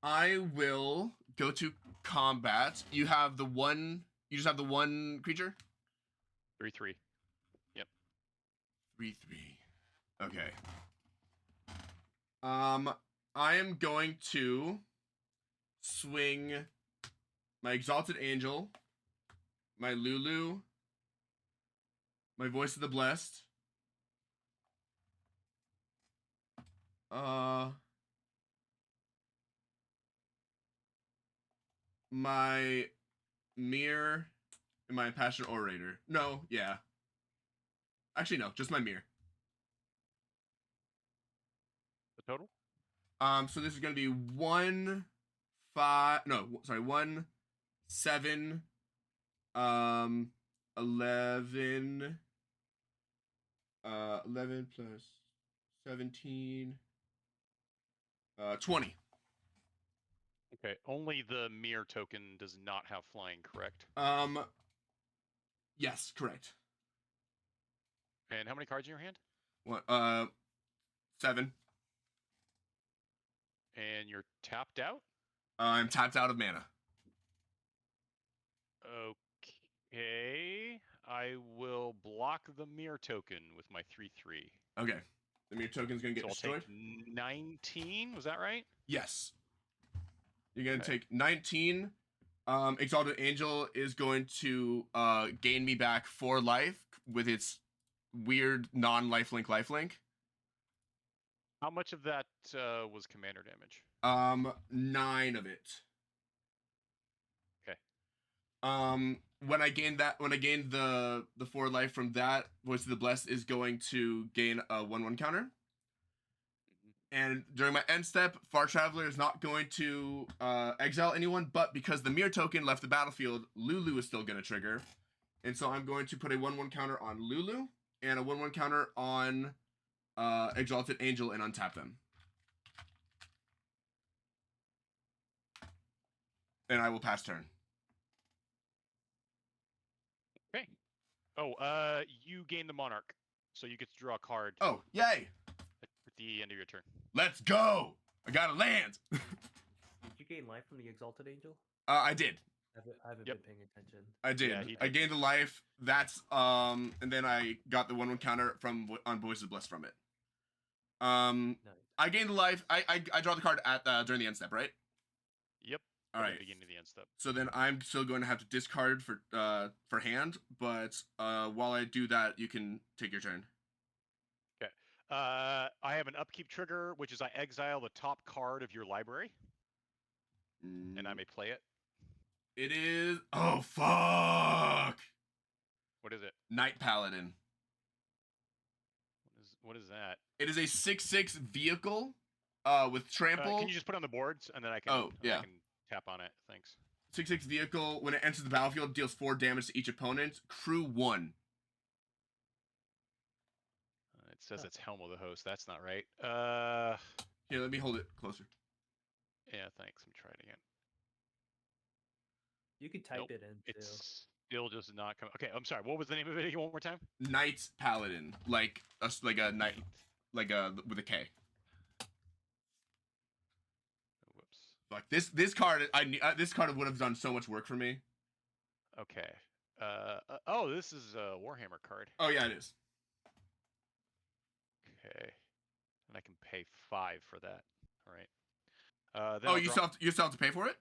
A: I will go to combat. You have the one. You just have the one creature.
C: 3/3.
A: 3/3. Okay. I am going to swing my Exalted Angel, my Lulu, my Voice of the Blessed, my Mirror, and my Passionate Orator. No, yeah. Actually, no, just my Mirror.
C: The total?
A: So this is gonna be 1, 5. No, sorry, 1, 7, 11. 11 plus 17. 20.
C: Okay, only the mirror token does not have flying, correct?
A: Yes, correct.
C: And how many cards in your hand?
A: What? 7.
C: And you're tapped out?
A: I'm tapped out of mana.
C: Okay. I will block the mirror token with my 3/3.
A: Okay. The mirror token's gonna get
C: So I'll
A: destroyed.
C: take 19. Was that right?
A: Yes. You're gonna
C: Okay.
A: take 19. Exalted Angel is going to gain me back 4 life with its weird non-lifelink lifelink.
C: How much of that was commander damage?
A: 9 of it.
C: Okay.
A: When I gain the 4 life from that, Voice of the Blessed is going to gain a 1/1 counter. And during my end step, Far Traveler is not going to exile anyone, but because the mirror token left the battlefield, Lulu is still going to trigger. And so I'm going to put a 1/1 counter on Lulu and a 1/1 counter on Exalted Angel and untap them. And I will pass turn.
C: Okay. Oh, you gain the Monarch, so you get to draw a card.
A: Oh, yay!
C: At the end of your turn.
A: Let's go! I got to land!
D: Did you gain life from the Exalted Angel?
A: I did.
D: I haven't
C: Yep.
D: been paying attention.
A: I did.
C: Yeah, he
A: I
C: did.
A: gained a life. That's and then I got the 1/1 counter from on Voice of Blessed from it.
D: Nice.
A: I gained the life. I draw the card at during the end step, right?
C: Yep.
A: All
C: at
A: right.
C: The beginning of the end step.
A: So then I'm still going to have to discard for hand, but while I do that, you can take your turn.
C: Okay. I have an upkeep trigger, which is I exile the top card of your library, and I may play it.
A: It is. Oh fuck!
C: What is it?
A: Night Paladin.
C: What is that?
A: It is a 6/6 vehicle, with trample.
C: Can you just put it on the boards and then I can?
A: Oh, yeah.
C: I can tap on it. Thanks.
A: 6/6 vehicle. When it enters the battlefield, deals 4 damage to each opponent. Crew 1.
C: It says it's Helm of the Host. That's not right.
A: Here, let me hold it closer.
C: Yeah, thanks. I'm trying again.
D: You could type
C: Nope,
D: it in too.
C: It's still just not coming. Okay, I'm sorry. What was the name of it again? One more time.
A: Night Paladin, like a knight, like a with a K.
C: Whoops.
A: Like this card, this card would have done so much work for me.
C: Okay. Oh, this is a Warhammer card.
A: Oh yeah, it is.
C: Okay. And I can pay 5 for that. All right.
A: Oh, you still have to pay for it?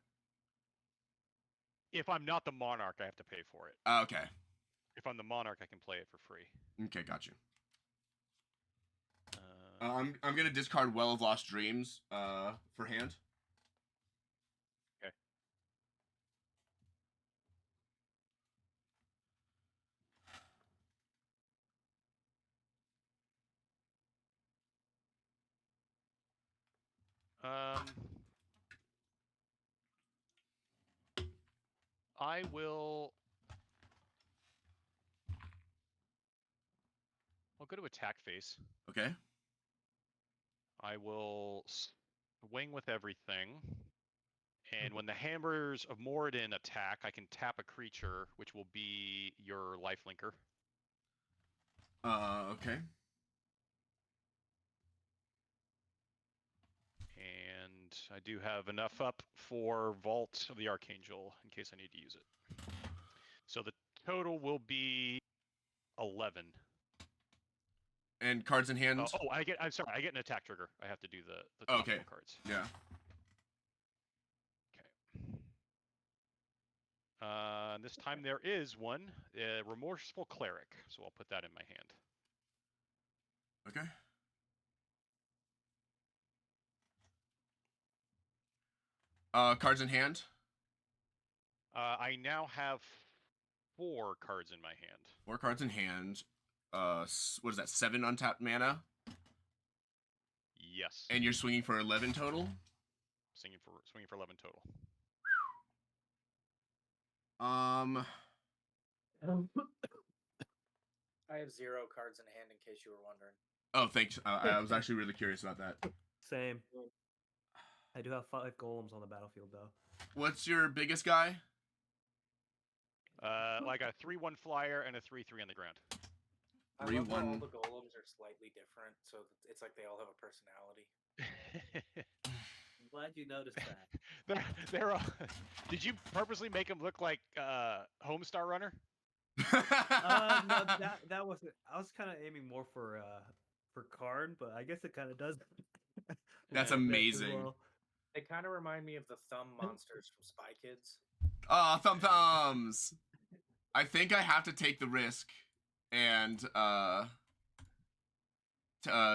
C: If I'm not the Monarch, I have to pay for it.
A: Okay.
C: If I'm the Monarch, I can play it for free.
A: Okay, got you. I'm gonna discard Well of Lost Dreams for hand.
C: Okay. I will. I'll go to attack phase.
A: Okay.
C: I will swing with everything. And when the Hammers of Moradin attack, I can tap a creature, which will be your lifelinker.
A: Okay.
C: And I do have enough up for Vault of the Archangel in case I need to use it. So the total will be 11.
A: And cards in hand.
C: I'm sorry. I get an attack trigger. I have to do the
A: Okay.
C: top cards.
A: Yeah.
C: Okay. This time there is one, Remorseful Cleric. So I'll put that in my hand.
A: Okay. Cards in hand.
C: I now have 4 cards in my hand.
A: 4 cards in hand. What is that? 7 untapped mana.
C: Yes.
A: And you're swinging for 11 total.
C: Swinging for 11 total.
B: I have 0 cards in hand, in case you were wondering.
A: Oh, thanks. I was actually really curious about that.
D: Same. I do have 5 golems on the battlefield, though.
A: What's your biggest guy?
C: Like a 3/1 flyer and a 3/3 on the ground.
B: I love how all
A: 3/1.
B: the golems are slightly different, so it's like they all have a personality.
D: I'm glad you noticed that.
C: they're Did you purposely make them look like Homestar Runner?
D: No, that wasn't. I was kind of aiming more for Karn, but I guess it kind of does.
A: That's
D: that as
A: amazing.
D: well.
B: They kind of remind me of the thumb monsters from Spy Kids.
A: Thumbs. I think I have to take the risk and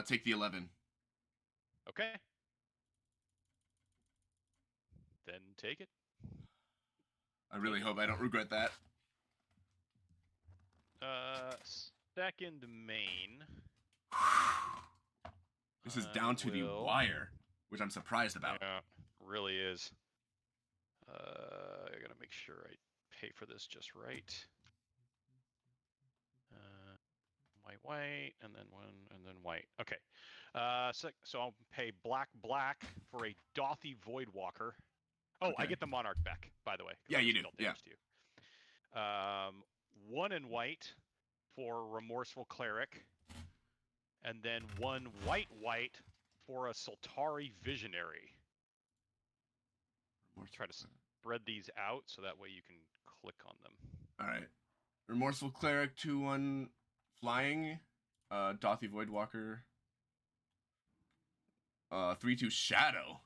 A: take the 11.
C: Okay. Then take it.
A: I really hope I don't regret that.
C: Second main.
A: This is down to the wire, which I'm surprised about.
C: Yeah, really is. I gotta make sure I pay for this just right. White, and then one, and then white. Okay. So I'll pay black for a Dothy Voidwalker. Oh,
A: Okay.
C: I get the Monarch back, by the way.
A: Yeah, you do. Yeah.
C: To you. 1 in white for Remorseful Cleric, and then 1 white for a Sultari Visionary. We'll try to spread these out so that way you can click on them.
A: All right. Remorseful Cleric, 2/1 flying. Dothy Voidwalker. 3/2 Shadow.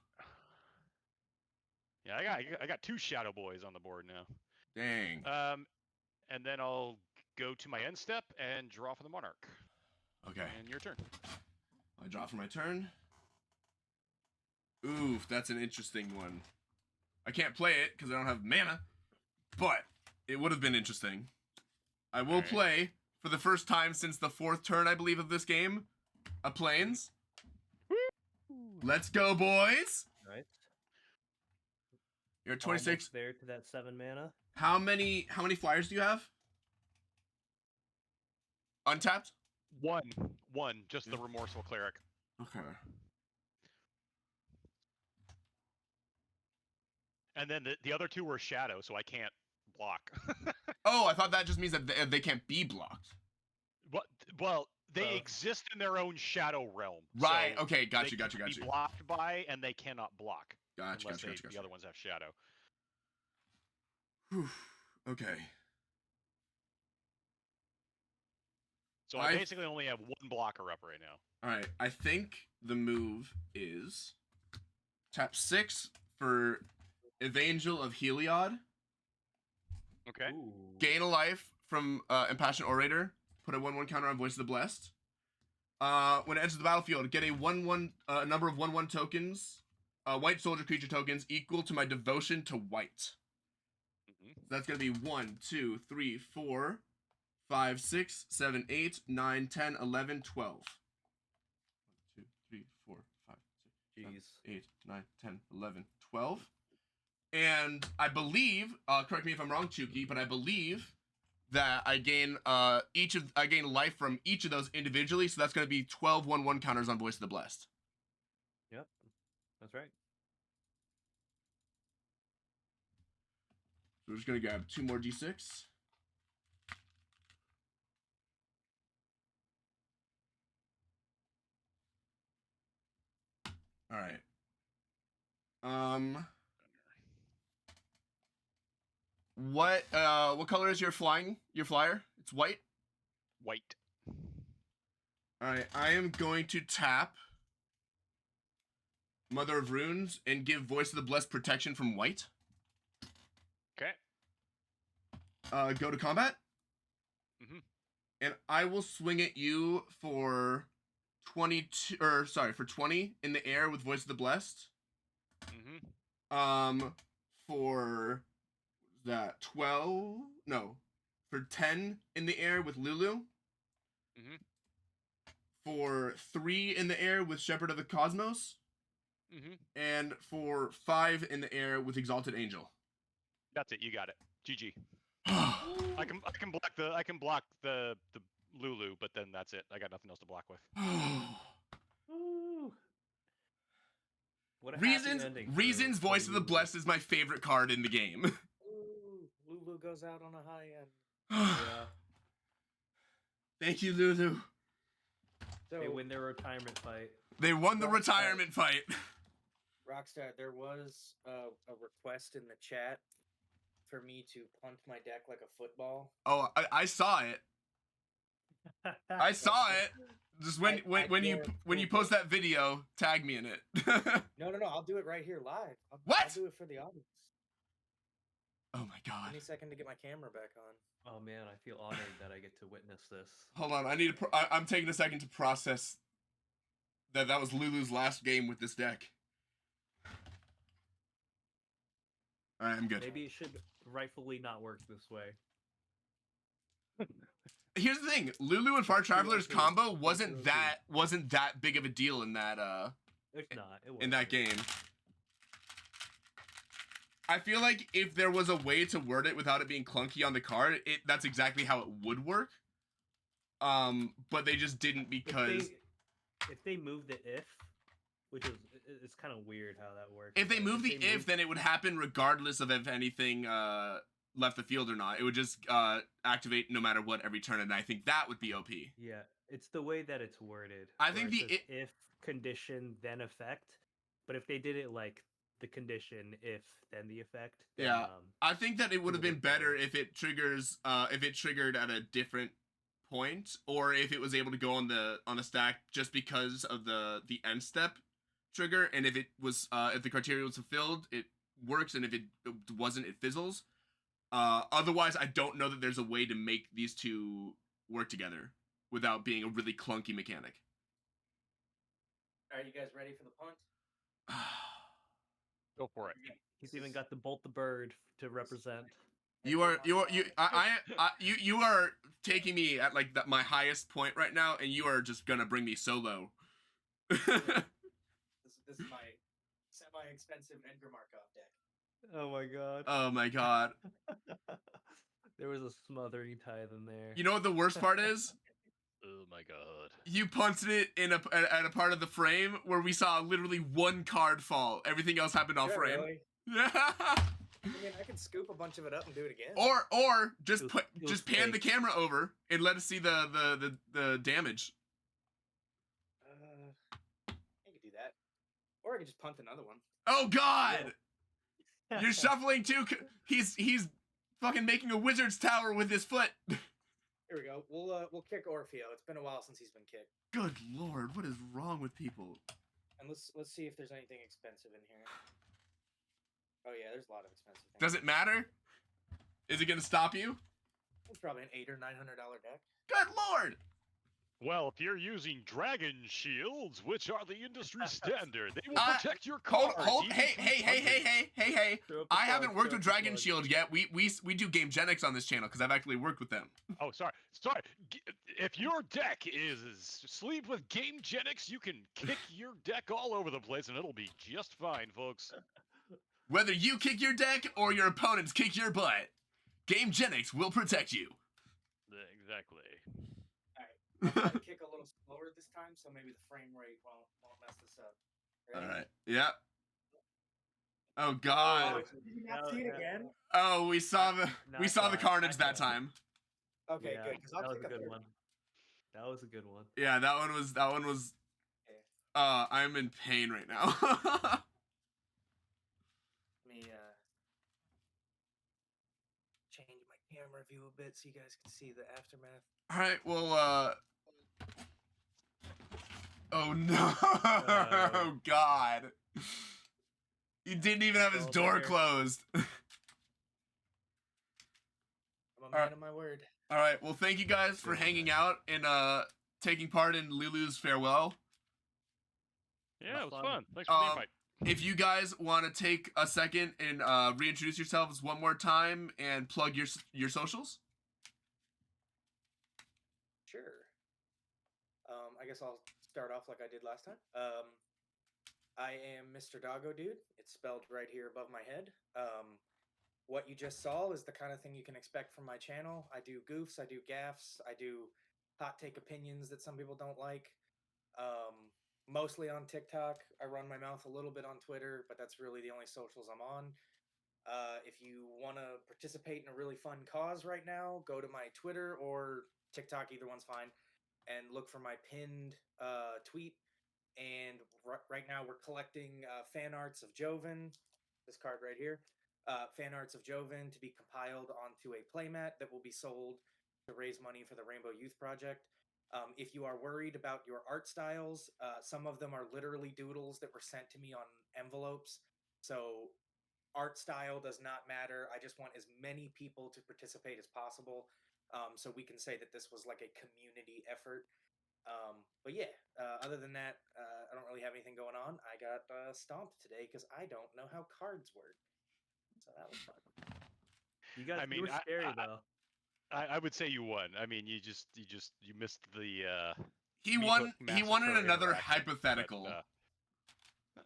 C: Yeah, I got 2 Shadow Boys on the board now.
A: Dang.
C: And then I'll go to my end step and draw for the Monarch.
A: Okay.
C: And your turn.
A: I draw for my turn. Oof, that's an interesting one. I can't play it because I don't have mana, but it would have been interesting. I will play, for the first time since the 4th turn, I believe, of this game, a Plains. Let's go, boys!
D: Right.
A: You're at 26.
D: Almost there to that 7 mana.
A: How many flyers do you have? Untapped?
C: One, just the Remorseful Cleric.
A: Okay.
C: And then the other 2 were Shadow, so I can't block.
A: Oh, I thought that just means that they can't be blocked.
C: Well, they exist in their own Shadow realm.
A: Right,
C: so
A: okay, got you.
C: They can be blocked by, and they cannot block.
A: Gotcha.
C: The other ones have Shadow.
A: Whew. Okay.
C: So I basically only have 1 blocker up right now.
A: Alright, I think the move is tap 6 for Evangel of Heliod.
C: Okay.
D: Ooh.
A: Gain a life from Impassioned Orator. Put a 1/1 counter on Voice of the Blessed. When it enters the battlefield, get a 1/1 number of 1/1 tokens, white soldier creature tokens equal to my devotion to white. So that's gonna be 1, 2, 3, 4, 5, 6, 7, 8, 9, 10, 11, 12. 1, 2, 3, 4, 5, 6, 7, 8, 9, 10, 11, 12. And I believe, correct me if I'm wrong, Chuki, but I believe that I gain life from each of those individually, so that's going to be 12 1/1 counters on Voice of the Blessed.
D: Yep, that's right.
A: So we're just going to grab 2 more d6. All right. What color is your flyer? It's white?
C: White.
A: All right, I am going to tap Mother of Runes and give Voice of the Blessed protection from white.
C: Okay.
A: go to combat.
C: Mhm.
A: And I will swing at you for 22, or sorry, for 20 in the air with Voice of the Blessed.
C: Mhm.
A: For that 12, no, for 10 in the air with Lulu.
C: Mhm.
A: For 3 in the air with Shepherd of the Cosmos.
C: Mhm.
A: And for 5 in the air with Exalted Angel.
C: That's it. You got it. GG. I can block the Lulu, but then that's it. I got nothing else to block with.
D: Woo. What a happy ending.
A: Reasons
D: for
A: Voice of the
D: Lulu.
A: Blessed is my favorite card in the game.
B: Ooh, Lulu goes out on a high end.
D: Yeah.
A: Thank you, Lulu.
B: So,
D: They win their retirement fight.
A: They won the
B: Rockstar.
A: retirement fight.
B: Rockstar, there was a request in the chat for me to punt my deck like a football.
A: Oh, I saw it. I saw it. Just when you post that video, tag me in it.
B: No, I'll do it right here live.
A: What?
B: I'll do it for the audience.
A: Oh my god.
B: Give me a second to get my camera back on.
D: Oh man, I feel honored that I get to witness this.
A: Hold on, I'm taking a second to process that was Lulu's last game with this deck. All right, I'm good.
D: Maybe it should rightfully not work this way.
A: Here's the thing: Lulu and Far Traveler's combo wasn't that big of a deal in that
D: It's not. It
A: in that game. I feel like if there was a way to word it without it being clunky on the card, that's exactly how it would work. But they just didn't because
D: if they moved the if, which is it's kind of weird how that works.
A: If they move the if, then it would happen regardless of if anything left the field or not. It would just activate no matter what every turn, and I think that would be OP.
D: Yeah, it's the way that it's worded.
A: I think the
D: if condition then effect, but if they did it like the condition if then the effect. Then,
A: yeah, I think that it would have been better if it triggers if it triggered at a different point, or if it was able to go on the stack just because of the end step trigger, and if it was if the criteria was fulfilled, it works, and if it wasn't, it fizzles. Otherwise, I don't know that there's a way to make these two work together without being a really clunky mechanic.
B: Are you guys ready for the punt?
C: Go for it.
D: He's even got the Bolt the Bird to represent.
A: You are taking me at like my highest point right now, and you are just gonna bring me so low.
B: This is my semi-expensive Edgar Markov deck.
D: Oh my god.
A: Oh my god.
D: There was a smothering tithe in there.
A: You know what the worst part is?
C: Oh my god.
A: You punted it at a part of the frame where we saw literally one card fall. Everything else happened off frame.
B: Really?
A: Yeah.
B: I mean, I can scoop a bunch of it up and do it again.
A: Or just
D: It was
A: pan the
D: fake.
A: camera over and let us see the damage.
B: I could do that. Or I could just punt another one.
A: Oh god! You're shuffling too. He's fucking making a wizard's tower with his foot.
B: Here we go. We'll kick Orfeo. It's been a while since he's been kicked.
A: Good lord, what is wrong with people?
B: And let's see if there's anything expensive in here. Oh yeah, there's a lot of expensive things.
A: Does it matter? Is it gonna stop you?
B: It's probably an $800 or $900 deck.
A: Good lord!
C: Well, if you're using dragon shields, which are the industry standard, they will
A: Uh,
C: protect your cards.
A: Hold,
C: even
A: hey!
D: Throw up the
A: I haven't
D: plug,
A: worked
D: throw
A: with
D: up the
A: Dragon
D: plug.
A: Shield yet. We do Game Genics on this channel because I've actually worked with them.
C: Oh, sorry. If your deck is sleep with Game Genics, you can kick your deck all over the place, and it'll be just fine, folks.
A: Whether you kick your deck or your opponents kick your butt, Game Genics will protect you.
C: Exactly.
B: I'll try to kick a little slower this time, so maybe the frame rate won't mess this up. Ready?
A: All right. Yep. Oh god.
B: Did you not see it again?
A: Oh, we saw the
D: Not
A: carnage
D: bad.
A: that time.
B: Okay,
D: Yeah,
B: good. Because
D: that
B: I'll
D: was
B: kick
D: a good
B: third.
D: one. That was a good one.
A: Yeah, that one was.
B: Okay.
A: I'm in pain right now.
B: Let me change my camera view a bit so you guys can see the aftermath.
A: All right. Well. Oh no! Oh god! He didn't even have his
D: Oh,
A: door
D: there.
A: closed.
B: I'm a
A: All
B: man
A: right.
B: of my word.
A: All right. Well, thank you guys for
C: Good,
A: hanging
C: man.
A: out and taking part in Lulu's farewell.
C: Yeah, it was
D: fun.
C: fun. Thanks for the invite.
A: If you guys want to take a second and reintroduce yourselves one more time and plug your socials.
B: Sure. I guess I'll start off like I did last time. I am Mr. Doggo Dude. It's spelled right here above my head. What you just saw is the kind of thing you can expect from my channel. I do goofs, I do gaffs, I do hot take opinions that some people don't like. Mostly on TikTok. I run my mouth a little bit on Twitter, but that's really the only socials I'm on. If you want to participate in a really fun cause right now, go to my Twitter or TikTok, either one's fine, and look for my pinned tweet. And right now we're collecting fan arts of Joven, this card right here, fan arts of Joven to be compiled onto a playmat that will be sold to raise money for the Rainbow Youth Project. If you are worried about your art styles, some of them are literally doodles that were sent to me on envelopes. So art style does not matter. I just want as many people to participate as possible, so we can say that this was like a community effort. But yeah, other than that, I don't really have anything going on. I got stomped today because I don't know how cards work. So that was fun.
D: You guys,
C: I mean,
D: you were scary though.
C: I would say you won. I mean, you missed the.
A: He
C: Meat
A: won.
C: Hook
A: He won in
C: Massacre
A: another
C: interaction,
A: hypothetical.
C: But,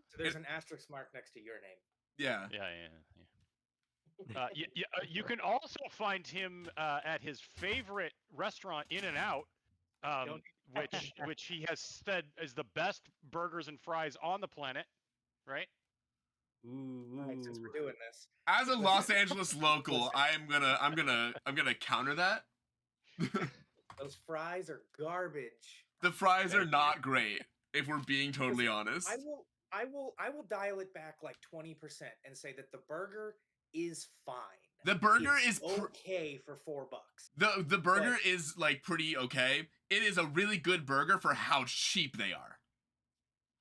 B: So there's an asterisk mark next to your name.
A: Yeah.
C: yeah. You can also find him at his favorite restaurant, In and Out, which he has said is the best burgers and fries on the planet, right?
D: Ooh.
B: All right, since we're doing this,
A: As a
B: Listen.
A: Los Angeles local,
B: Listen.
A: I'm gonna counter that.
B: Those fries are garbage.
A: The fries are
C: Thank
A: not great, if we're being totally honest.
B: I will dial it back like 20% and say that the burger is fine.
A: The burger
B: It's
A: is
B: okay for $4.
A: the burger is like pretty okay. It is a really good burger for how cheap they are.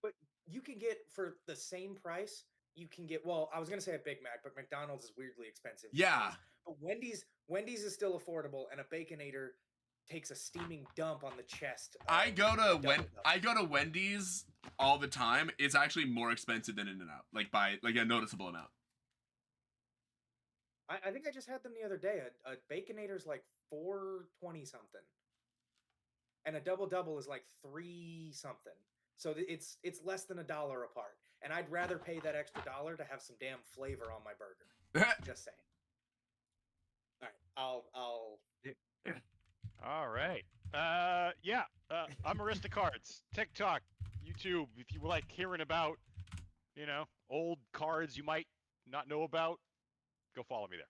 B: But you can get for the same price. You can get, well, I was gonna say a Big Mac, but McDonald's is weirdly expensive. these
A: Yeah.
B: days. But Wendy's is still affordable, and a Baconator takes a steaming dump on the chest.
A: I go
B: Double
A: to Wendy's all the time. It's actually more expensive than In-N-Out, like by like a noticeable amount.
B: I think I just had them the other day. A Baconator's like $4.20 something, and a double is like $3 something. So it's less than $1 apart, and I'd rather pay that extra $1 to have some damn flavor on my burger. Just saying. All right, I'll.
C: All right. I'm Aristocards. TikTok, YouTube. If you like hearing about, old cards you might not know about, go follow me there.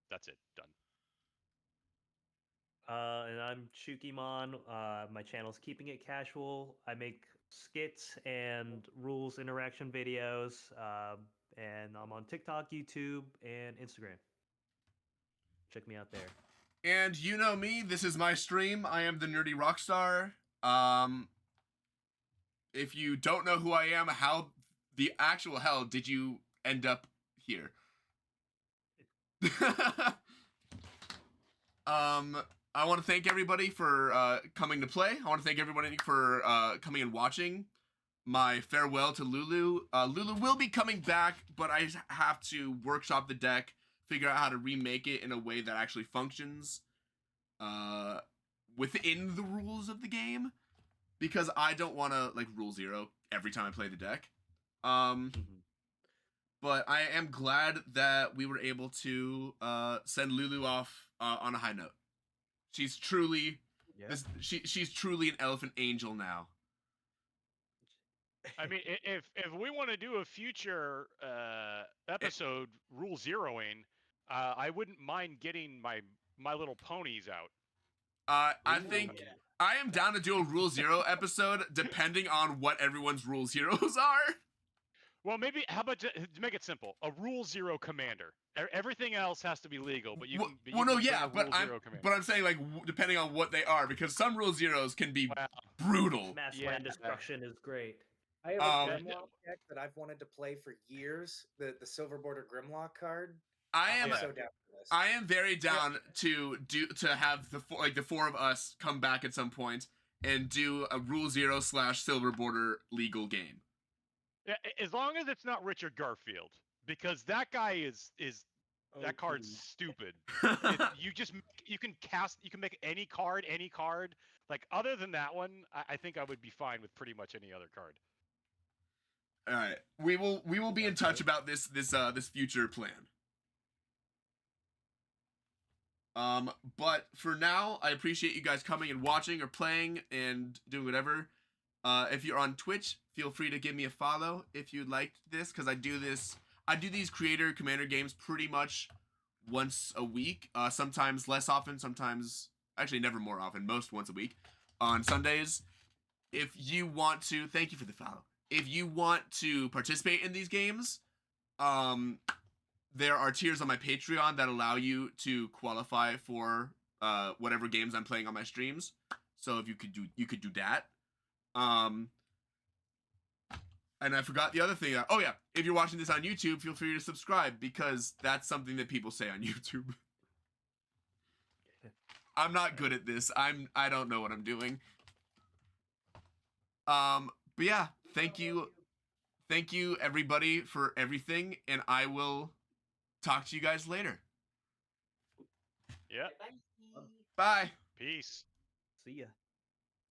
C: That's it. Done.
D: And I'm Shukimon. My channel's Keeping It Casual. I make skits and rules interaction videos. And I'm on TikTok, YouTube, and Instagram. Check me out there.
A: And you know me, this is my stream. I am the Nerdy Rockstar. If you don't know who I am, how the actual hell did you end up here? I want to thank everybody for coming to play. I want to thank everybody for coming and watching my farewell to Lulu. Lulu will be coming back, but I have to workshop the deck, figure out how to remake it in a way that actually functions within the rules of the game, because I don't want to like rule zero every time I play the deck. But I am glad that we were able to send Lulu off on a high note. She's truly she's truly an elephant angel now.
C: I mean, if we want to do a future episode rule zeroing, I wouldn't mind getting my little ponies out.
A: I think I am down to do a Rule Zero episode, depending on what everyone's Rule Zeros are.
C: Well, maybe, how about to make it simple? A Rule Zero commander. Everything else has to be legal, but you can.
A: But I'm saying like depending on what they are, because some Rule Zeros can be brutal.
D: Mass land destruction is great.
B: I have a Grimlock deck that I've wanted to play for years. The Silver Border Grimlock card.
A: I am
B: I'm
C: Yeah.
B: so down for this.
A: I am very down to have the four of us come back at some point and do a Rule Zero / Silver Border legal game.
C: Yeah, as long as it's not Richard Garfield, because that guy is that card's
D: OP.
C: stupid. You can make any card. Like other than that one, I think I would be fine with pretty much any other card.
A: All right, we will be in touch about this future plan. But for now, I appreciate you guys coming and watching or playing and doing whatever. If you're on Twitch, feel free to give me a follow if you liked this, because I do these creator commander games pretty much once a week. Sometimes less often, sometimes actually never more often, most once a week on Sundays. If you want to, thank you for the follow. If you want to participate in these games, there are tiers on my Patreon that allow you to qualify for whatever games I'm playing on my streams. So if you could do that. And I forgot the other thing. Oh yeah, if you're watching this on YouTube, feel free to subscribe, because that's something that people say on YouTube. I'm not good at this. I don't know what I'm doing. But yeah, thank you everybody for everything, and I will talk to you guys later.
C: Yeah.
A: Bye.
C: Peace.
D: See ya.